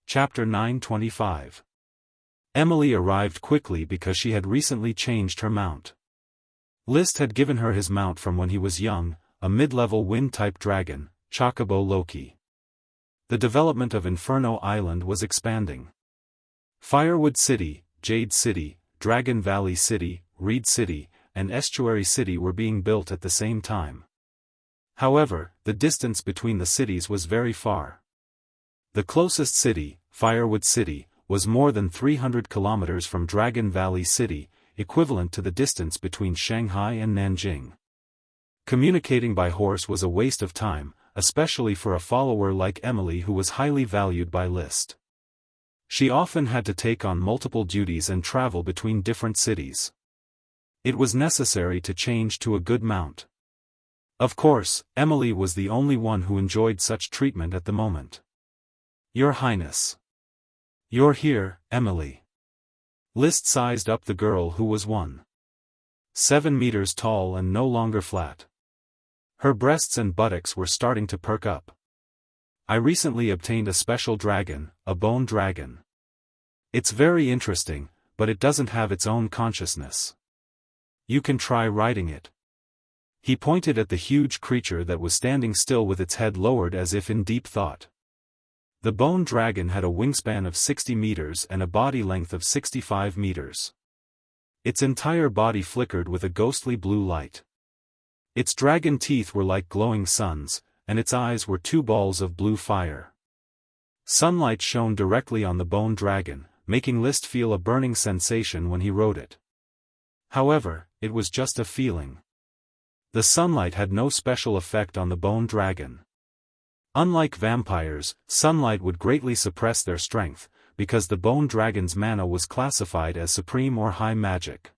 S1: Chapter 925. Emily arrived quickly because she had recently changed her mount. Liszt had given her his mount from when he was young, a mid-level wind-type dragon, Chocobo Loki. The development of Inferno Island was expanding. Firewood City, Jade City, Dragon Valley City, Reed City, and Estuary City were being built at the same time. However, the distance between the cities was very far. The closest city, Firewood City, was more than 300 kilometers from Dragon Valley City, equivalent to the distance between Shanghai and Nanjing. Communicating by horse was a waste of time, especially for a follower like Emily who was highly valued by Liszt. She often had to take on multiple duties and travel between different cities. It was necessary to change to a good mount. Of course, Emily was the only one who enjoyed such treatment at the moment. "Your Highness. You're here, Emily." Liszt sized up the girl who was 1.7 meters tall and no longer flat. Her breasts and buttocks were starting to perk up. "I recently obtained a special dragon, a bone dragon. It's very interesting, but it doesn't have its own consciousness. You can try riding it." He pointed at the huge creature that was standing still with its head lowered as if in deep thought. The bone dragon had a wingspan of 60 meters and a body length of 65 meters. Its entire body flickered with a ghostly blue light. Its dragon teeth were like glowing suns, and its eyes were two balls of blue fire. Sunlight shone directly on the bone dragon, making Liszt feel a burning sensation when he rode it. However, it was just a feeling. The sunlight had no special effect on the bone dragon. Unlike vampires, sunlight would greatly suppress their strength, because the bone dragon's mana was classified as supreme or high magic.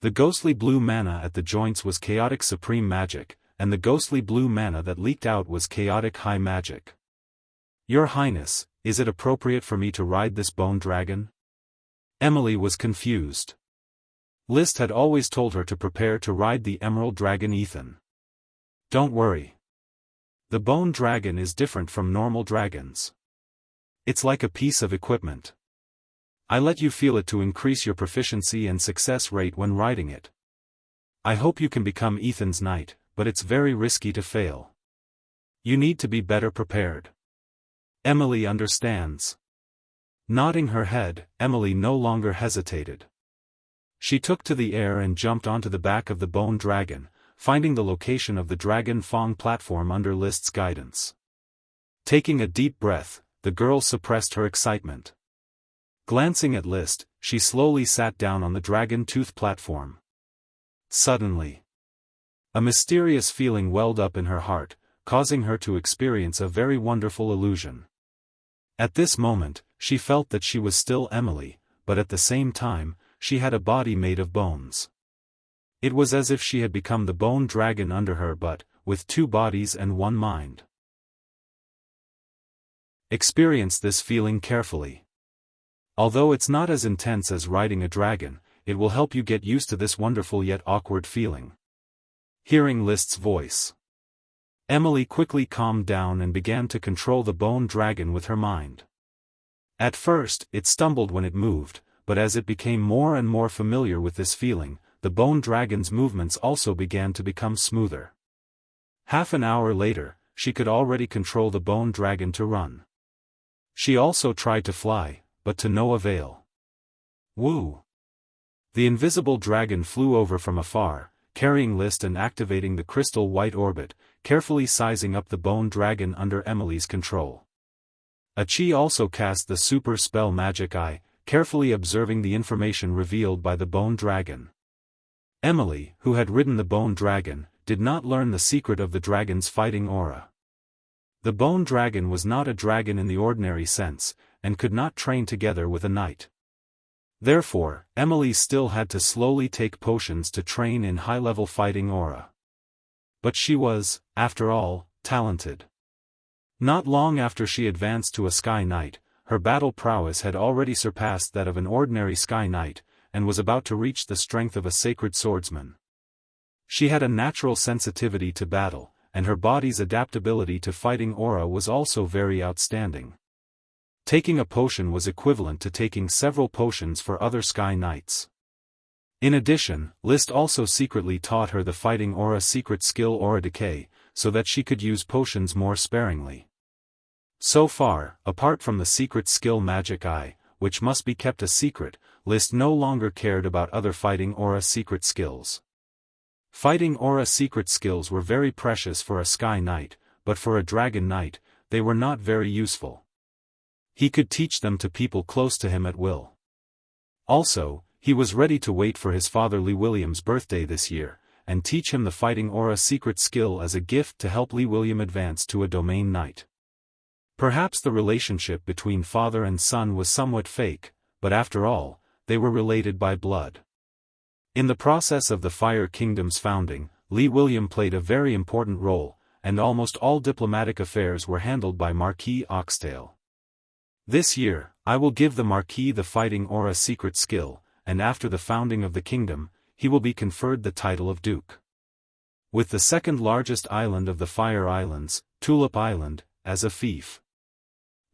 S1: The ghostly blue mana at the joints was chaotic supreme magic, and the ghostly blue mana that leaked out was chaotic high magic. "Your Highness, is it appropriate for me to ride this bone dragon?" Emily was confused. Liszt had always told her to prepare to ride the emerald dragon Ethan. "Don't worry. The bone dragon is different from normal dragons. It's like a piece of equipment. I let you feel it to increase your proficiency and success rate when riding it. I hope you can become Ethan's knight, but it's very risky to fail. You need to be better prepared." Emily understands. Nodding her head, Emily no longer hesitated. She took to the air and jumped onto the back of the bone dragon, finding the location of the Dragon Fong platform under Liszt's guidance. Taking a deep breath, the girl suppressed her excitement. Glancing at Liszt, she slowly sat down on the dragon tooth platform. Suddenly, a mysterious feeling welled up in her heart, causing her to experience a very wonderful illusion. At this moment, she felt that she was still Emily, but at the same time, she had a body made of bones. It was as if she had become the bone dragon under her but, with two bodies and one mind. Experience this feeling carefully. Although it's not as intense as riding a dragon, it will help you get used to this wonderful yet awkward feeling. Hearing Liszt's voice, Emily quickly calmed down and began to control the bone dragon with her mind. At first, it stumbled when it moved, but as it became more and more familiar with this feeling, the bone dragon's movements also began to become smoother. Half an hour later, she could already control the bone dragon to run. She also tried to fly, but to no avail. Woo! The invisible dragon flew over from afar, carrying Liszt and activating the crystal white orbit, carefully sizing up the bone dragon under Emily's control. Achi also cast the super spell magic eye, carefully observing the information revealed by the bone dragon. Emily, who had ridden the bone dragon, did not learn the secret of the dragon's fighting aura. The bone dragon was not a dragon in the ordinary sense, and could not train together with a knight. Therefore, Emily still had to slowly take potions to train in high-level fighting aura. But she was, after all, talented. Not long after she advanced to a Sky Knight, her battle prowess had already surpassed that of an ordinary Sky Knight, and was about to reach the strength of a sacred swordsman. She had a natural sensitivity to battle, and her body's adaptability to fighting aura was also very outstanding. Taking a potion was equivalent to taking several potions for other Sky Knights. In addition, Liszt also secretly taught her the fighting aura secret skill Aura Decay, so that she could use potions more sparingly. So far, apart from the secret skill Magic Eye, which must be kept a secret, List no longer cared about other fighting aura secret skills. Fighting aura secret skills were very precious for a Sky Knight, but for a Dragon Knight, they were not very useful. He could teach them to people close to him at will. Also, he was ready to wait for his father Lee William's birthday this year, and teach him the fighting aura secret skill as a gift to help Lee William advance to a domain knight. Perhaps the relationship between father and son was somewhat fake, but after all, they were related by blood. In the process of the Fire Kingdom's founding, Lee William played a very important role, and almost all diplomatic affairs were handled by Marquis Oxtail. This year, I will give the Marquis the fighting aura secret skill, and after the founding of the kingdom, he will be conferred the title of Duke. With the second largest island of the Fire Islands, Tulip Island, as a fief.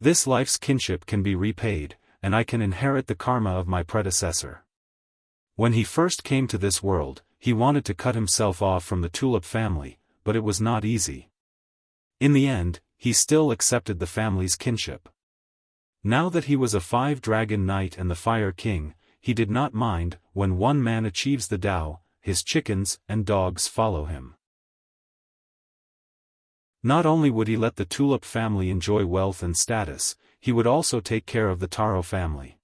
S1: This life's kinship can be repaid, and I can inherit the karma of my predecessor. When he first came to this world, he wanted to cut himself off from the Tulip family, but it was not easy. In the end, he still accepted the family's kinship. Now that he was a 5-dragon knight and the Fire King, he did not mind. When one man achieves the Tao, his chickens and dogs follow him. Not only would he let the Tulip family enjoy wealth and status, he would also take care of the Taro family.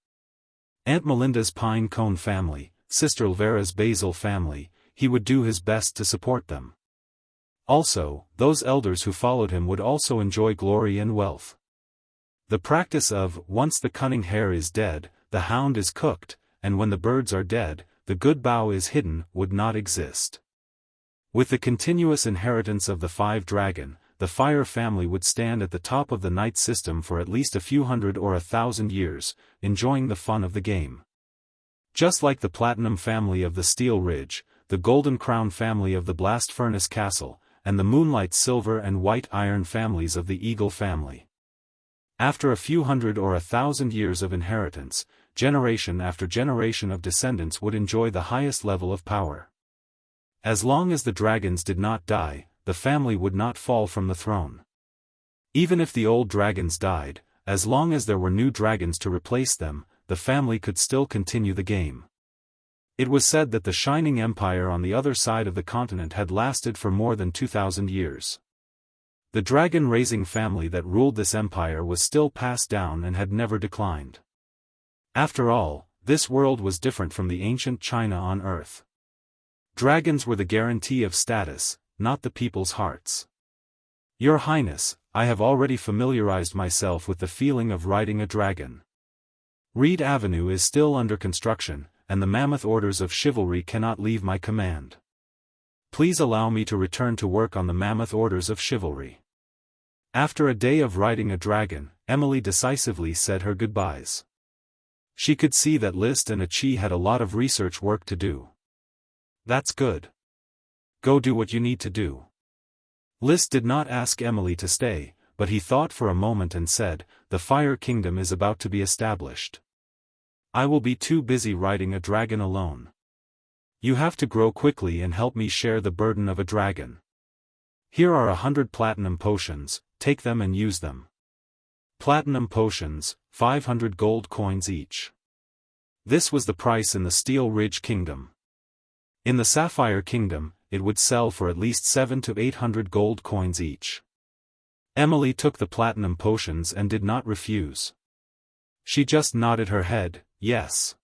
S1: Aunt Melinda's Pine Cone family, Sister Elvira's Basil family, he would do his best to support them. Also, those elders who followed him would also enjoy glory and wealth. The practice of, once the cunning hare is dead, the hound is cooked, and when the birds are dead, the good bough is hidden, would not exist. With the continuous inheritance of the 5-dragon, the Fire family would stand at the top of the knight system for at least a few hundred or 1,000 years, enjoying the fun of the game. Just like the Platinum family of the Steel Ridge, the Golden Crown family of the Blast Furnace Castle, and the Moonlight Silver and White Iron families of the Eagle family. After a few hundred or 1,000 years of inheritance, generation after generation of descendants would enjoy the highest level of power. As long as the dragons did not die, the family would not fall from the throne. Even if the old dragons died, as long as there were new dragons to replace them, the family could still continue the game. It was said that the Shining Empire on the other side of the continent had lasted for more than 2,000 years. The dragon-raising family that ruled this empire was still passed down and had never declined. After all, this world was different from the ancient China on Earth. Dragons were the guarantee of status, not the people's hearts. Your Highness, I have already familiarized myself with the feeling of riding a dragon. Reed Avenue is still under construction, and the mammoth orders of chivalry cannot leave my command. Please allow me to return to work on the mammoth orders of chivalry. After a day of riding a dragon, Emily decisively said her goodbyes. She could see that List and Achi had a lot of research work to do. That's good. Go do what you need to do. List did not ask Emily to stay, but he thought for a moment and said, the Fire Kingdom is about to be established. I will be too busy riding a dragon alone. You have to grow quickly and help me share the burden of a dragon. Here are 100 platinum potions, take them and use them. Platinum potions, 500 gold coins each. This was the price in the Steel Ridge Kingdom. In the Sapphire Kingdom, it would sell for at least 700 to 800 gold coins each. Emily took the platinum potions and did not refuse. She just nodded her head, yes.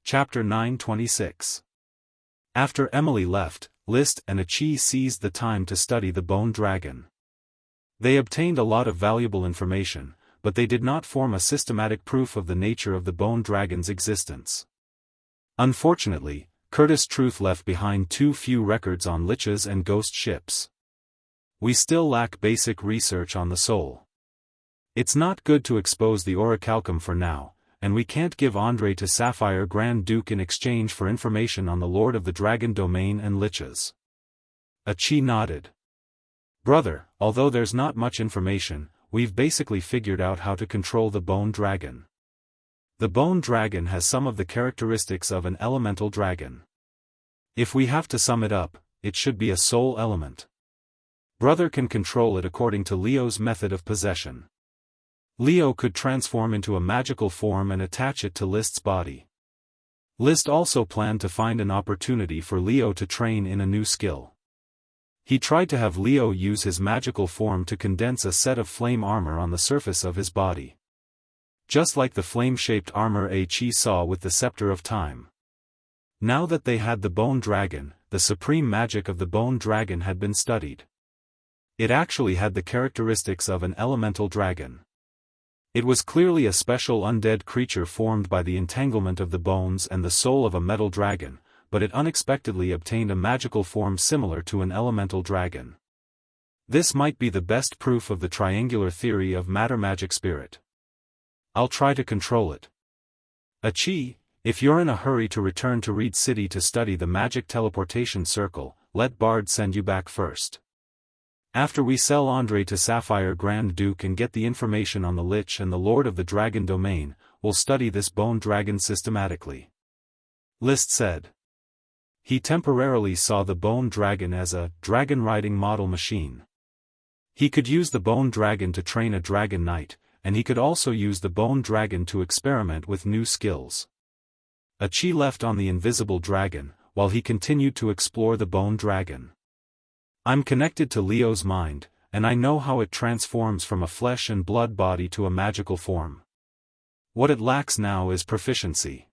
S1: Chapter 926. After Emily left, List and Achi seized the time to study the bone dragon. They obtained a lot of valuable information, but they did not form a systematic proof of the nature of the bone dragon's existence. Unfortunately, Curtis Truth left behind too few records on liches and ghost ships. We still lack basic research on the soul. It's not good to expose the orichalcum for now, and we can't give Andre to Sapphire Grand Duke in exchange for information on the Lord of the Dragon Domain and liches. Achi nodded. Brother, although there's not much information, we've basically figured out how to control the bone dragon. The bone dragon has some of the characteristics of an elemental dragon. If we have to sum it up, it should be a soul element. Brother can control it according to Leo's method of possession. Leo could transform into a magical form and attach it to List's body. List also planned to find an opportunity for Leo to train in a new skill. He tried to have Leo use his magical form to condense a set of flame armor on the surface of his body. Just like the flame-shaped armor Qi saw with the Scepter of Time. Now that they had the Bone Dragon, the supreme magic of the Bone Dragon had been studied. It actually had the characteristics of an elemental dragon. It was clearly a special undead creature formed by the entanglement of the bones and the soul of a metal dragon, but it unexpectedly obtained a magical form similar to an elemental dragon. This might be the best proof of the triangular theory of matter magic spirit. I'll try to control it. Qi, if you're in a hurry to return to Reed City to study the magic teleportation circle, let Bard send you back first. After we sell Andre to Sapphire Grand Duke and get the information on the Lich and the Lord of the Dragon Domain, we'll study this Bone Dragon systematically. List said. He temporarily saw the Bone Dragon as a dragon-riding model machine. He could use the Bone Dragon to train a Dragon Knight, and he could also use the Bone Dragon to experiment with new skills. Qi left on the invisible dragon, while he continued to explore the Bone Dragon. I'm connected to Leo's mind, and I know how it transforms from a flesh and blood body to a magical form. What it lacks now is proficiency.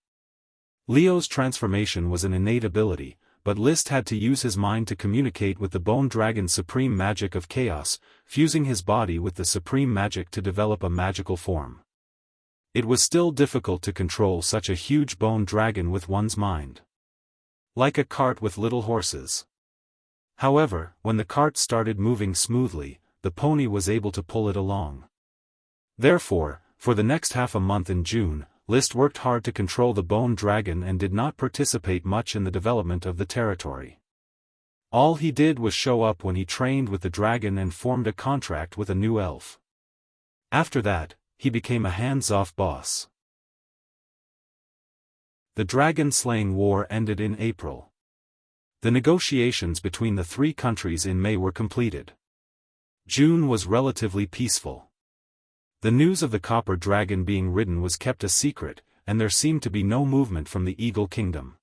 S1: Leo's transformation was an innate ability, but List had to use his mind to communicate with the Bone Dragon's supreme magic of chaos, fusing his body with the supreme magic to develop a magical form. It was still difficult to control such a huge bone dragon with one's mind. Like a cart with little horses. However, when the cart started moving smoothly, the pony was able to pull it along. Therefore, for the next half a month in June, List worked hard to control the Bone Dragon and did not participate much in the development of the territory. All he did was show up when he trained with the dragon and formed a contract with a new elf. After that, he became a hands-off boss. The dragon-slaying war ended in April. The negotiations between the three countries in May were completed. June was relatively peaceful. The news of the Copper Dragon being ridden was kept a secret, and there seemed to be no movement from the Eagle Kingdom.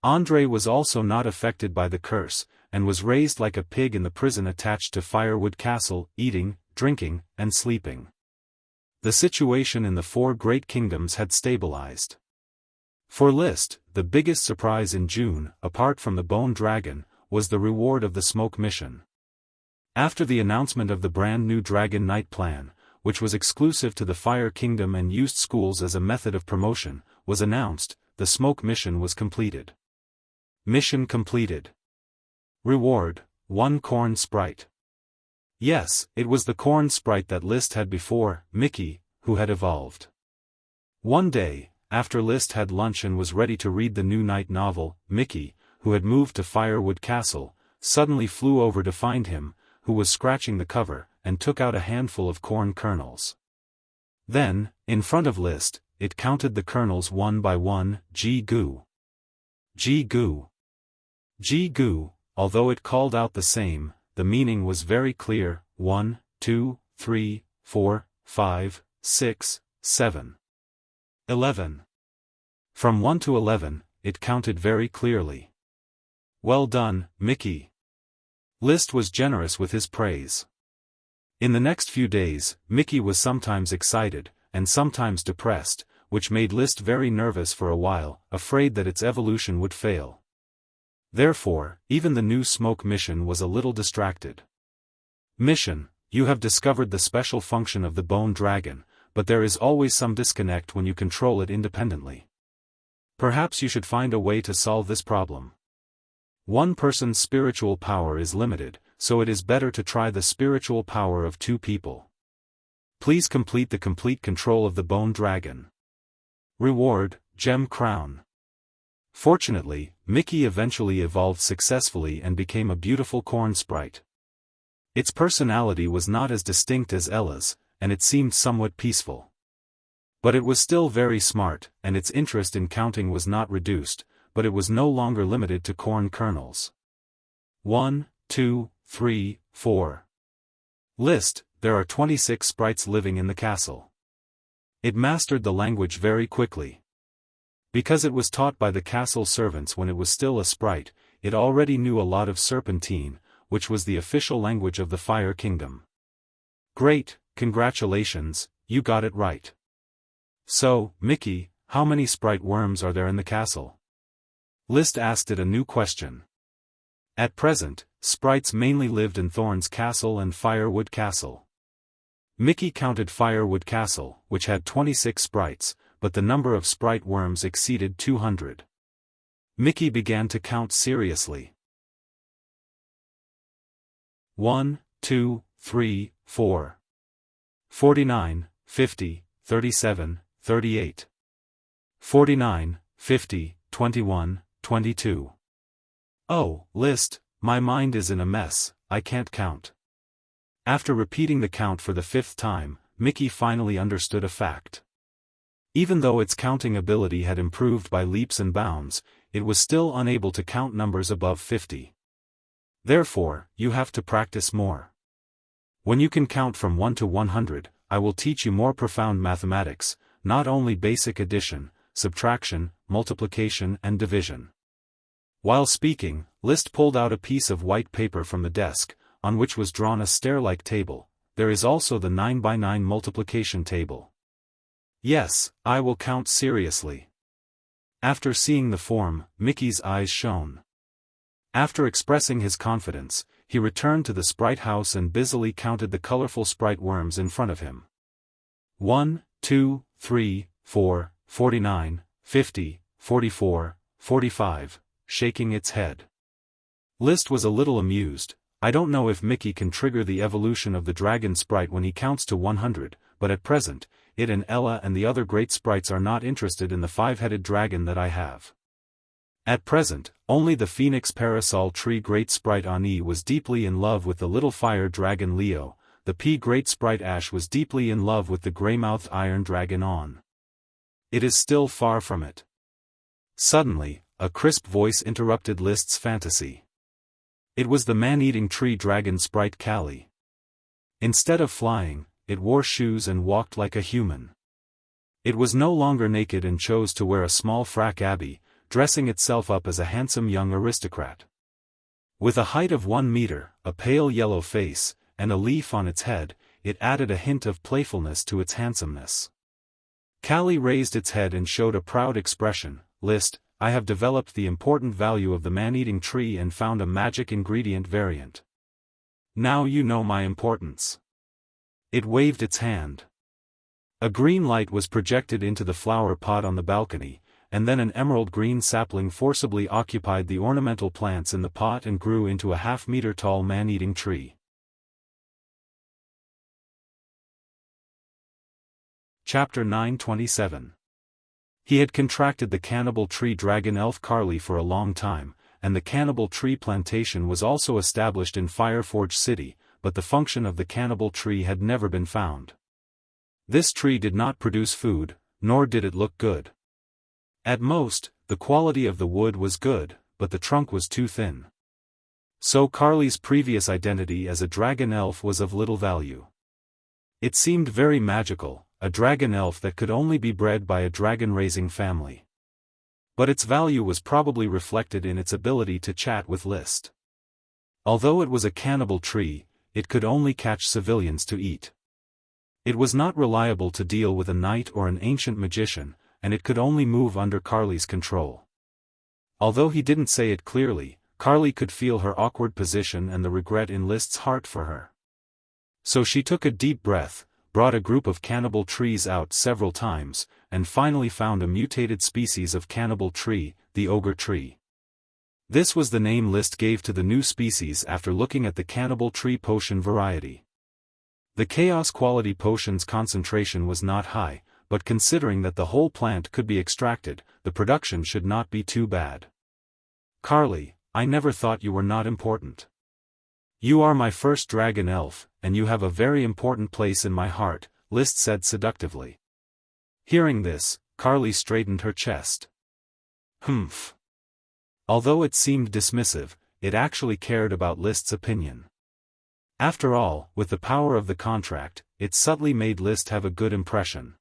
S1: Andre was also not affected by the curse, and was raised like a pig in the prison attached to Firewood Castle, eating, drinking, and sleeping. The situation in the four great kingdoms had stabilized. For List, the biggest surprise in June, apart from the Bone Dragon, was the reward of the Smoke Mission. After the announcement of the brand new Dragon Knight plan, which was exclusive to the Fire Kingdom and used schools as a method of promotion, was announced, the Smoke Mission was completed. Mission completed. Reward, 1 corn sprite. Yes, it was the corn sprite that List had before, Mickey, who had evolved. One day, after List had lunch and was ready to read the new night novel, Mickey, who had moved to Firewood Castle, suddenly flew over to find him, who was scratching the cover, and took out a handful of corn kernels. Then, in front of List, it counted the kernels one by one, G-goo. G-goo. G-goo, although it called out the same, the meaning was very clear, 1, 2, 3, 4, 5, 6, 7. 11. From 1 to 11, it counted very clearly. Well done, Mickey. List was generous with his praise. In the next few days, Mickey was sometimes excited, and sometimes depressed, which made List very nervous for a while, afraid that its evolution would fail. Therefore, even the new Smoke Mission was a little distracted. Mission, you have discovered the special function of the Bone Dragon, but there is always some disconnect when you control it independently. Perhaps you should find a way to solve this problem. One person's spiritual power is limited, so it is better to try the spiritual power of two people. Please complete the complete control of the Bone Dragon. Reward, Gem Crown. Fortunately, Mickey eventually evolved successfully and became a beautiful corn sprite. Its personality was not as distinct as Ella's, and it seemed somewhat peaceful. But it was still very smart, and its interest in counting was not reduced, but it was no longer limited to corn kernels. 1, 2, 3, 4. List, there are 26 sprites living in the castle. It mastered the language very quickly. Because it was taught by the castle servants when it was still a sprite, it already knew a lot of Serpentine, which was the official language of the Fire Kingdom. Great, congratulations, you got it right. So, Mickey, how many sprite worms are there in the castle? List asked it a new question. At present, sprites mainly lived in Thorn's Castle and Firewood Castle. Mickey counted Firewood Castle, which had 26 sprites, but the number of sprite worms exceeded 200. Mickey began to count seriously. 1, 2, 3, 4. 49, 50, 37, 38. 49, 50, 21, 22. Oh, List, my mind is in a mess, I can't count. After repeating the count for the 5th time, Mickey finally understood a fact. Even though its counting ability had improved by leaps and bounds, it was still unable to count numbers above 50. Therefore, you have to practice more. When you can count from 1 to 100, I will teach you more profound mathematics, not only basic addition, subtraction, multiplication and division. While speaking, List pulled out a piece of white paper from the desk, on which was drawn a stair-like table. There is also the 9 by 9 multiplication table. Yes, I will count seriously. After seeing the form, Mickey's eyes shone. After expressing his confidence, he returned to the sprite house and busily counted the colorful sprite worms in front of him. 1, 2, 3, 4, 49, 50, 44, 45, shaking its head. List was a little amused. I don't know if Mickey can trigger the evolution of the dragon sprite when he counts to 100, but at present, it and Ella and the other great sprites are not interested in the 5-headed dragon that I have. At present, only the Phoenix Parasol Tree Great Sprite Ani was deeply in love with the little fire dragon Leo, the Pea Great Sprite Ash was deeply in love with the grey-mouthed iron dragon On. It is still far from it. Suddenly, a crisp voice interrupted List's fantasy. It was the man-eating tree dragon sprite Callie. Instead of flying, it wore shoes and walked like a human. It was no longer naked and chose to wear a small frack abbey, dressing itself up as a handsome young aristocrat. With a height of 1 meter, a pale yellow face, and a leaf on its head, it added a hint of playfulness to its handsomeness. Callie raised its head and showed a proud expression. List, I have developed the important value of the man-eating tree and found a magic ingredient variant. Now you know my importance. It waved its hand. A green light was projected into the flower pot on the balcony, and then an emerald green sapling forcibly occupied the ornamental plants in the pot and grew into a half-meter tall man-eating tree. Chapter 927. He had contracted the cannibal tree dragon elf Carly for a long time, and the cannibal tree plantation was also established in Fireforge City, but the function of the cannibal tree had never been found. This tree did not produce food, nor did it look good. At most, the quality of the wood was good, but the trunk was too thin. So Carly's previous identity as a dragon elf was of little value. It seemed very magical, a dragon elf that could only be bred by a dragon-raising family. But its value was probably reflected in its ability to chat with List. Although it was a cannibal tree, it could only catch civilians to eat. It was not reliable to deal with a knight or an ancient magician, and it could only move under Carly's control. Although he didn't say it clearly, Carly could feel her awkward position and the regret in List's heart for her. So she took a deep breath, brought a group of cannibal trees out several times, and finally found a mutated species of cannibal tree, the ogre tree. This was the name List gave to the new species after looking at the cannibal tree potion variety. The chaos quality potion's concentration was not high, but considering that the whole plant could be extracted, the production should not be too bad. Carly, I never thought you were not important. You are my first dragon elf, and you have a very important place in my heart, List said seductively. Hearing this, Carly straightened her chest. Humph. Although it seemed dismissive, it actually cared about List's opinion. After all, with the power of the contract, it subtly made List have a good impression.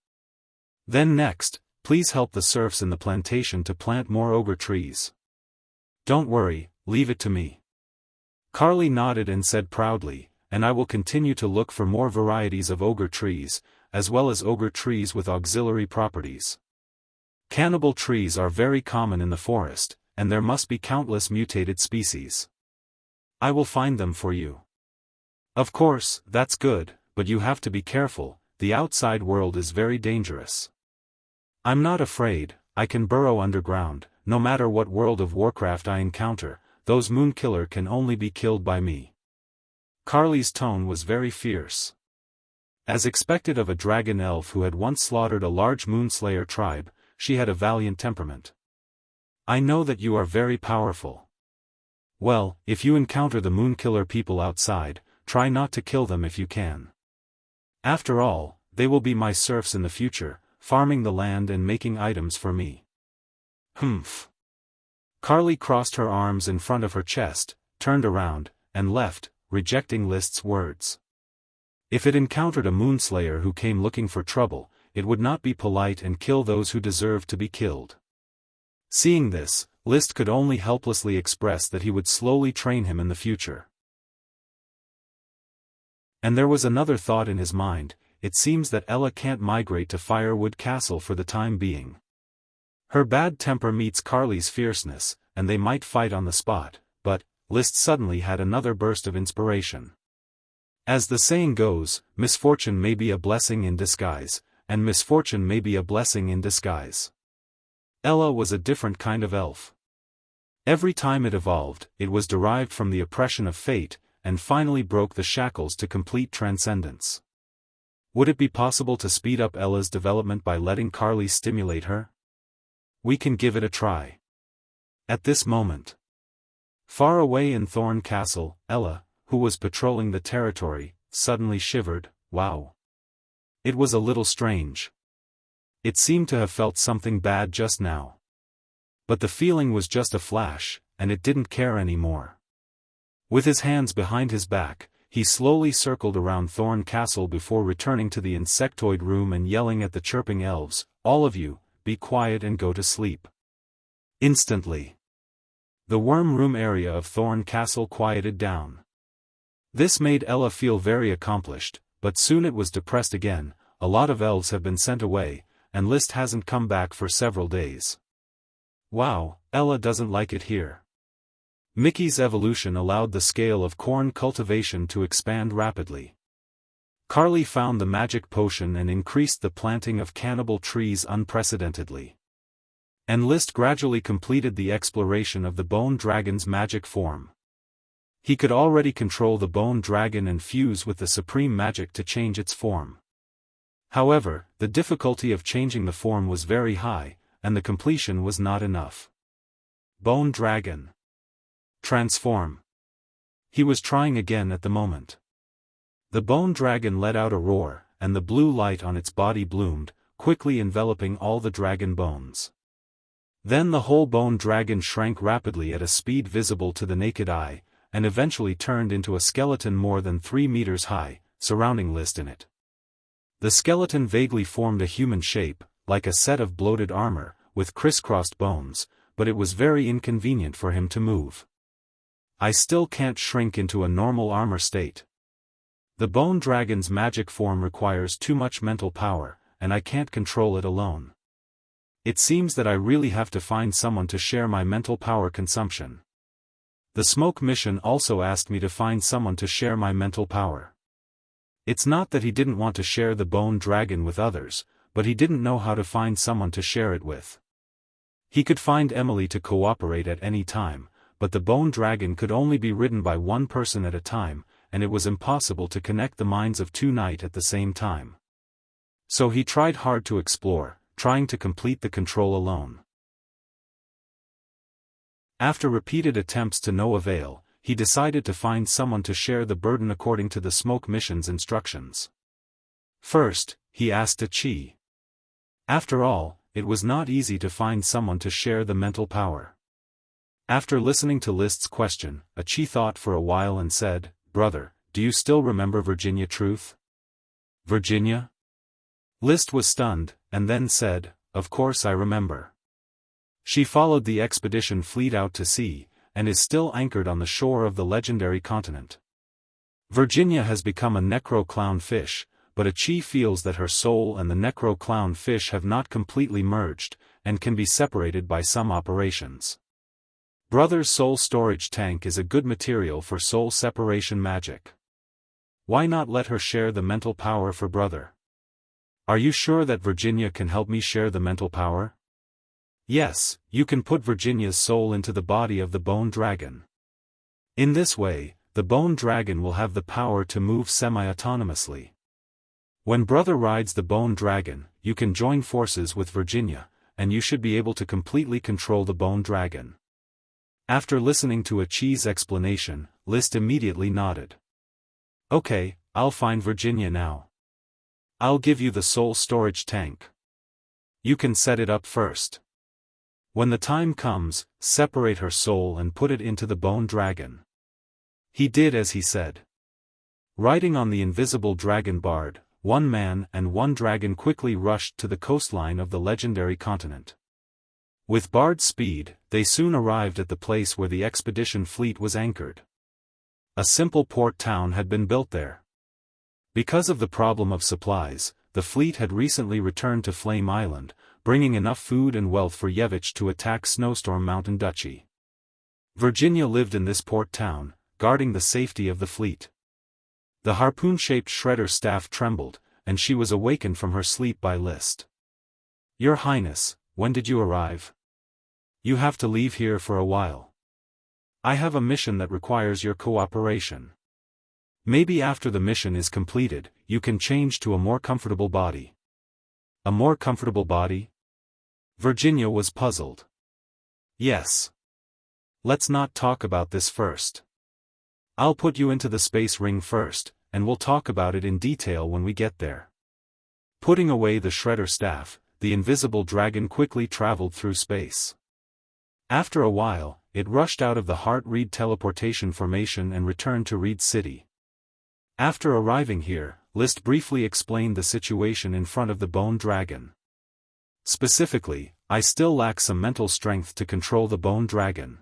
S1: Then next, please help the serfs in the plantation to plant more ogre trees. Don't worry, leave it to me. Carly nodded and said proudly, and I will continue to look for more varieties of ogre trees, as well as ogre trees with auxiliary properties. Cannibal trees are very common in the forest, and there must be countless mutated species. I will find them for you. Of course, that's good, but you have to be careful, the outside world is very dangerous. I'm not afraid, I can burrow underground, no matter what World of Warcraft I encounter, those Moonkiller can only be killed by me. Carly's tone was very fierce. As expected of a dragon elf who had once slaughtered a large Moonslayer tribe, she had a valiant temperament. I know that you are very powerful. Well, if you encounter the Moonkiller people outside, try not to kill them if you can. After all, they will be my serfs in the future, farming the land and making items for me. Humph. Carly crossed her arms in front of her chest, turned around, and left, rejecting List's words. If it encountered a Moonslayer who came looking for trouble, it would not be polite and kill those who deserved to be killed. Seeing this, List could only helplessly express that he would slowly train him in the future. And there was another thought in his mind, it seems that Ella can't migrate to Firewood Castle for the time being. Her bad temper meets Carly's fierceness, and they might fight on the spot, but, List suddenly had another burst of inspiration. As the saying goes, misfortune may be a blessing in disguise, and misfortune may be a blessing in disguise. Ella was a different kind of elf. Every time it evolved, it was derived from the oppression of fate, and finally broke the shackles to complete transcendence. Would it be possible to speed up Ella's development by letting Carly stimulate her? We can give it a try. At this moment, far away in Thorn Castle, Ella, who was patrolling the territory, suddenly shivered. Wow. It was a little strange. It seemed to have felt something bad just now. But the feeling was just a flash, and it didn't care anymore. With his hands behind his back, he slowly circled around Thorn Castle before returning to the insectoid room and yelling at the chirping elves, "All of you, be quiet and go to sleep." Instantly, the worm room area of Thorn Castle quieted down. This made Ella feel very accomplished, but soon it was depressed again. A lot of elves have been sent away, and List hasn't come back for several days. Wow, Ella doesn't like it here. Mickey's evolution allowed the scale of corn cultivation to expand rapidly. Carly found the magic potion and increased the planting of cannibal trees unprecedentedly. And List gradually completed the exploration of the bone dragon's magic form. He could already control the bone dragon and fuse with the supreme magic to change its form. However, the difficulty of changing the form was very high, and the completion was not enough. Bone dragon. Transform. He was trying again at the moment. The bone dragon let out a roar, and the blue light on its body bloomed, quickly enveloping all the dragon bones. Then the whole bone dragon shrank rapidly at a speed visible to the naked eye, and eventually turned into a skeleton more than 3 meters high, surrounding List in it. The skeleton vaguely formed a human shape, like a set of bloated armor, with crisscrossed bones, but it was very inconvenient for him to move. I still can't shrink into a normal armor state. The bone dragon's magic form requires too much mental power, and I can't control it alone. It seems that I really have to find someone to share my mental power consumption. The smoke mission also asked me to find someone to share my mental power. It's not that he didn't want to share the bone dragon with others, but he didn't know how to find someone to share it with. He could find Emily to cooperate at any time, but the bone dragon could only be ridden by one person at a time, and it was impossible to connect the minds of two knights at the same time. So he tried hard to explore, trying to complete the control alone. After repeated attempts to no avail, he decided to find someone to share the burden according to the smoke mission's instructions. First, he asked Chi. After all, it was not easy to find someone to share the mental power. After listening to List's question, Chi thought for a while and said, "Brother, do do you still remember Virginia Truth? Virginia? List was stunned, and then said, of course I remember. She followed the expedition fleet out to sea, and is still anchored on the shore of the legendary continent. Virginia has become a necro-clown fish, but Achi feels that her soul and the necro-clown fish have not completely merged, and can be separated by some operations. Brother's soul storage tank is a good material for soul separation magic. Why not let her share the mental power for brother? Are you sure that Virginia can help me share the mental power? Yes, you can put Virginia's soul into the body of the bone dragon. In this way, the bone dragon will have the power to move semi-autonomously. When brother rides the bone dragon, you can join forces with Virginia, and you should be able to completely control the bone dragon. After listening to Achi's explanation, List immediately nodded. Okay, I'll find Virginia now. I'll give you the soul storage tank. You can set it up first. When the time comes, separate her soul and put it into the bone dragon. He did as he said. Riding on the invisible dragon Bard, one man and one dragon quickly rushed to the coastline of the legendary continent. With Bard's speed, they soon arrived at the place where the expedition fleet was anchored. A simple port town had been built there. Because of the problem of supplies, the fleet had recently returned to Flame Island, bringing enough food and wealth for Yevich to attack Snowstorm Mountain Duchy. Virginia lived in this port town, guarding the safety of the fleet. The harpoon-shaped shredder staff trembled, and she was awakened from her sleep by List. Your Highness, when did you arrive? You have to leave here for a while. I have a mission that requires your cooperation. Maybe after the mission is completed, you can change to a more comfortable body. A more comfortable body? Virginia was puzzled. Yes. Let's not talk about this first. I'll put you into the space ring first, and we'll talk about it in detail when we get there. Putting away the shredder staff, the invisible dragon quickly traveled through space. After a while, it rushed out of the Heart Reed teleportation formation and returned to Reed City. After arriving here, List briefly explained the situation in front of the bone dragon. Specifically, I still lack some mental strength to control the bone dragon.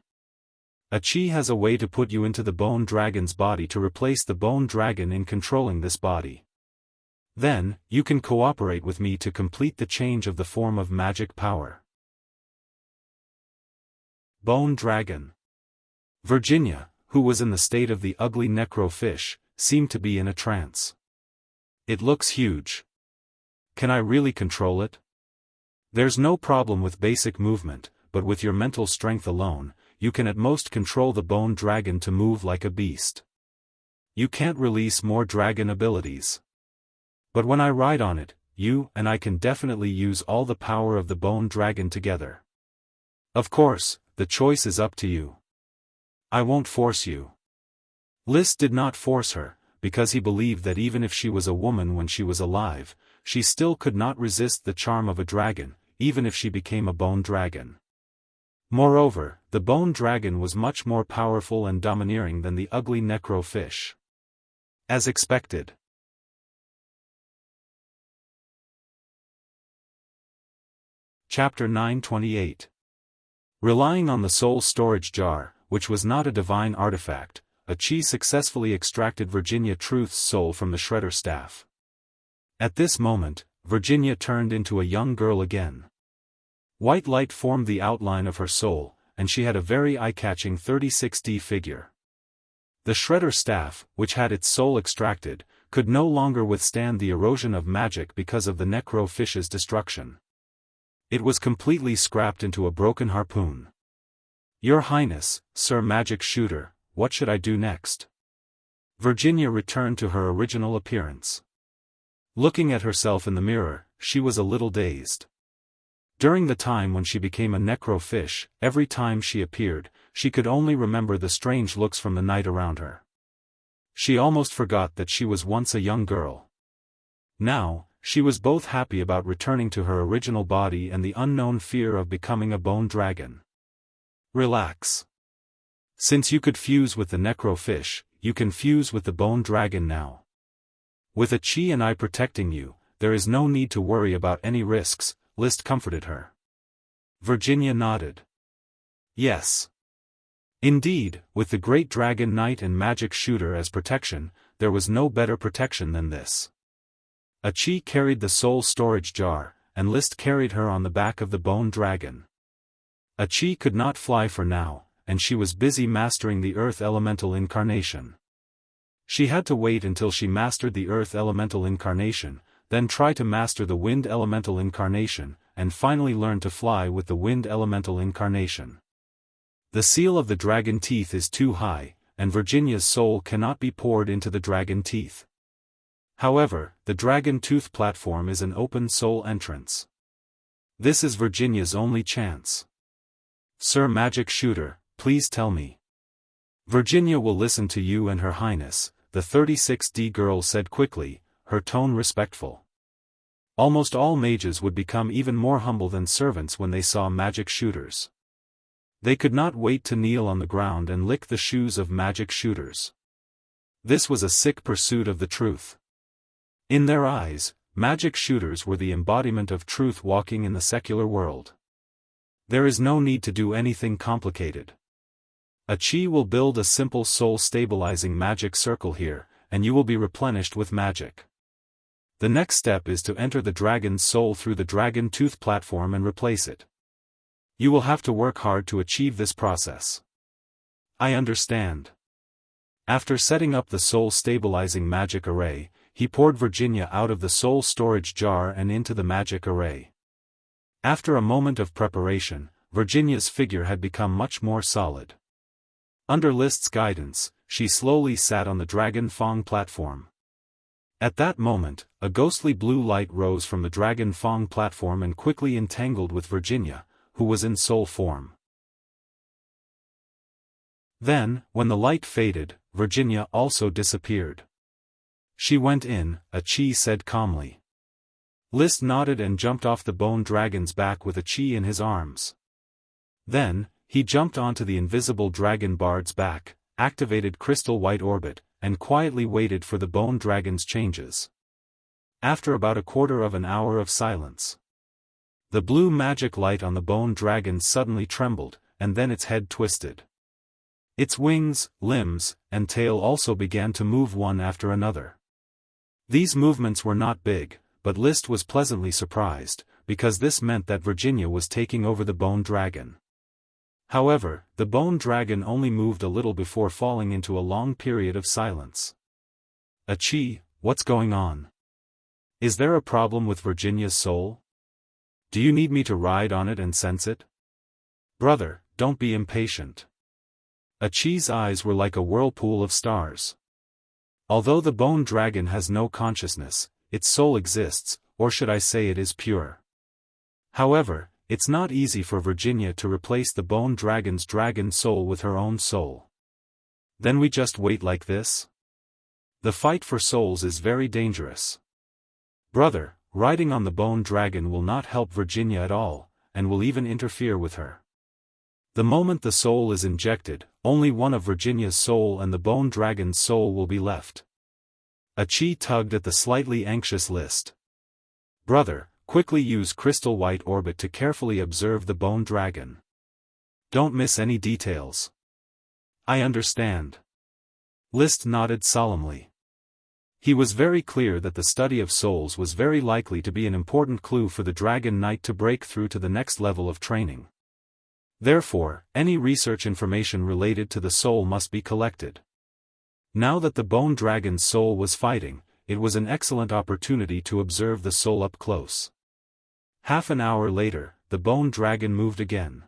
S1: Achi has a way to put you into the bone dragon's body to replace the bone dragon in controlling this body. Then, you can cooperate with me to complete the change of the form of magic power. Bone Dragon. Virginia, who was in the state of the ugly necro fish, seemed to be in a trance. It looks huge. Can I really control it? There's no problem with basic movement, but with your mental strength alone, you can at most control the bone dragon to move like a beast. You can't release more dragon abilities. But when I ride on it, you and I can definitely use all the power of the bone dragon together. Of course, the choice is up to you. I won't force you. List did not force her, because he believed that even if she was a woman when she was alive, she still could not resist the charm of a dragon, even if she became a bone dragon. Moreover, the bone dragon was much more powerful and domineering than the ugly necro fish. As expected. Chapter 928. Relying on the soul storage jar, which was not a divine artifact, Achi successfully extracted Virginia Truth's soul from the shredder staff. At this moment, Virginia turned into a young girl again. White light formed the outline of her soul, and she had a very eye-catching 36D figure. The shredder staff, which had its soul extracted, could no longer withstand the erosion of magic because of the necro fish's destruction. It was completely scrapped into a broken harpoon. Your Highness, Sir Magic Shooter, what should I do next? Virginia returned to her original appearance. Looking at herself in the mirror, she was a little dazed. During the time when she became a necro fish, every time she appeared, she could only remember the strange looks from the night around her. She almost forgot that she was once a young girl. Now, she was both happy about returning to her original body and the unknown fear of becoming a bone dragon. Relax. Since you could fuse with the necro fish, you can fuse with the bone dragon now. With a Qi and I protecting you, there is no need to worry about any risks, List comforted her. Virginia nodded. Yes. Indeed, with the Great Dragon Knight and Magic Shooter as protection, there was no better protection than this. A Qi carried the soul storage jar, and List carried her on the back of the bone dragon. A Qi could not fly for now, and she was busy mastering the Earth Elemental Incarnation. She had to wait until she mastered the Earth Elemental Incarnation, then try to master the Wind Elemental Incarnation, and finally learn to fly with the Wind Elemental Incarnation. The seal of the dragon teeth is too high, and Virginia's soul cannot be poured into the dragon teeth. However, the dragon tooth platform is an open soul entrance. This is Virginia's only chance. Sir Magic Shooter, please tell me. Virginia will listen to you and Her Highness, the 36D girl said quickly, her tone respectful. Almost all mages would become even more humble than servants when they saw magic shooters. They could not wait to kneel on the ground and lick the shoes of magic shooters. This was a sick pursuit of the truth. In their eyes, magic shooters were the embodiment of truth walking in the secular world. There is no need to do anything complicated. A Qi will build a simple soul-stabilizing magic circle here, and you will be replenished with magic. The next step is to enter the dragon's soul through the dragon tooth platform and replace it. You will have to work hard to achieve this process. I understand. After setting up the soul-stabilizing magic array, he poured Virginia out of the soul storage jar and into the magic array. After a moment of preparation, Virginia's figure had become much more solid. Under List's guidance, she slowly sat on the Dragon Fang platform. At that moment, a ghostly blue light rose from the Dragon Fang platform and quickly entangled with Virginia, who was in soul form. Then, when the light faded, Virginia also disappeared. She went in, a Qi said calmly. List nodded and jumped off the bone dragon's back with a Qi in his arms. Then, he jumped onto the invisible dragon bard's back, activated crystal white orbit, and quietly waited for the bone dragon's changes. After about a quarter of an hour of silence, the blue magic light on the bone dragon suddenly trembled, and then its head twisted. Its wings, limbs, and tail also began to move one after another. These movements were not big, but List was pleasantly surprised, because this meant that Virginia was taking over the bone dragon. However, the bone dragon only moved a little before falling into a long period of silence. A Qi, what's going on? Is there a problem with Virginia's soul? Do you need me to ride on it and sense it? Brother, don't be impatient. A Qi's eyes were like a whirlpool of stars. Although the bone dragon has no consciousness, its soul exists, or should I say it is pure. However, it's not easy for Virginia to replace the bone dragon's dragon soul with her own soul. Then we just wait like this? The fight for souls is very dangerous. Brother, riding on the bone dragon will not help Virginia at all, and will even interfere with her. The moment the soul is injected, only one of Virginia's soul and the bone dragon's soul will be left. A Qi tugged at the slightly anxious List. Brother, quickly use crystal white orbit to carefully observe the bone dragon. Don't miss any details. I understand. List nodded solemnly. He was very clear that the study of souls was very likely to be an important clue for the Dragon Knight to break through to the next level of training. Therefore, any research information related to the soul must be collected. Now that the bone dragon's soul was fighting, it was an excellent opportunity to observe the soul up close. Half an hour later, the bone dragon moved again.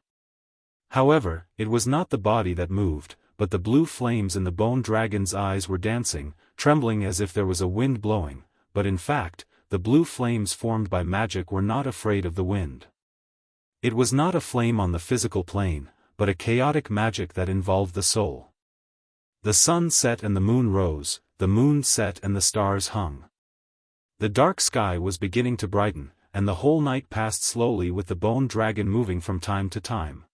S1: However, it was not the body that moved, but the blue flames in the bone dragon's eyes were dancing, trembling as if there was a wind blowing, but in fact, the blue flames formed by magic were not afraid of the wind. It was not a flame on the physical plane, but a chaotic magic that involved the soul. The sun set and the moon rose, the moon set and the stars hung. The dark sky was beginning to brighten, and the whole night passed slowly with the bone dragon moving from time to time.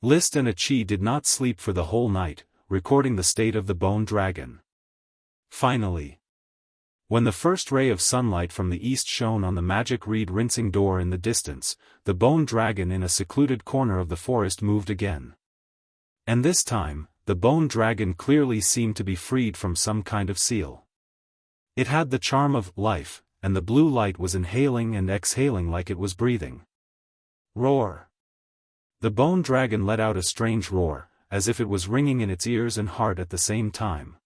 S1: List and a Qi did not sleep for the whole night, recording the state of the bone dragon. Finally, when the first ray of sunlight from the east shone on the magic reed rinsing door in the distance, the bone dragon in a secluded corner of the forest moved again. And this time, the bone dragon clearly seemed to be freed from some kind of seal. It had the charm of life, and the blue light was inhaling and exhaling like it was breathing. Roar! The bone dragon let out a strange roar, as if it was ringing in its ears and heart at the same time.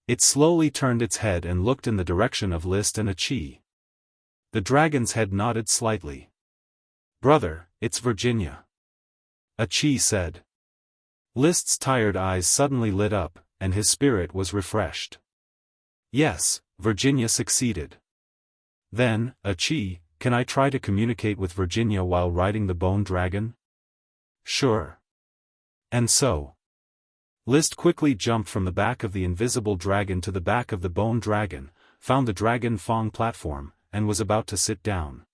S1: It slowly turned its head and looked in the direction of List and Achi. The dragon's head nodded slightly. "Brother, it's Virginia," Achi said. List's tired eyes suddenly lit up, and his spirit was refreshed. Yes, Virginia succeeded. Then, Achi, can I try to communicate with Virginia while riding the bone dragon? Sure. And so, List quickly jumped from the back of the invisible dragon to the back of the bone dragon, found the dragon Fong platform, and was about to sit down.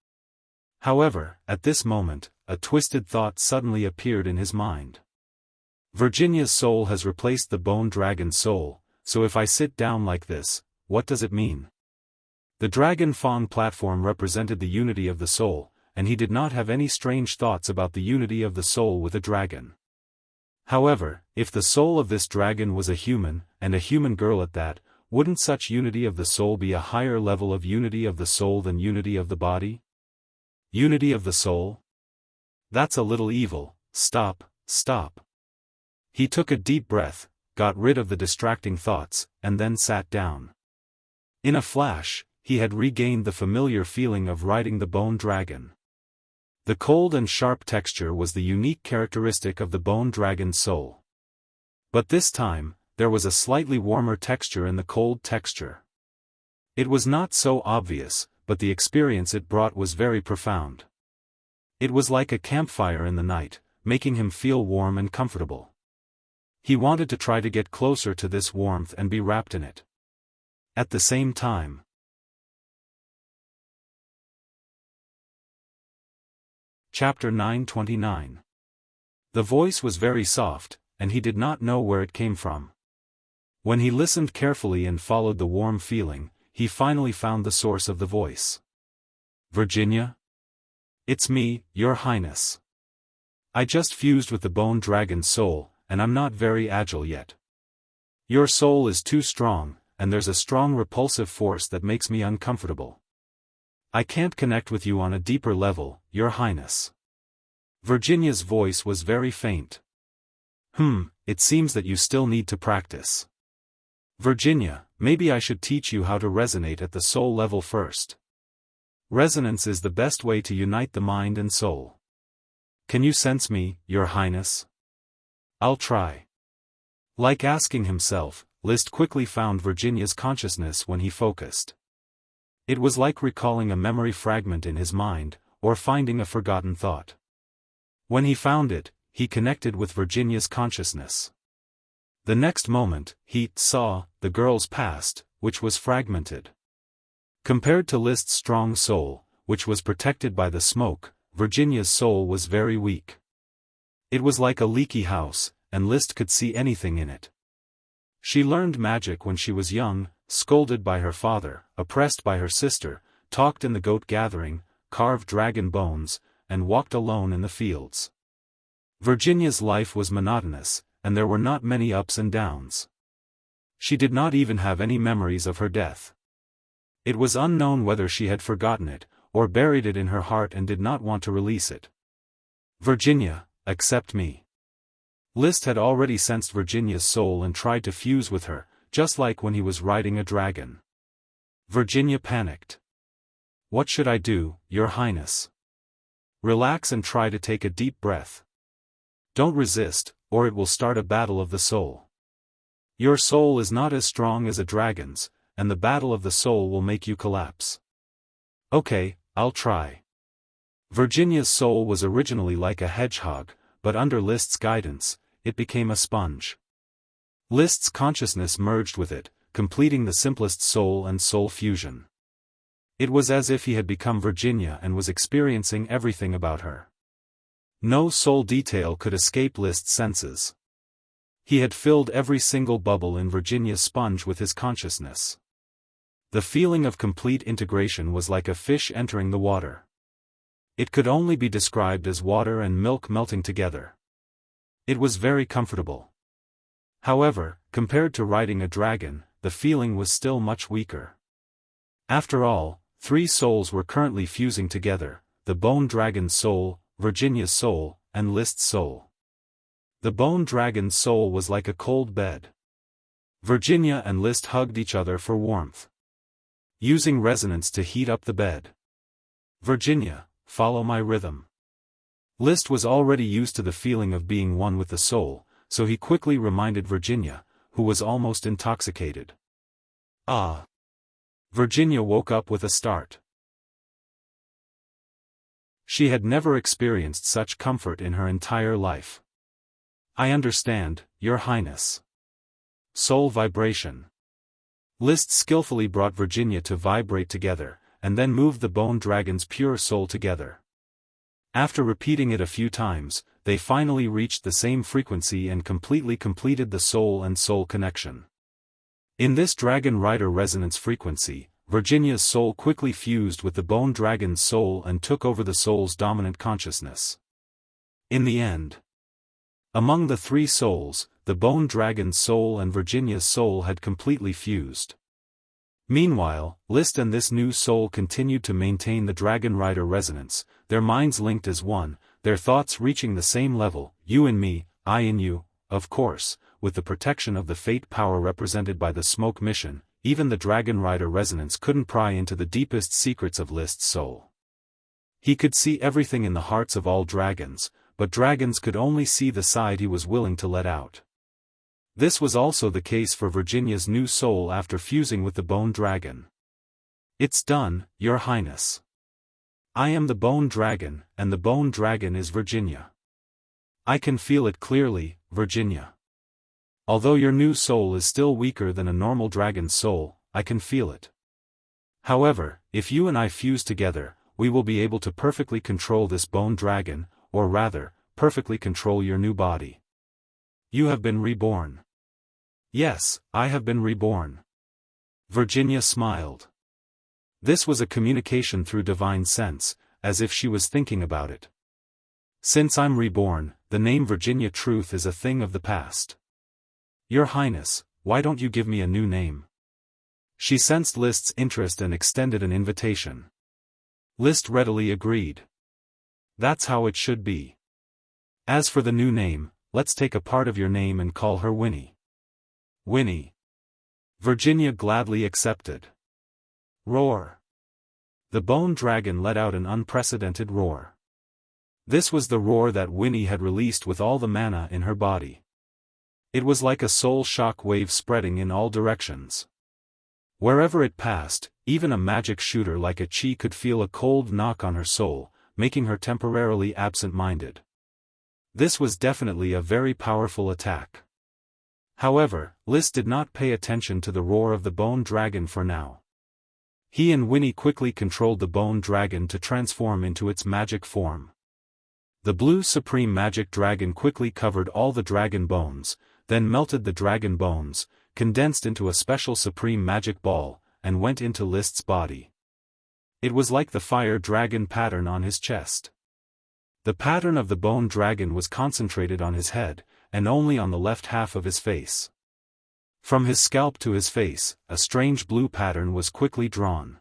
S1: However, at this moment, a twisted thought suddenly appeared in his mind. Virginia's soul has replaced the bone dragon's soul, so if I sit down like this, what does it mean? The dragon Fong platform represented the unity of the soul, and he did not have any strange thoughts about the unity of the soul with a dragon. However, if the soul of this dragon was a human, and a human girl at that, wouldn't such unity of the soul be a higher level of unity of the soul than unity of the body? Unity of the soul? That's a little evil. Stop, stop. He took a deep breath, got rid of the distracting thoughts, and then sat down. In a flash, he had regained the familiar feeling of riding the bone dragon. The cold and sharp texture was the unique characteristic of the bone dragon's soul. But this time, there was a slightly warmer texture in the cold texture. It was not so obvious, but the experience it brought was very profound. It was like a campfire in the night, making him feel warm and comfortable. He wanted to try to get closer to this warmth and be wrapped in it. At the same time, Chapter 929. The voice was very soft, and he did not know where it came from. When he listened carefully and followed the warm feeling, he finally found the source of the voice. Virginia? It's me, Your Highness. I just fused with the bone dragon's soul, and I'm not very agile yet. Your soul is too strong, and there's a strong repulsive force that makes me uncomfortable. I can't connect with you on a deeper level, Your Highness. Virginia's voice was very faint. It seems that you still need to practice. Virginia, maybe I should teach you how to resonate at the soul level first. Resonance is the best way to unite the mind and soul. Can you sense me, Your Highness? I'll try. Like asking himself, List quickly found Virginia's consciousness when he focused. It was like recalling a memory fragment in his mind, or finding a forgotten thought. When he found it, he connected with Virginia's consciousness. The next moment, he saw the girl's past, which was fragmented. Compared to List's strong soul, which was protected by the smoke, Virginia's soul was very weak. It was like a leaky house, and List could see anything in it. She learned magic when she was young, scolded by her father, oppressed by her sister, talked in the goat gathering, carved dragon bones, and walked alone in the fields. Virginia's life was monotonous, and there were not many ups and downs. She did not even have any memories of her death. It was unknown whether she had forgotten it, or buried it in her heart and did not want to release it. Virginia, accept me. List had already sensed Virginia's soul and tried to fuse with her, just like when he was riding a dragon. Virginia panicked. What should I do, Your Highness? Relax and try to take a deep breath. Don't resist, or it will start a battle of the soul. Your soul is not as strong as a dragon's, and the battle of the soul will make you collapse. Okay, I'll try. Virginia's soul was originally like a hedgehog, but under List's guidance, it became a sponge. List's consciousness merged with it, completing the simplest soul and soul fusion. It was as if he had become Virginia and was experiencing everything about her. No soul detail could escape List's senses. He had filled every single bubble in Virginia's sponge with his consciousness. The feeling of complete integration was like a fish entering the water. It could only be described as water and milk melting together. It was very comfortable. However, compared to riding a dragon, the feeling was still much weaker. After all, 3 souls were currently fusing together: the Bone Dragon's soul, Virginia's soul, and List's soul. The Bone Dragon's soul was like a cold bed. Virginia and List hugged each other for warmth, using resonance to heat up the bed. Virginia, follow my rhythm. List was already used to the feeling of being one with the soul, so he quickly reminded Virginia, who was almost intoxicated. Ah! Virginia woke up with a start. She had never experienced such comfort in her entire life. I understand, Your Highness. Soul vibration. List skillfully brought Virginia to vibrate together, and then moved the Bone Dragon's pure soul together. After repeating it a few times, they finally reached the same frequency and completely completed the soul and soul connection. In this Dragon Rider resonance frequency, Virginia's soul quickly fused with the Bone Dragon's soul and took over the soul's dominant consciousness. In the end, among the 3 souls, the Bone Dragon's soul and Virginia's soul had completely fused. Meanwhile, List and this new soul continued to maintain the Dragon Rider resonance, their minds linked as one, their thoughts reaching the same level: you in me, I in you. Of course, with the protection of the fate power represented by the smoke mission, even the Dragon Rider resonance couldn't pry into the deepest secrets of List's soul. He could see everything in the hearts of all dragons, but dragons could only see the side he was willing to let out. This was also the case for Virginia's new soul after fusing with the Bone Dragon. It's done, Your Highness. I am the Bone Dragon, and the Bone Dragon is Virginia. I can feel it clearly, Virginia. Although your new soul is still weaker than a normal dragon's soul, I can feel it. However, if you and I fuse together, we will be able to perfectly control this Bone Dragon, or rather, perfectly control your new body. You have been reborn. Yes, I have been reborn. Virginia smiled. This was a communication through divine sense, as if she was thinking about it. Since I'm reborn, the name Virginia Truth is a thing of the past. Your Highness, why don't you give me a new name? She sensed List's interest and extended an invitation. List readily agreed. That's how it should be. As for the new name, let's take a part of your name and call her Winnie. Winnie. Virginia gladly accepted. Roar. The Bone Dragon let out an unprecedented roar. This was the roar that Winnie had released with all the mana in her body. It was like a soul shock wave spreading in all directions. Wherever it passed, even a magic shooter like a Chi could feel a cold knock on her soul, making her temporarily absent-minded. This was definitely a very powerful attack. However, List did not pay attention to the roar of the Bone Dragon for now. He and Winnie quickly controlled the Bone Dragon to transform into its magic form. The blue Supreme Magic Dragon quickly covered all the dragon bones, then melted the dragon bones, condensed into a special Supreme Magic Ball, and went into List's body. It was like the fire dragon pattern on his chest. The pattern of the Bone Dragon was concentrated on his head, and only on the left half of his face. From his scalp to his face, a strange blue pattern was quickly drawn.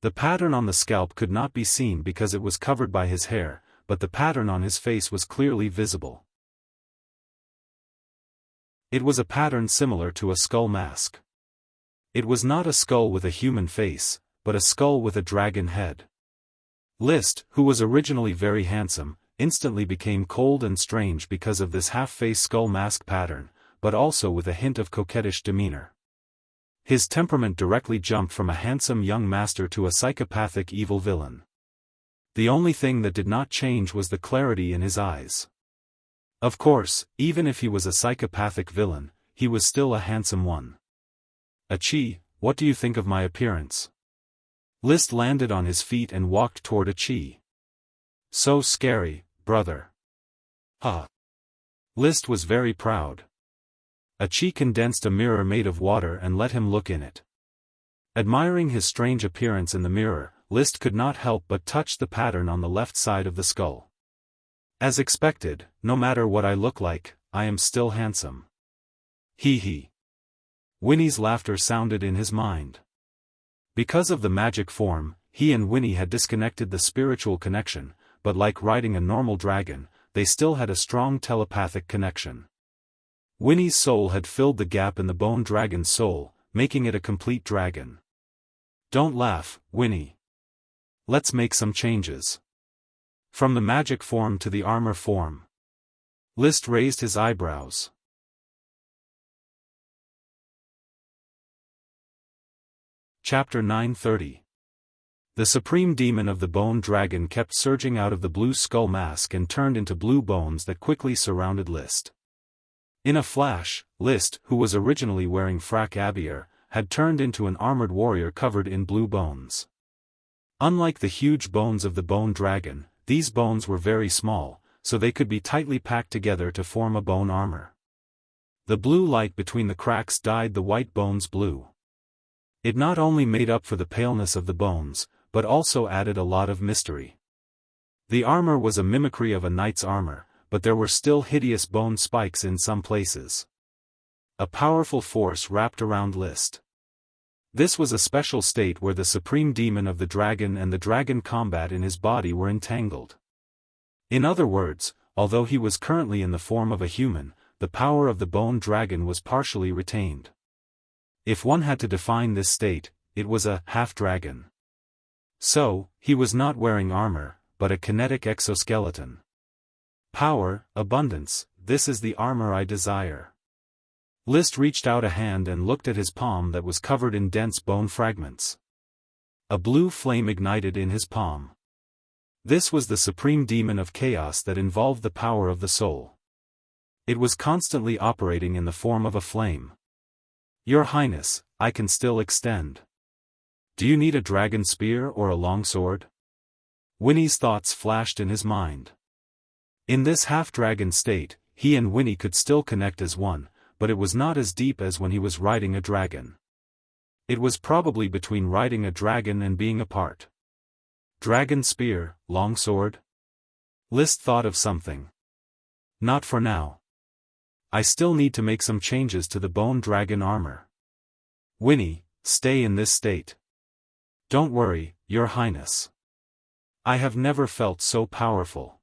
S1: The pattern on the scalp could not be seen because it was covered by his hair, but the pattern on his face was clearly visible. It was a pattern similar to a skull mask. It was not a skull with a human face, but a skull with a dragon head. List, who was originally very handsome, instantly became cold and strange because of this half-face skull mask pattern, but also with a hint of coquettish demeanor. His temperament directly jumped from a handsome young master to a psychopathic evil villain. The only thing that did not change was the clarity in his eyes. Of course, even if he was a psychopathic villain, he was still a handsome one. Achi, what do you think of my appearance? List landed on his feet and walked toward Achi. So scary, brother. List was very proud. Achi condensed a mirror made of water and let him look in it. Admiring his strange appearance in the mirror, List could not help but touch the pattern on the left side of the skull. As expected, no matter what I look like, I am still handsome. Hee hee. Winnie's laughter sounded in his mind. Because of the magic form, he and Winnie had disconnected the spiritual connection, but like riding a normal dragon, they still had a strong telepathic connection. Winnie's soul had filled the gap in the bone dragon's soul, making it a complete dragon. Don't laugh, Winnie. Let's make some changes. From the magic form to the armor form. List raised his eyebrows. Chapter 930. The supreme demon of the bone dragon kept surging out of the blue skull mask and turned into blue bones that quickly surrounded List. In a flash, List, who was originally wearing frac abier, had turned into an armored warrior covered in blue bones. Unlike the huge bones of the bone dragon, these bones were very small, so they could be tightly packed together to form a bone armor. The blue light between the cracks dyed the white bones blue. It not only made up for the paleness of the bones, but also added a lot of mystery. The armor was a mimicry of a knight's armor, but there were still hideous bone spikes in some places. A powerful force wrapped around List. This was a special state where the supreme demon of the dragon and the dragon combat in his body were entangled. In other words, although he was currently in the form of a human, the power of the bone dragon was partially retained. If one had to define this state, it was a half-dragon. So, he was not wearing armor, but a kinetic exoskeleton. Power, abundance, this is the armor I desire. List reached out a hand and looked at his palm that was covered in dense bone fragments. A blue flame ignited in his palm. This was the supreme demon of chaos that involved the power of the soul. It was constantly operating in the form of a flame. Your Highness, I can still extend. Do you need a dragon spear or a longsword? Winnie's thoughts flashed in his mind. In this half-dragon state, he and Winnie could still connect as one, but it was not as deep as when he was riding a dragon. It was probably between riding a dragon and being apart. Dragon spear, longsword? List thought of something. Not for now. I still need to make some changes to the bone dragon armor. Winnie, stay in this state. Don't worry, Your Highness. I have never felt so powerful.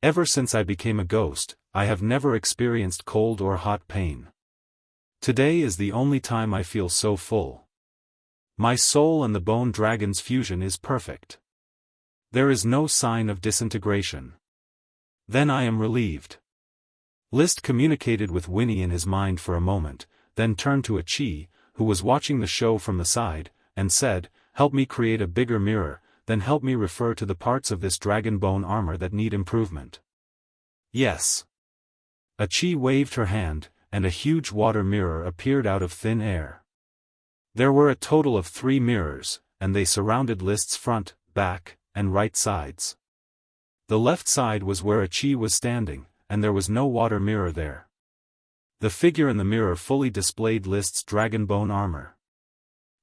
S1: Ever since I became a ghost, I have never experienced cold or hot pain. Today is the only time I feel so full. My soul and the bone dragon's fusion is perfect. There is no sign of disintegration. Then I am relieved. List communicated with Winnie in his mind for a moment, then turned to Achi, who was watching the show from the side, and said, "Help me create a bigger mirror, then help me refer to the parts of this dragon bone armor that need improvement." Yes. Achi waved her hand, and a huge water mirror appeared out of thin air. There were a total of 3 mirrors, and they surrounded List's front, back, and right sides. The left side was where Achi was standing, and there was no water mirror there. The figure in the mirror fully displayed List's dragon bone armor.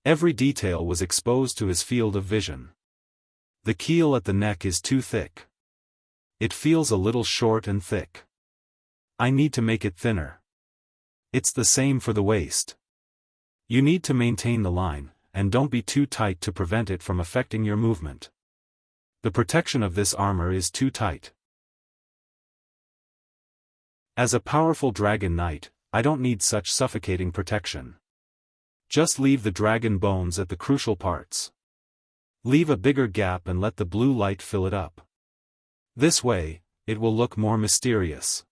S1: Every detail was exposed to his field of vision. The keel at the neck is too thick. It feels a little short and thick. I need to make it thinner. It's the same for the waist. You need to maintain the line, and don't be too tight to prevent it from affecting your movement. The protection of this armor is too tight. As a powerful dragon knight, I don't need such suffocating protection. Just leave the dragon bones at the crucial parts. Leave a bigger gap and let the blue light fill it up. This way, it will look more mysterious.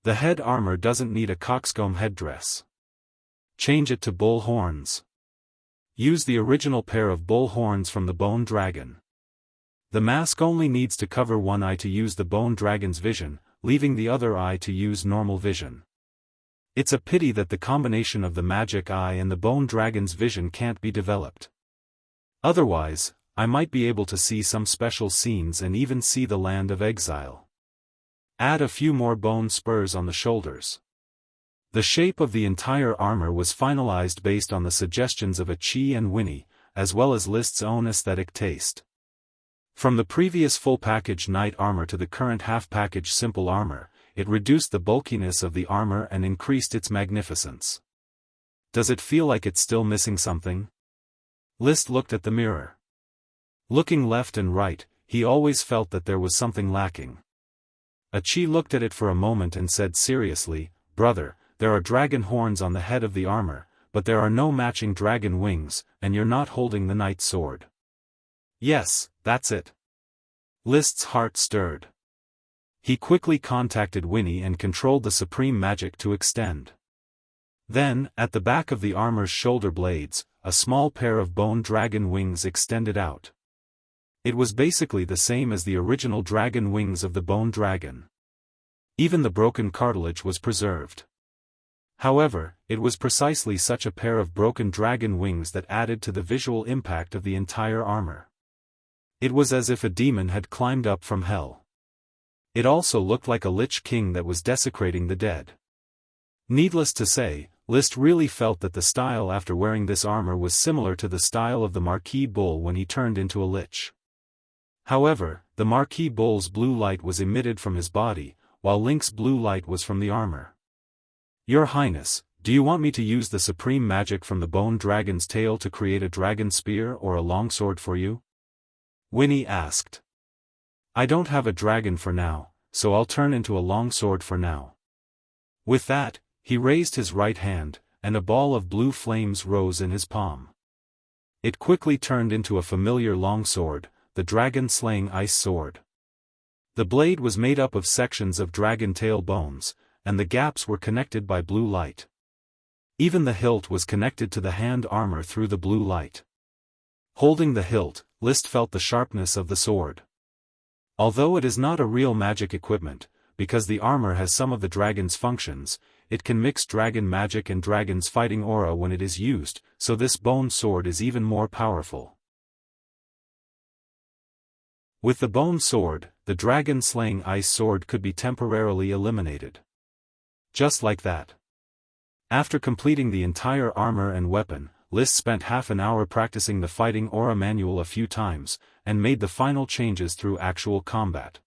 S1: The head armor doesn't need a coxcomb headdress. Change it to bull horns. Use the original pair of bull horns from the bone dragon. The mask only needs to cover one eye to use the bone dragon's vision, leaving the other eye to use normal vision. It's a pity that the combination of the magic eye and the bone dragon's vision can't be developed. Otherwise, I might be able to see some special scenes and even see the land of exile. Add a few more bone spurs on the shoulders. The shape of the entire armor was finalized based on the suggestions of Qi and Winnie, as well as List's own aesthetic taste. From the previous full-package knight armor to the current half-package simple armor, it reduced the bulkiness of the armor and increased its magnificence. Does it feel like it's still missing something? List looked at the mirror. Looking left and right, he always felt that there was something lacking. Qi looked at it for a moment and said seriously, "Brother, there are dragon horns on the head of the armor, but there are no matching dragon wings, and you're not holding the knight's sword." "Yes, that's it." List's heart stirred. He quickly contacted Winnie and controlled the supreme magic to extend. Then, at the back of the armor's shoulder blades, a small pair of bone dragon wings extended out. It was basically the same as the original dragon wings of the bone dragon. Even the broken cartilage was preserved. However, it was precisely such a pair of broken dragon wings that added to the visual impact of the entire armor. It was as if a demon had climbed up from hell. It also looked like a lich king that was desecrating the dead. Needless to say, List really felt that the style after wearing this armor was similar to the style of the Marquis Bull when he turned into a lich. However, the Marquis Bull's blue light was emitted from his body, while Link's blue light was from the armor. "Your Highness, do you want me to use the supreme magic from the bone dragon's tail to create a dragon spear or a longsword for you?" Winnie asked. "I don't have a dragon for now, so I'll turn into a longsword for now." With that, he raised his right hand, and a ball of blue flames rose in his palm. It quickly turned into a familiar longsword, the dragon-slaying ice sword. The blade was made up of sections of dragon tail bones, and the gaps were connected by blue light. Even the hilt was connected to the hand armor through the blue light. Holding the hilt, List felt the sharpness of the sword. Although it is not a real magic equipment, because the armor has some of the dragon's functions, it can mix dragon magic and dragon's fighting aura when it is used, so this bone sword is even more powerful. With the bone sword, the dragon-slaying ice sword could be temporarily eliminated. Just like that. After completing the entire armor and weapon, List spent half an hour practicing the fighting aura manual a few times, and made the final changes through actual combat.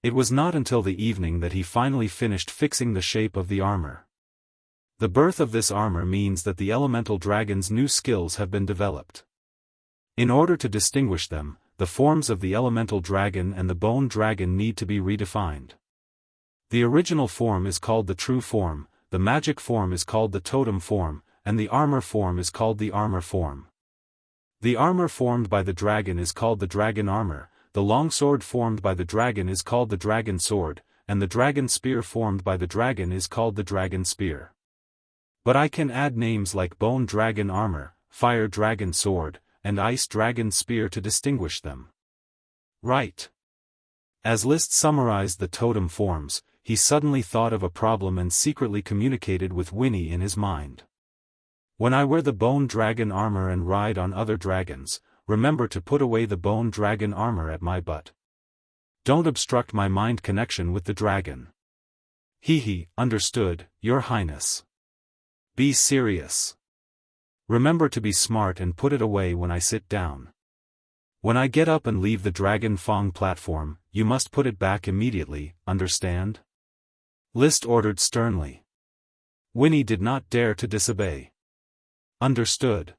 S1: It was not until the evening that he finally finished fixing the shape of the armor. The birth of this armor means that the elemental dragon's new skills have been developed. In order to distinguish them, the forms of the elemental dragon and the bone dragon need to be redefined. The original form is called the true form, the magic form is called the totem form, and the armor form is called the armor form. The armor formed by the dragon is called the dragon armor, the longsword formed by the dragon is called the dragon sword, and the dragon spear formed by the dragon is called the dragon spear. But I can add names like bone dragon armor, fire dragon sword, and ice dragon spear to distinguish them. Right. As List summarized the totem forms, he suddenly thought of a problem and secretly communicated with Winnie in his mind. "When I wear the bone dragon armor and ride on other dragons, remember to put away the bone dragon armor at my butt. Don't obstruct my mind connection with the dragon." "He, understood, Your Highness." "Be serious. Remember to be smart and put it away when I sit down. When I get up and leave the Dragon Fong platform, you must put it back immediately, understand?" List ordered sternly. Winnie did not dare to disobey. "Understood."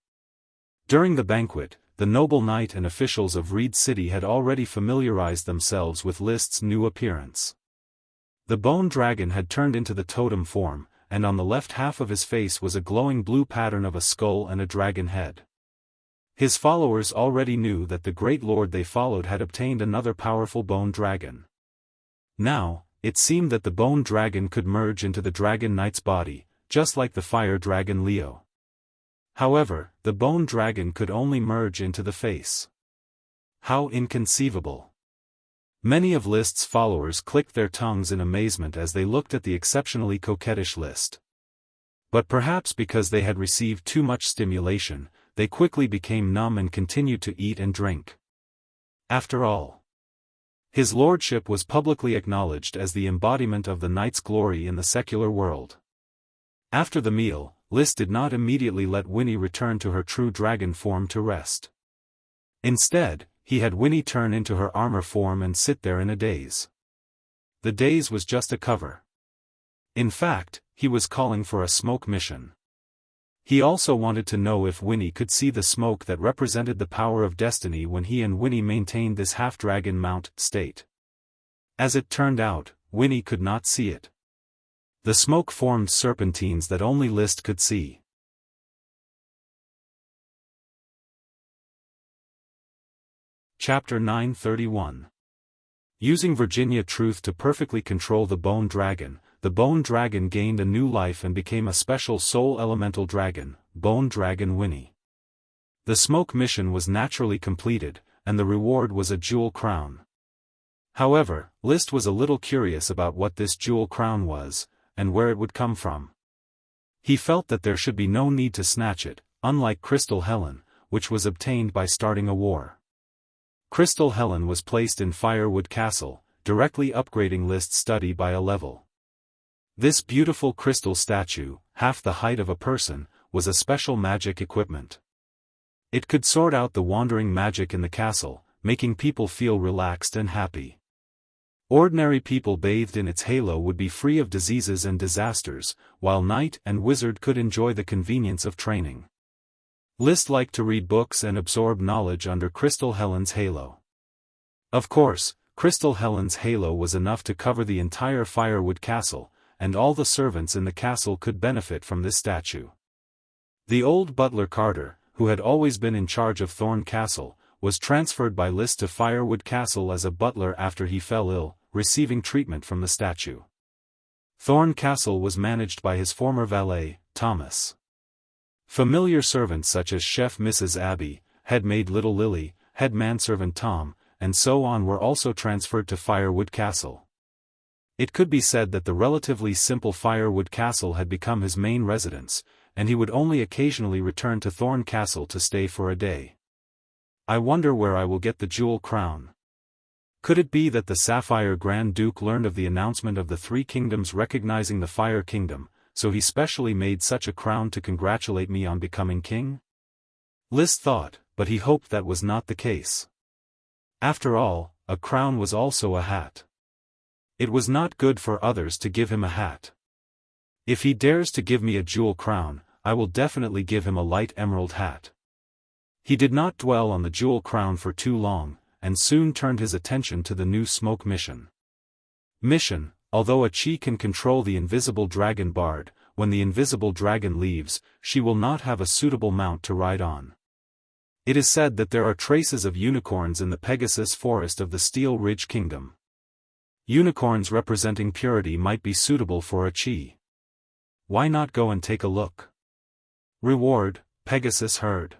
S1: During the banquet, the noble knight and officials of Reed City had already familiarized themselves with List's new appearance. The bone dragon had turned into the totem form, and on the left half of his face was a glowing blue pattern of a skull and a dragon head. His followers already knew that the great lord they followed had obtained another powerful bone dragon. Now, it seemed that the bone dragon could merge into the dragon knight's body, just like the fire dragon Leo. However, the bone dragon could only merge into the face. How inconceivable. Many of List's followers clicked their tongues in amazement as they looked at the exceptionally coquettish List. But perhaps because they had received too much stimulation, they quickly became numb and continued to eat and drink. After all, his lordship was publicly acknowledged as the embodiment of the knight's glory in the secular world. After the meal, List did not immediately let Winnie return to her true dragon form to rest. Instead, he had Winnie turn into her armor form and sit there in a daze. The daze was just a cover. In fact, he was calling for a smoke mission. He also wanted to know if Winnie could see the smoke that represented the power of destiny when he and Winnie maintained this half-dragon mount state. As it turned out, Winnie could not see it. The smoke formed serpentines that only List could see. Chapter 931. Using Virginia Truth to perfectly control the bone dragon gained a new life and became a special soul elemental dragon, Bone Dragon Winnie. The smoke mission was naturally completed, and the reward was a jewel crown. However, List was a little curious about what this jewel crown was, and where it would come from. He felt that there should be no need to snatch it, unlike Crystal Helen, which was obtained by starting a war. Crystal Helen was placed in Firewood Castle, directly upgrading List's study by a level. This beautiful crystal statue, half the height of a person, was a special magic equipment. It could sort out the wandering magic in the castle, making people feel relaxed and happy. Ordinary people bathed in its halo would be free of diseases and disasters, while knight and wizard could enjoy the convenience of training. List liked to read books and absorb knowledge under Crystal Helen's halo. Of course, Crystal Helen's halo was enough to cover the entire Firewood Castle, and all the servants in the castle could benefit from this statue. The old butler Carter, who had always been in charge of Thorn Castle, was transferred by List to Firewood Castle as a butler after he fell ill, receiving treatment from the statue. Thorn Castle was managed by his former valet, Thomas. Familiar servants such as Chef Mrs. Abby, head maid Little Lily, head manservant Tom, and so on were also transferred to Firewood Castle. It could be said that the relatively simple Firewood Castle had become his main residence, and he would only occasionally return to Thorn Castle to stay for a day. I wonder where I will get the jewel crown. Could it be that the Sapphire Grand Duke learned of the announcement of the Three Kingdoms recognizing the Fire Kingdom, so he specially made such a crown to congratulate me on becoming king? List thought, but he hoped that was not the case. After all, a crown was also a hat. It was not good for others to give him a hat. If he dares to give me a jewel crown, I will definitely give him a light emerald hat. He did not dwell on the jewel crown for too long, and soon turned his attention to the new smoke mission. Although a Chi can control the invisible dragon Bard, when the invisible dragon leaves, she will not have a suitable mount to ride on. It is said that there are traces of unicorns in the Pegasus Forest of the Steel Ridge Kingdom. Unicorns representing purity might be suitable for a Chi. Why not go and take a look? Reward, Pegasus Herd.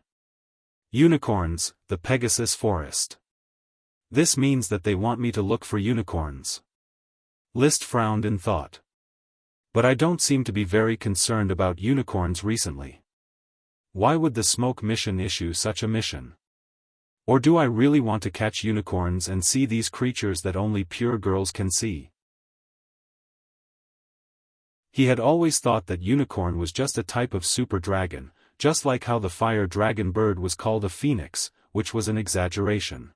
S1: Unicorns, the Pegasus Forest. This means that they want me to look for unicorns. List frowned in thought. But I don't seem to be very concerned about unicorns recently. Why would the smoke mission issue such a mission? Or do I really want to catch unicorns and see these creatures that only pure girls can see? He had always thought that unicorn was just a type of super dragon, just like how the fire dragon bird was called a phoenix, which was an exaggeration.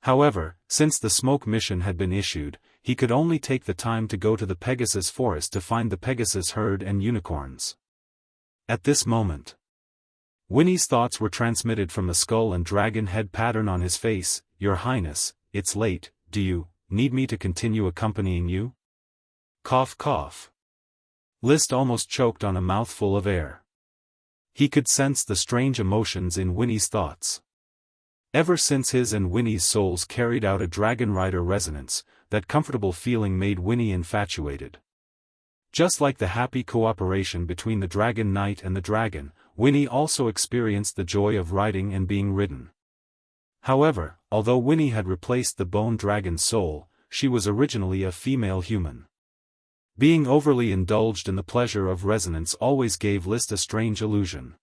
S1: However, since the smoke mission had been issued, he could only take the time to go to the Pegasus Forest to find the Pegasus herd and unicorns. At this moment, Winnie's thoughts were transmitted from the skull and dragon head pattern on his face. Your Highness, it's late, do you need me to continue accompanying you? Cough cough. List almost choked on a mouthful of air. He could sense the strange emotions in Winnie's thoughts. Ever since his and Winnie's souls carried out a dragon rider resonance, that comfortable feeling made Winnie infatuated. Just like the happy cooperation between the Dragon Knight and the dragon, Winnie also experienced the joy of riding and being ridden. However, although Winnie had replaced the bone dragon's soul, she was originally a female human. Being overly indulged in the pleasure of resonance always gave List a strange illusion.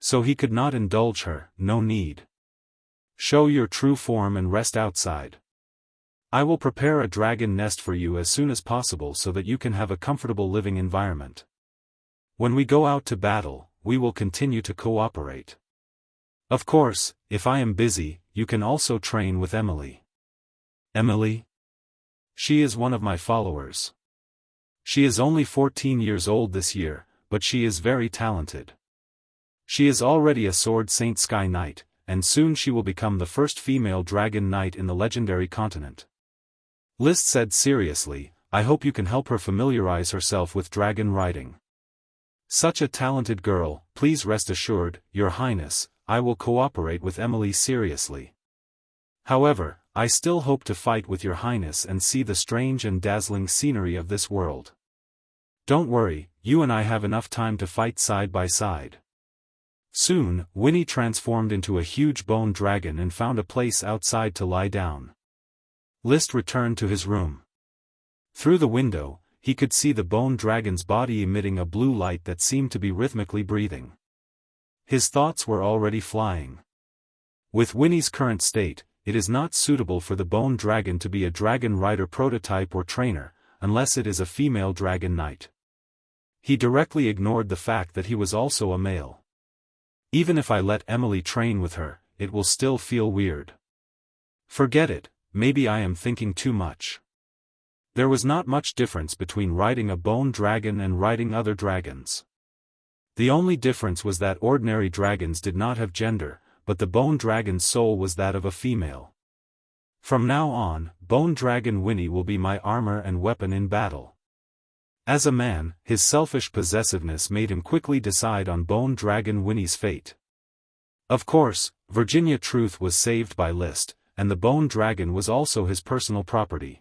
S1: So he could not indulge her, no need. Show your true form and rest outside. I will prepare a dragon nest for you as soon as possible so that you can have a comfortable living environment. When we go out to battle, we will continue to cooperate. Of course, if I am busy, you can also train with Emily. Emily? She is one of my followers. She is only 14 years old this year, but she is very talented. She is already a Sword Saint Sky Knight, and soon she will become the first female Dragon Knight in the legendary continent. List said seriously, I hope you can help her familiarize herself with dragon riding. Such a talented girl, please rest assured, Your Highness, I will cooperate with Emily seriously. However, I still hope to fight with Your Highness and see the strange and dazzling scenery of this world. Don't worry, you and I have enough time to fight side by side. Soon, Winnie transformed into a huge bone dragon and found a place outside to lie down. List returned to his room. Through the window, he could see the bone dragon's body emitting a blue light that seemed to be rhythmically breathing. His thoughts were already flying. With Winnie's current state, it is not suitable for the bone dragon to be a dragon rider prototype or trainer, unless it is a female dragon knight. He directly ignored the fact that he was also a male. Even if I let Emily train with her, it will still feel weird. Forget it, maybe I am thinking too much. There was not much difference between riding a bone dragon and riding other dragons. The only difference was that ordinary dragons did not have gender, but the bone dragon's soul was that of a female. From now on, Bone Dragon Winnie will be my armor and weapon in battle. As a man, his selfish possessiveness made him quickly decide on Bone Dragon Winnie's fate. Of course, Virginia Truth was saved by List, and the bone dragon was also his personal property.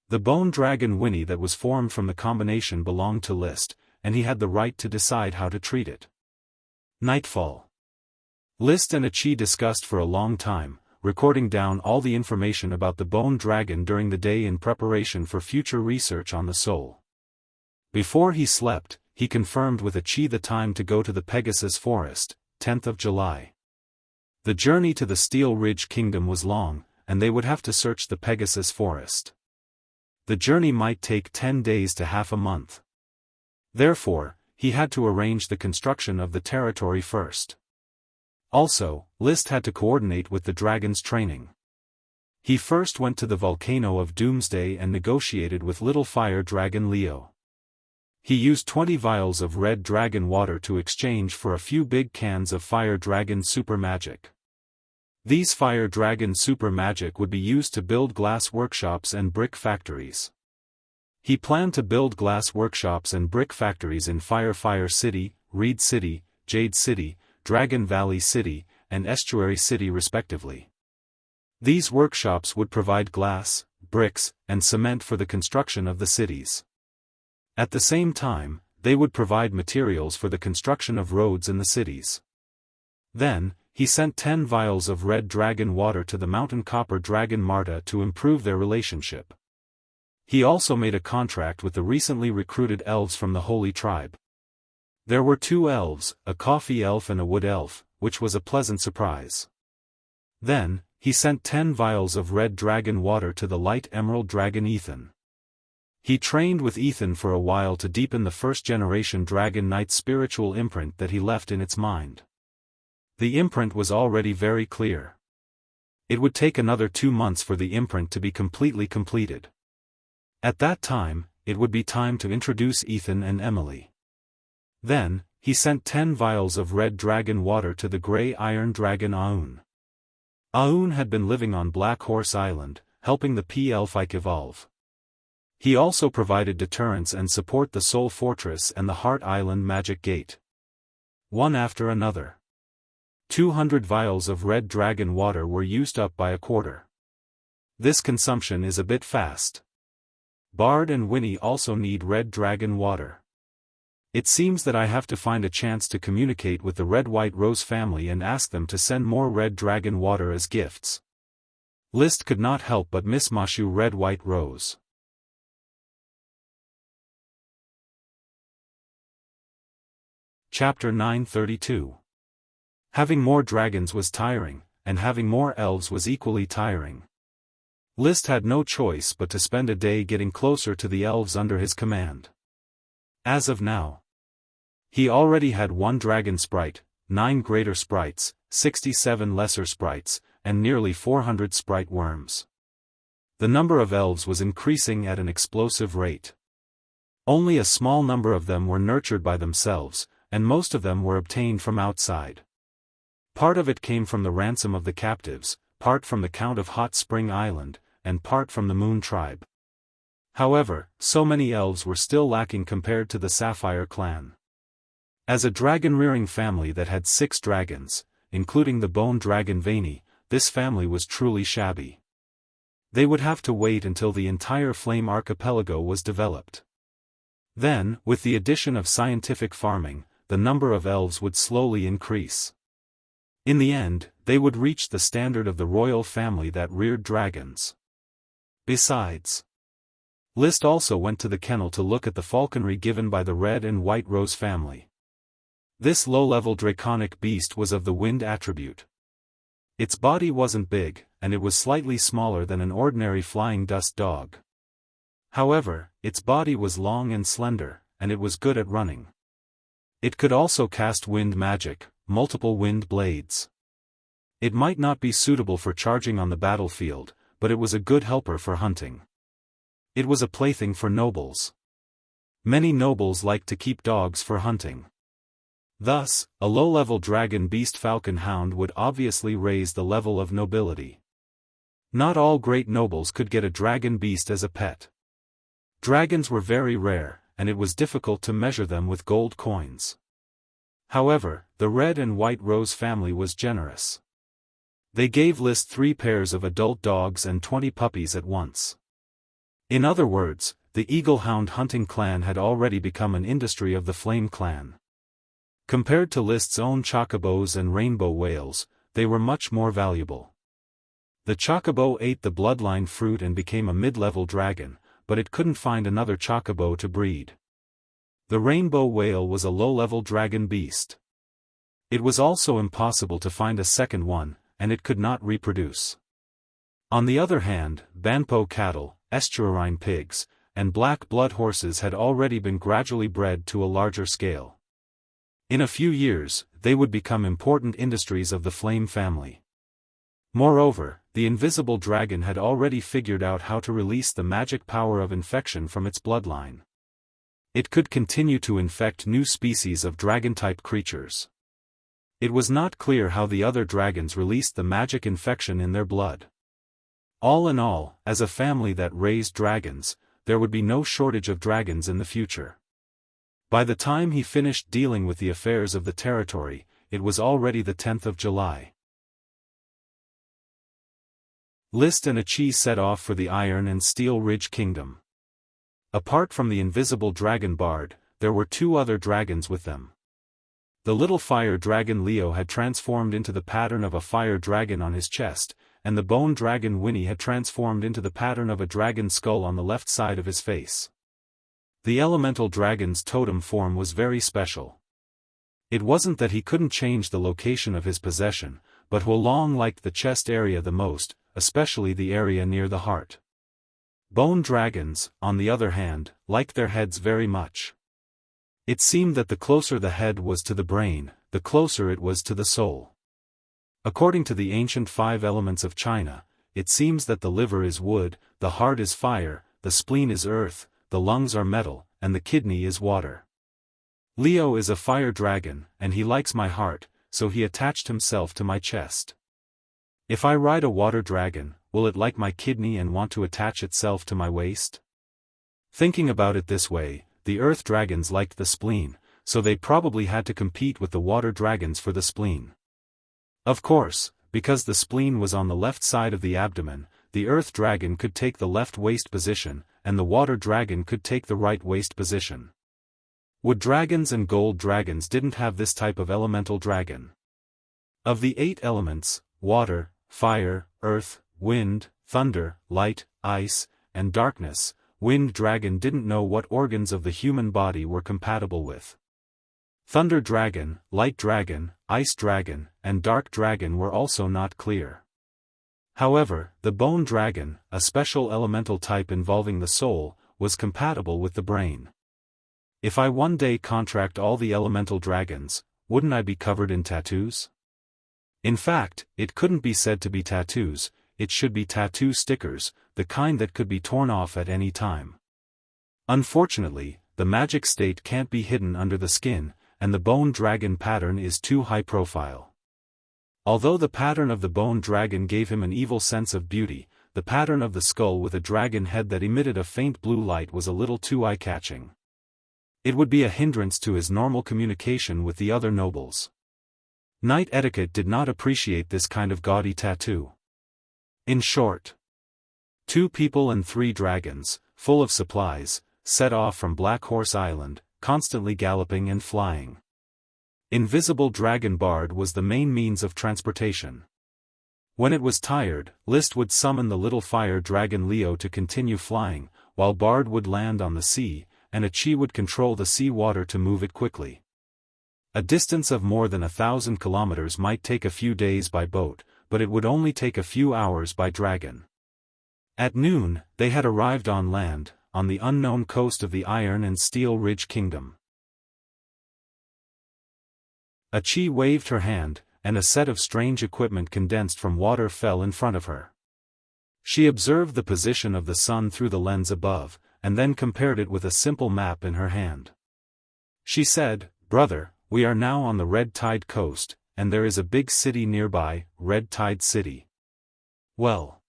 S1: The bone dragon Winnie that was formed from the combination belonged to List, and he had the right to decide how to treat it. Nightfall. List and Achi discussed for a long time, recording down all the information about the bone dragon during the day in preparation for future research on the soul. Before he slept, he confirmed with Achi the time to go to the Pegasus Forest, 10th of July. The journey to the Steel Ridge Kingdom was long, and they would have to search the Pegasus Forest. The journey might take 10 days to half a month. Therefore, he had to arrange the construction of the territory first. Also, List had to coordinate with the dragon's training. He first went to the volcano of Doomsday and negotiated with Little Fire Dragon Leo. He used 20 vials of red dragon water to exchange for a few big cans of Fire Dragon Super Magic. These Fire Dragon Super Magic would be used to build glass workshops and brick factories. He planned to build glass workshops and brick factories in Fire City, Reed City, Jade City, Dragon Valley City, and Estuary City respectively. These workshops would provide glass, bricks, and cement for the construction of the cities. At the same time, they would provide materials for the construction of roads in the cities. Then, he sent 10 vials of red dragon water to the mountain copper dragon Marta to improve their relationship. He also made a contract with the recently recruited elves from the Holy Tribe. There were 2 elves, a coffee elf and a wood elf, which was a pleasant surprise. Then, he sent 10 vials of red dragon water to the light emerald dragon Ethan. He trained with Ethan for a while to deepen the first-generation Dragon Knight's spiritual imprint that he left in its mind. The imprint was already very clear. It would take another 2 months for the imprint to be completely completed. At that time, it would be time to introduce Ethan and Emily. Then, he sent 10 vials of red dragon water to the gray iron dragon Aun. Aun had been living on Black Horse Island, helping the P-Elfike evolve. He also provided deterrence and support the Soul Fortress and the Heart Island Magic Gate. One after another. 200 vials of red dragon water were used up by a quarter. This consumption is a bit fast. Bard and Winnie also need red dragon water. It seems that I have to find a chance to communicate with the Red White Rose family and ask them to send more red dragon water as gifts. List could not help but miss Mashu Red White Rose. Chapter 932. Having more dragons was tiring, and having more elves was equally tiring. List had no choice but to spend a day getting closer to the elves under his command. As of now, he already had 1 dragon sprite, 9 greater sprites, 67 lesser sprites, and nearly 400 sprite worms. The number of elves was increasing at an explosive rate. Only a small number of them were nurtured by themselves, and most of them were obtained from outside. Part of it came from the ransom of the captives, part from the Count of Hot Spring Island, and part from the Moon Tribe. However, so many elves were still lacking compared to the Sapphire clan. As a dragon-rearing family that had 6 dragons, including the bone dragon Vani, this family was truly shabby. They would have to wait until the entire Flame Archipelago was developed. Then, with the addition of scientific farming, the number of elves would slowly increase. In the end, they would reach the standard of the royal family that reared dragons. Besides, List also went to the kennel to look at the falconry given by the Red and White Rose family. This low-level draconic beast was of the wind attribute. Its body wasn't big, and it was slightly smaller than an ordinary flying dust dog. However, its body was long and slender, and it was good at running. It could also cast wind magic, multiple wind blades. It might not be suitable for charging on the battlefield, but it was a good helper for hunting. It was a plaything for nobles. Many nobles liked to keep dogs for hunting. Thus, a low-level dragon beast falcon hound would obviously raise the level of nobility. Not all great nobles could get a dragon beast as a pet. Dragons were very rare, and it was difficult to measure them with gold coins. However, the Red and White Rose family was generous. They gave List 3 pairs of adult dogs and 20 puppies at once. In other words, the Eagle-Hound hunting clan had already become an industry of the Flame clan. Compared to List's own chocobos and rainbow whales, they were much more valuable. The chocobo ate the bloodline fruit and became a mid-level dragon, but it couldn't find another chocobo to breed. The rainbow whale was a low-level dragon beast. It was also impossible to find a second one, and it could not reproduce. On the other hand, Banpo cattle, estuarine pigs, and black blood horses had already been gradually bred to a larger scale. In a few years, they would become important industries of the Flame family. Moreover, the invisible dragon had already figured out how to release the magic power of infection from its bloodline. It could continue to infect new species of dragon-type creatures. It was not clear how the other dragons released the magic infection in their blood. All in all, as a family that raised dragons, there would be no shortage of dragons in the future. By the time he finished dealing with the affairs of the territory, it was already the 10th of July. List and Achi set off for the Iron and Steel Ridge Kingdom. Apart from the invisible dragon Bard, there were 2 other dragons with them. The little fire dragon Leo had transformed into the pattern of a fire dragon on his chest, and the bone dragon Winnie had transformed into the pattern of a dragon skull on the left side of his face. The elemental dragon's totem form was very special. It wasn't that he couldn't change the location of his possession, but Huolong liked the chest area the most, especially the area near the heart. Bone dragons, on the other hand, liked their heads very much. It seemed that the closer the head was to the brain, the closer it was to the soul. According to the ancient 5 elements of China, it seems that the liver is wood, the heart is fire, the spleen is earth, the lungs are metal, and the kidney is water. Leo is a fire dragon, and he likes my heart, so he attached himself to my chest. If I ride a water dragon, will it like my kidney and want to attach itself to my waist? Thinking about it this way, the earth dragons liked the spleen, so they probably had to compete with the water dragons for the spleen. Of course, because the spleen was on the left side of the abdomen, the earth dragon could take the left waist position, and the water dragon could take the right waist position. Wood dragons and gold dragons didn't have this type of elemental dragon. Of the 8 elements, water, fire, earth, wind, thunder, light, ice, and darkness, Wind Dragon didn't know what organs of the human body were compatible with. Thunder Dragon, Light Dragon, Ice Dragon, and Dark Dragon were also not clear. However, the Bone Dragon, a special elemental type involving the soul, was compatible with the brain. If I one day contract all the elemental dragons, wouldn't I be covered in tattoos? In fact, it couldn't be said to be tattoos, it should be tattoo stickers, the kind that could be torn off at any time. Unfortunately, the magic state can't be hidden under the skin, and the bone dragon pattern is too high profile. Although the pattern of the bone dragon gave him an evil sense of beauty, the pattern of the skull with a dragon head that emitted a faint blue light was a little too eye-catching. It would be a hindrance to his normal communication with the other nobles. Knight etiquette did not appreciate this kind of gaudy tattoo. In short, 2 people and 3 dragons, full of supplies, set off from Black Horse Island, constantly galloping and flying. Invisible Dragon Bard was the main means of transportation. When it was tired, List would summon the little fire dragon Leo to continue flying, while Bard would land on the sea, and Chi would control the sea water to move it quickly. A distance of more than 1,000 kilometers might take a few days by boat, but it would only take a few hours by dragon. At noon, they had arrived on land, on the unknown coast of the Iron and Steel Ridge Kingdom. Chi waved her hand, and a set of strange equipment condensed from water fell in front of her. She observed the position of the sun through the lens above, and then compared it with a simple map in her hand. She said, "Brother, we are now on the Red Tide coast, and there is a big city nearby, Red Tide City." Well.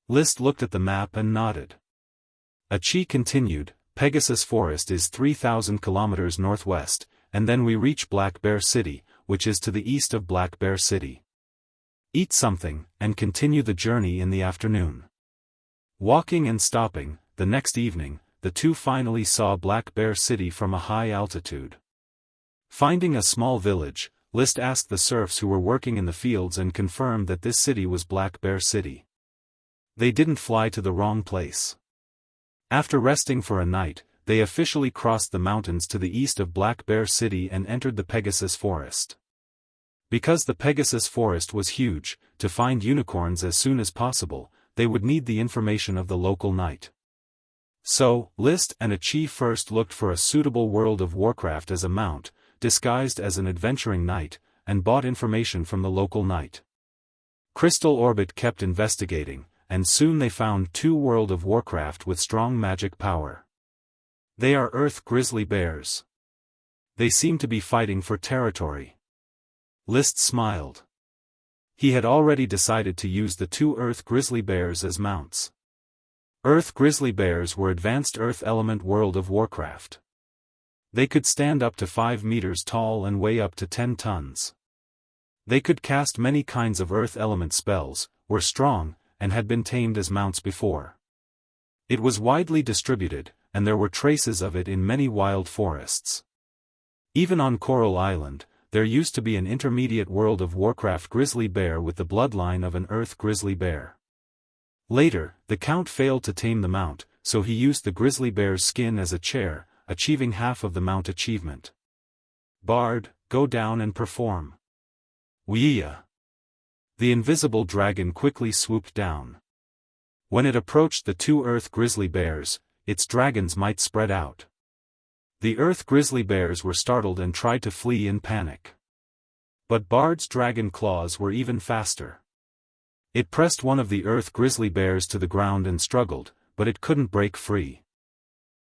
S1: List looked at the map and nodded. Chi continued, "Pegasus Forest is 3,000 kilometers northwest, and then we reach Black Bear City, which is to the east of Black Bear City. Eat something, and continue the journey in the afternoon." Walking and stopping, the next evening, the two finally saw Black Bear City from a high altitude. Finding a small village, List asked the serfs who were working in the fields and confirmed that this city was Black Bear City. They didn't fly to the wrong place. After resting for a night, they officially crossed the mountains to the east of Black Bear City and entered the Pegasus Forest. Because the Pegasus Forest was huge, to find unicorns as soon as possible, they would need the information of the local knight. So, List and Chi first looked for a suitable World of Warcraft as a mount, disguised as an adventuring knight, and bought information from the local knight. Crystal Orbit kept investigating, and soon they found 2 World of Warcraft with strong magic power. They are Earth Grizzly Bears. They seem to be fighting for territory. List smiled. He had already decided to use the 2 Earth Grizzly Bears as mounts. Earth Grizzly Bears were advanced Earth Element World of Warcraft. They could stand up to 5 meters tall and weigh up to 10 tons. They could cast many kinds of Earth Element spells, were strong, and had been tamed as mounts before. It was widely distributed, and there were traces of it in many wild forests. Even on Coral Island, there used to be an intermediate World of Warcraft grizzly bear with the bloodline of an Earth grizzly bear. Later, the Count failed to tame the mount, so he used the grizzly bear's skin as a chair, achieving half of the mount achievement. Bard, go down and perform. Wuxia. The invisible dragon quickly swooped down. When it approached the 2 Earth grizzly bears, its dragons might spread out. The Earth grizzly bears were startled and tried to flee in panic. But Bard's dragon claws were even faster. It pressed one of the Earth grizzly bears to the ground and struggled, but it couldn't break free.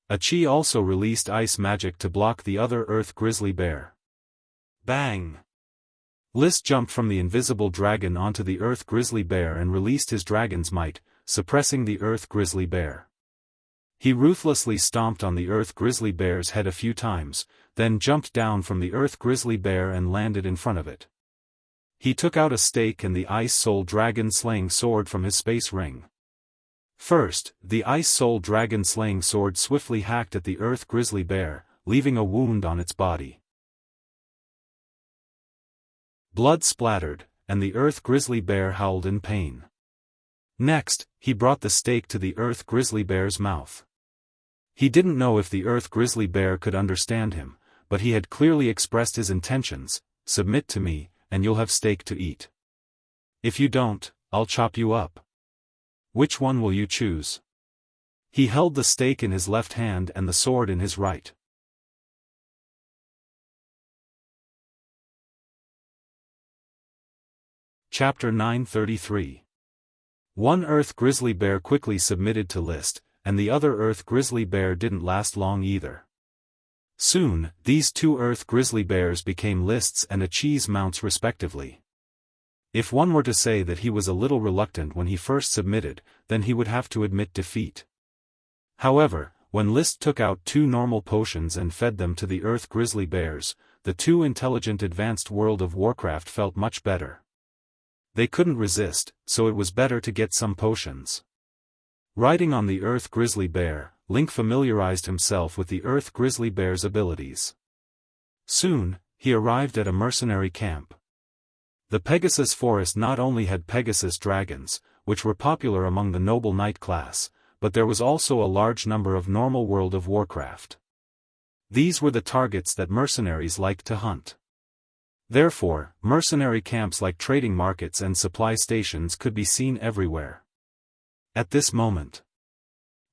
S1: Chi also released ice magic to block the other Earth grizzly bear. Bang! List jumped from the invisible dragon onto the Earth grizzly bear and released his dragon's might, suppressing the Earth grizzly bear. He ruthlessly stomped on the Earth grizzly bear's head a few times, then jumped down from the Earth grizzly bear and landed in front of it. He took out a stake and the Ice Soul Dragon Slaying Sword from his space ring. First, the Ice Soul Dragon Slaying Sword swiftly hacked at the Earth grizzly bear, leaving a wound on its body. Blood splattered, and the Earth grizzly bear howled in pain. Next, he brought the stake to the Earth grizzly bear's mouth. He didn't know if the Earth grizzly bear could understand him, but he had clearly expressed his intentions: submit to me, and you'll have steak to eat. If you don't, I'll chop you up. Which one will you choose? He held the stake in his left hand and the sword in his right. Chapter 933. One Earth grizzly bear quickly submitted to List, and the other Earth grizzly bear didn't last long either. Soon, these two Earth grizzly bears became List's and Achi's mounts respectively. If one were to say that he was a little reluctant when he first submitted, then he would have to admit defeat. However, when List took out 2 normal potions and fed them to the Earth grizzly bears, the 2 intelligent advanced World of Warcraft felt much better. They couldn't resist, so it was better to get some potions. Riding on the Earth grizzly bear, Link familiarized himself with the Earth grizzly bear's abilities. Soon, he arrived at a mercenary camp. The Pegasus Forest not only had Pegasus dragons, which were popular among the noble knight class, but there was also a large number of normal World of Warcraft. These were the targets that mercenaries liked to hunt. Therefore, mercenary camps like trading markets and supply stations could be seen everywhere. At this moment,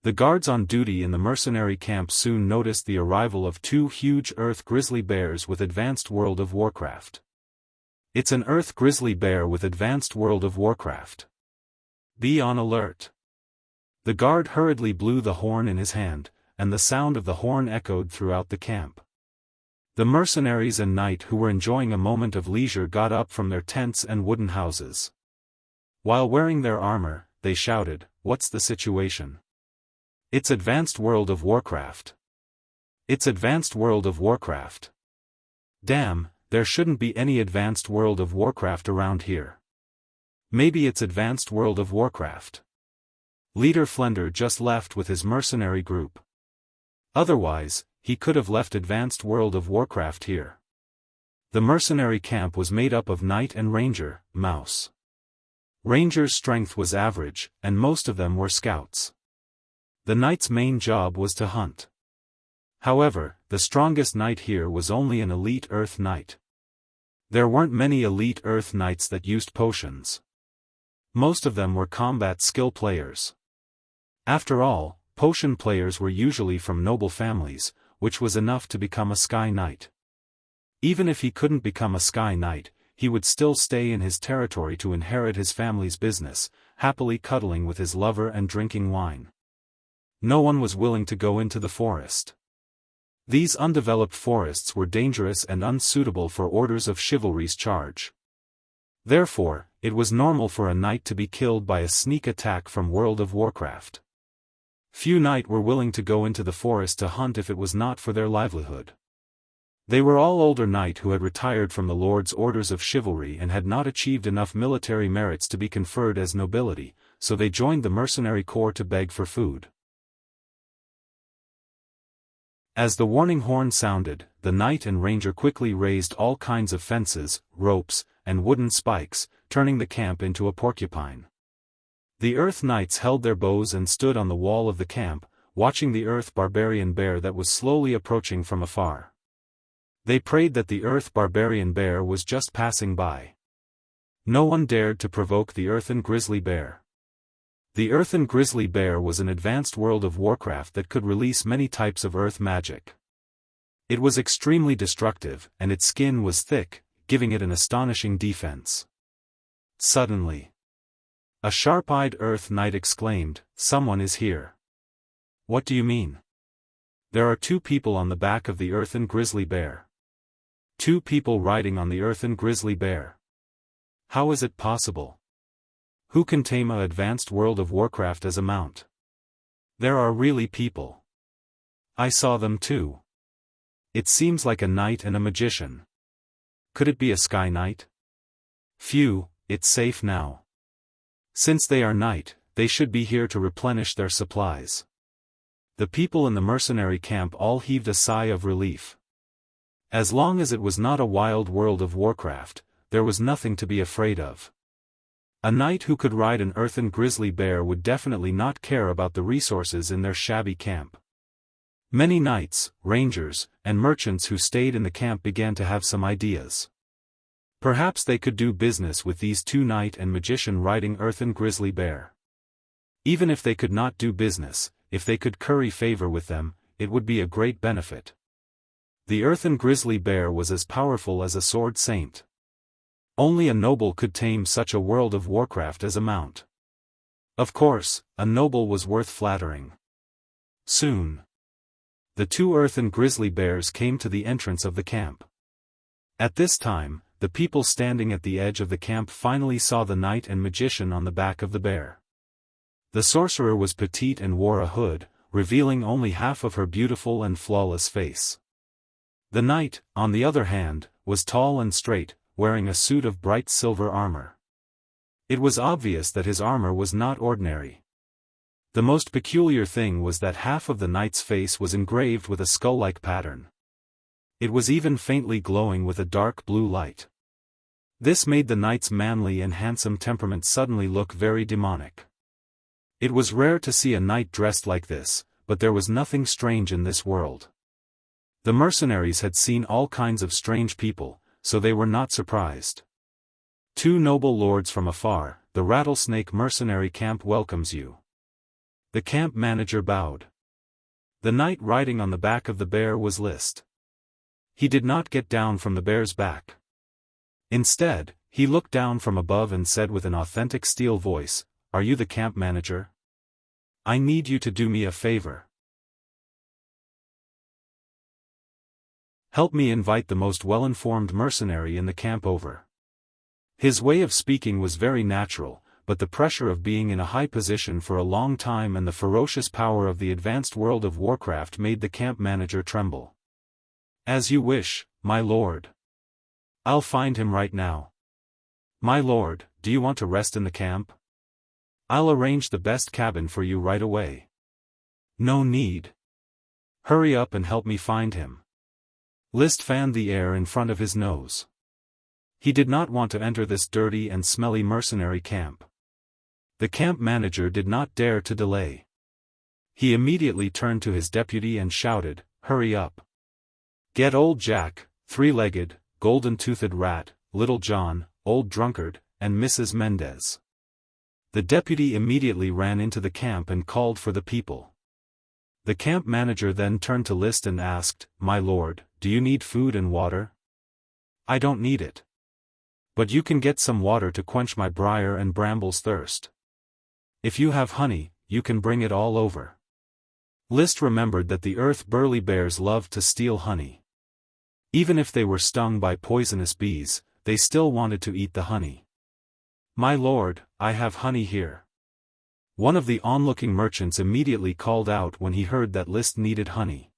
S1: the guards on duty in the mercenary camp soon noticed the arrival of 2 huge Earth grizzly bears with advanced World of Warcraft. It's an Earth grizzly bear with advanced World of Warcraft. Be on alert. The guard hurriedly blew the horn in his hand, and the sound of the horn echoed throughout the camp. The mercenaries and knight who were enjoying a moment of leisure got up from their tents and wooden houses. While wearing their armor, they shouted, "What's the situation?" "It's advanced World of Warcraft. It's advanced World of Warcraft. Damn, there shouldn't be any advanced World of Warcraft around here. Maybe it's advanced World of Warcraft. Leader Flender just left with his mercenary group. Otherwise, he could have left advanced World of Warcraft here." The mercenary camp was made up of knight and ranger, mouse. Rangers' strength was average, and most of them were scouts. The knight's main job was to hunt. However, the strongest knight here was only an elite Earth knight. There weren't many elite Earth knights that used potions. Most of them were combat skill players. After all, potion players were usually from noble families, which was enough to become a Sky Knight. Even if he couldn't become a Sky Knight, he would still stay in his territory to inherit his family's business, happily cuddling with his lover and drinking wine. No one was willing to go into the forest. These undeveloped forests were dangerous and unsuitable for orders of chivalry's charge. Therefore, it was normal for a knight to be killed by a sneak attack from World of Warcraft. Few knights were willing to go into the forest to hunt if it was not for their livelihood. They were all older knights who had retired from the Lord's orders of chivalry and had not achieved enough military merits to be conferred as nobility, so they joined the mercenary corps to beg for food. As the warning horn sounded, the knight and ranger quickly raised all kinds of fences, ropes, and wooden spikes, turning the camp into a porcupine. The Earth Knights held their bows and stood on the wall of the camp, watching the Earth Barbarian Bear that was slowly approaching from afar. They prayed that the Earth Barbarian Bear was just passing by. No one dared to provoke the Earthen Grizzly Bear. The Earthen Grizzly Bear was an advanced World of Warcraft that could release many types of earth magic. It was extremely destructive, and its skin was thick, giving it an astonishing defense. Suddenly, a sharp-eyed Earth Knight exclaimed, "Someone is here." "What do you mean?" "There are 2 people on the back of the Earthen Grizzly Bear." 2 people riding on the Earthen Grizzly Bear. How is it possible? Who can tame an advanced World of Warcraft as a mount? There are really people. I saw them too. It seems like a knight and a magician. Could it be a Sky Knight? Phew, it's safe now. Since they are knight, they should be here to replenish their supplies. The people in the mercenary camp all heaved a sigh of relief. As long as it was not a wild World of Warcraft, there was nothing to be afraid of. A knight who could ride an Earthen Grizzly Bear would definitely not care about the resources in their shabby camp. Many knights, rangers, and merchants who stayed in the camp began to have some ideas. Perhaps they could do business with these 2 knight and magician riding Earthen Grizzly Bear. Even if they could not do business, if they could curry favor with them, it would be a great benefit. The Earthen Grizzly Bear was as powerful as a sword saint. Only a noble could tame such a world of warcraft as a mount. Of course, a noble was worth flattering. Soon, the two earthen grizzly bears came to the entrance of the camp. At this time, the people standing at the edge of the camp finally saw the knight and magician on the back of the bear. The sorcerer was petite and wore a hood, revealing only half of her beautiful and flawless face. The knight, on the other hand, was tall and straight, wearing a suit of bright silver armor. It was obvious that his armor was not ordinary. The most peculiar thing was that half of the knight's face was engraved with a skull-like pattern. It was even faintly glowing with a dark blue light. This made the knight's manly and handsome temperament suddenly look very demonic. It was rare to see a knight dressed like this, but there was nothing strange in this world. The mercenaries had seen all kinds of strange people, so they were not surprised. Two noble lords from afar, the rattlesnake mercenary camp welcomes you. The camp manager bowed. The knight riding on the back of the bear was List. He did not get down from the bear's back. Instead, he looked down from above and said with an authentic steel voice, "Are you the camp manager? I need you to do me a favor. Help me invite the most well-informed mercenary in the camp over." His way of speaking was very natural, but the pressure of being in a high position for a long time and the ferocious power of the advanced world of Warcraft made the camp manager tremble. "As you wish, my lord. I'll find him right now." "My lord, do you want to rest in the camp? I'll arrange the best cabin for you right away." "No need. Hurry up and help me find him." List fanned the air in front of his nose. He did not want to enter this dirty and smelly mercenary camp. The camp manager did not dare to delay. He immediately turned to his deputy and shouted, "Hurry up. Get old Jack, three-legged, golden-toothed rat, Little John, old drunkard, and Mrs. Mendez." The deputy immediately ran into the camp and called for the people. The camp manager then turned to List and asked, "My lord, do you need food and water?" "I don't need it. But you can get some water to quench my briar and brambles thirst. If you have honey, you can bring it all over." List remembered that the earth burly bears loved to steal honey. Even if they were stung by poisonous bees, they still wanted to eat the honey. "My lord, I have honey here." One of the onlooking merchants immediately called out when he heard that List needed honey.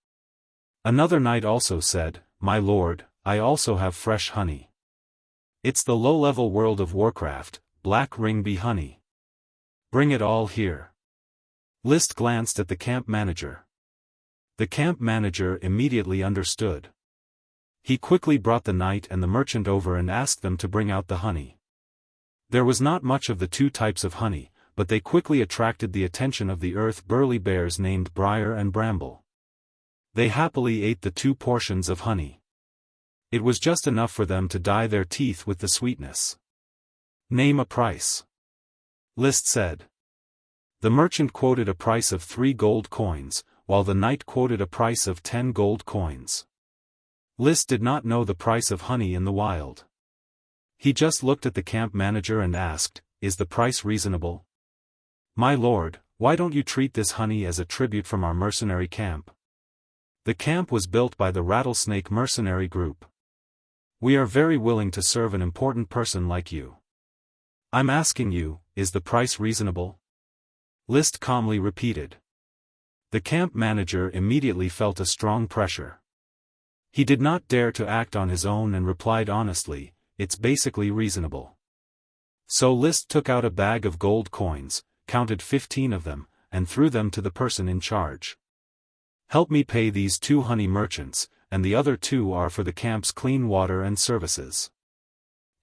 S1: Another knight also said, "My lord, I also have fresh honey. It's the low-level world of Warcraft, black ring bee honey. Bring it all here." List glanced at the camp manager. The camp manager immediately understood. He quickly brought the knight and the merchant over and asked them to bring out the honey. There was not much of the two types of honey, but they quickly attracted the attention of the earth burly bears named Briar and Bramble. They happily ate the 2 portions of honey. It was just enough for them to dye their teeth with the sweetness. "Name a price," List said. The merchant quoted a price of 3 gold coins, while the knight quoted a price of 10 gold coins. List did not know the price of honey in the wild. He just looked at the camp manager and asked, "Is the price reasonable?" "My lord, why don't you treat this honey as a tribute from our mercenary camp? The camp was built by the Rattlesnake Mercenary Group. We are very willing to serve an important person like you. I'm asking you, is the price reasonable?" List calmly repeated. The camp manager immediately felt a strong pressure. He did not dare to act on his own and replied honestly, "It's basically reasonable." So List took out a bag of gold coins, counted 15 of them, and threw them to the person in charge. "Help me pay these 2 honey merchants, and the other 2 are for the camp's clean water and services."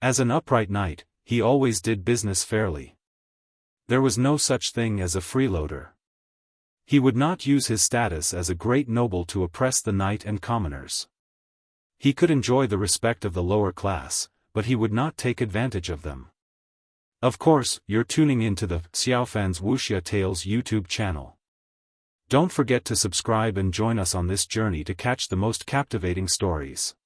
S1: As an upright knight, he always did business fairly. There was no such thing as a freeloader. He would not use his status as a great noble to oppress the knight and commoners. He could enjoy the respect of the lower class, but he would not take advantage of them. Of course, you're tuning into the Xiaofan's Wuxia Tales YouTube channel. Don't forget to subscribe and join us on this journey to catch the most captivating stories.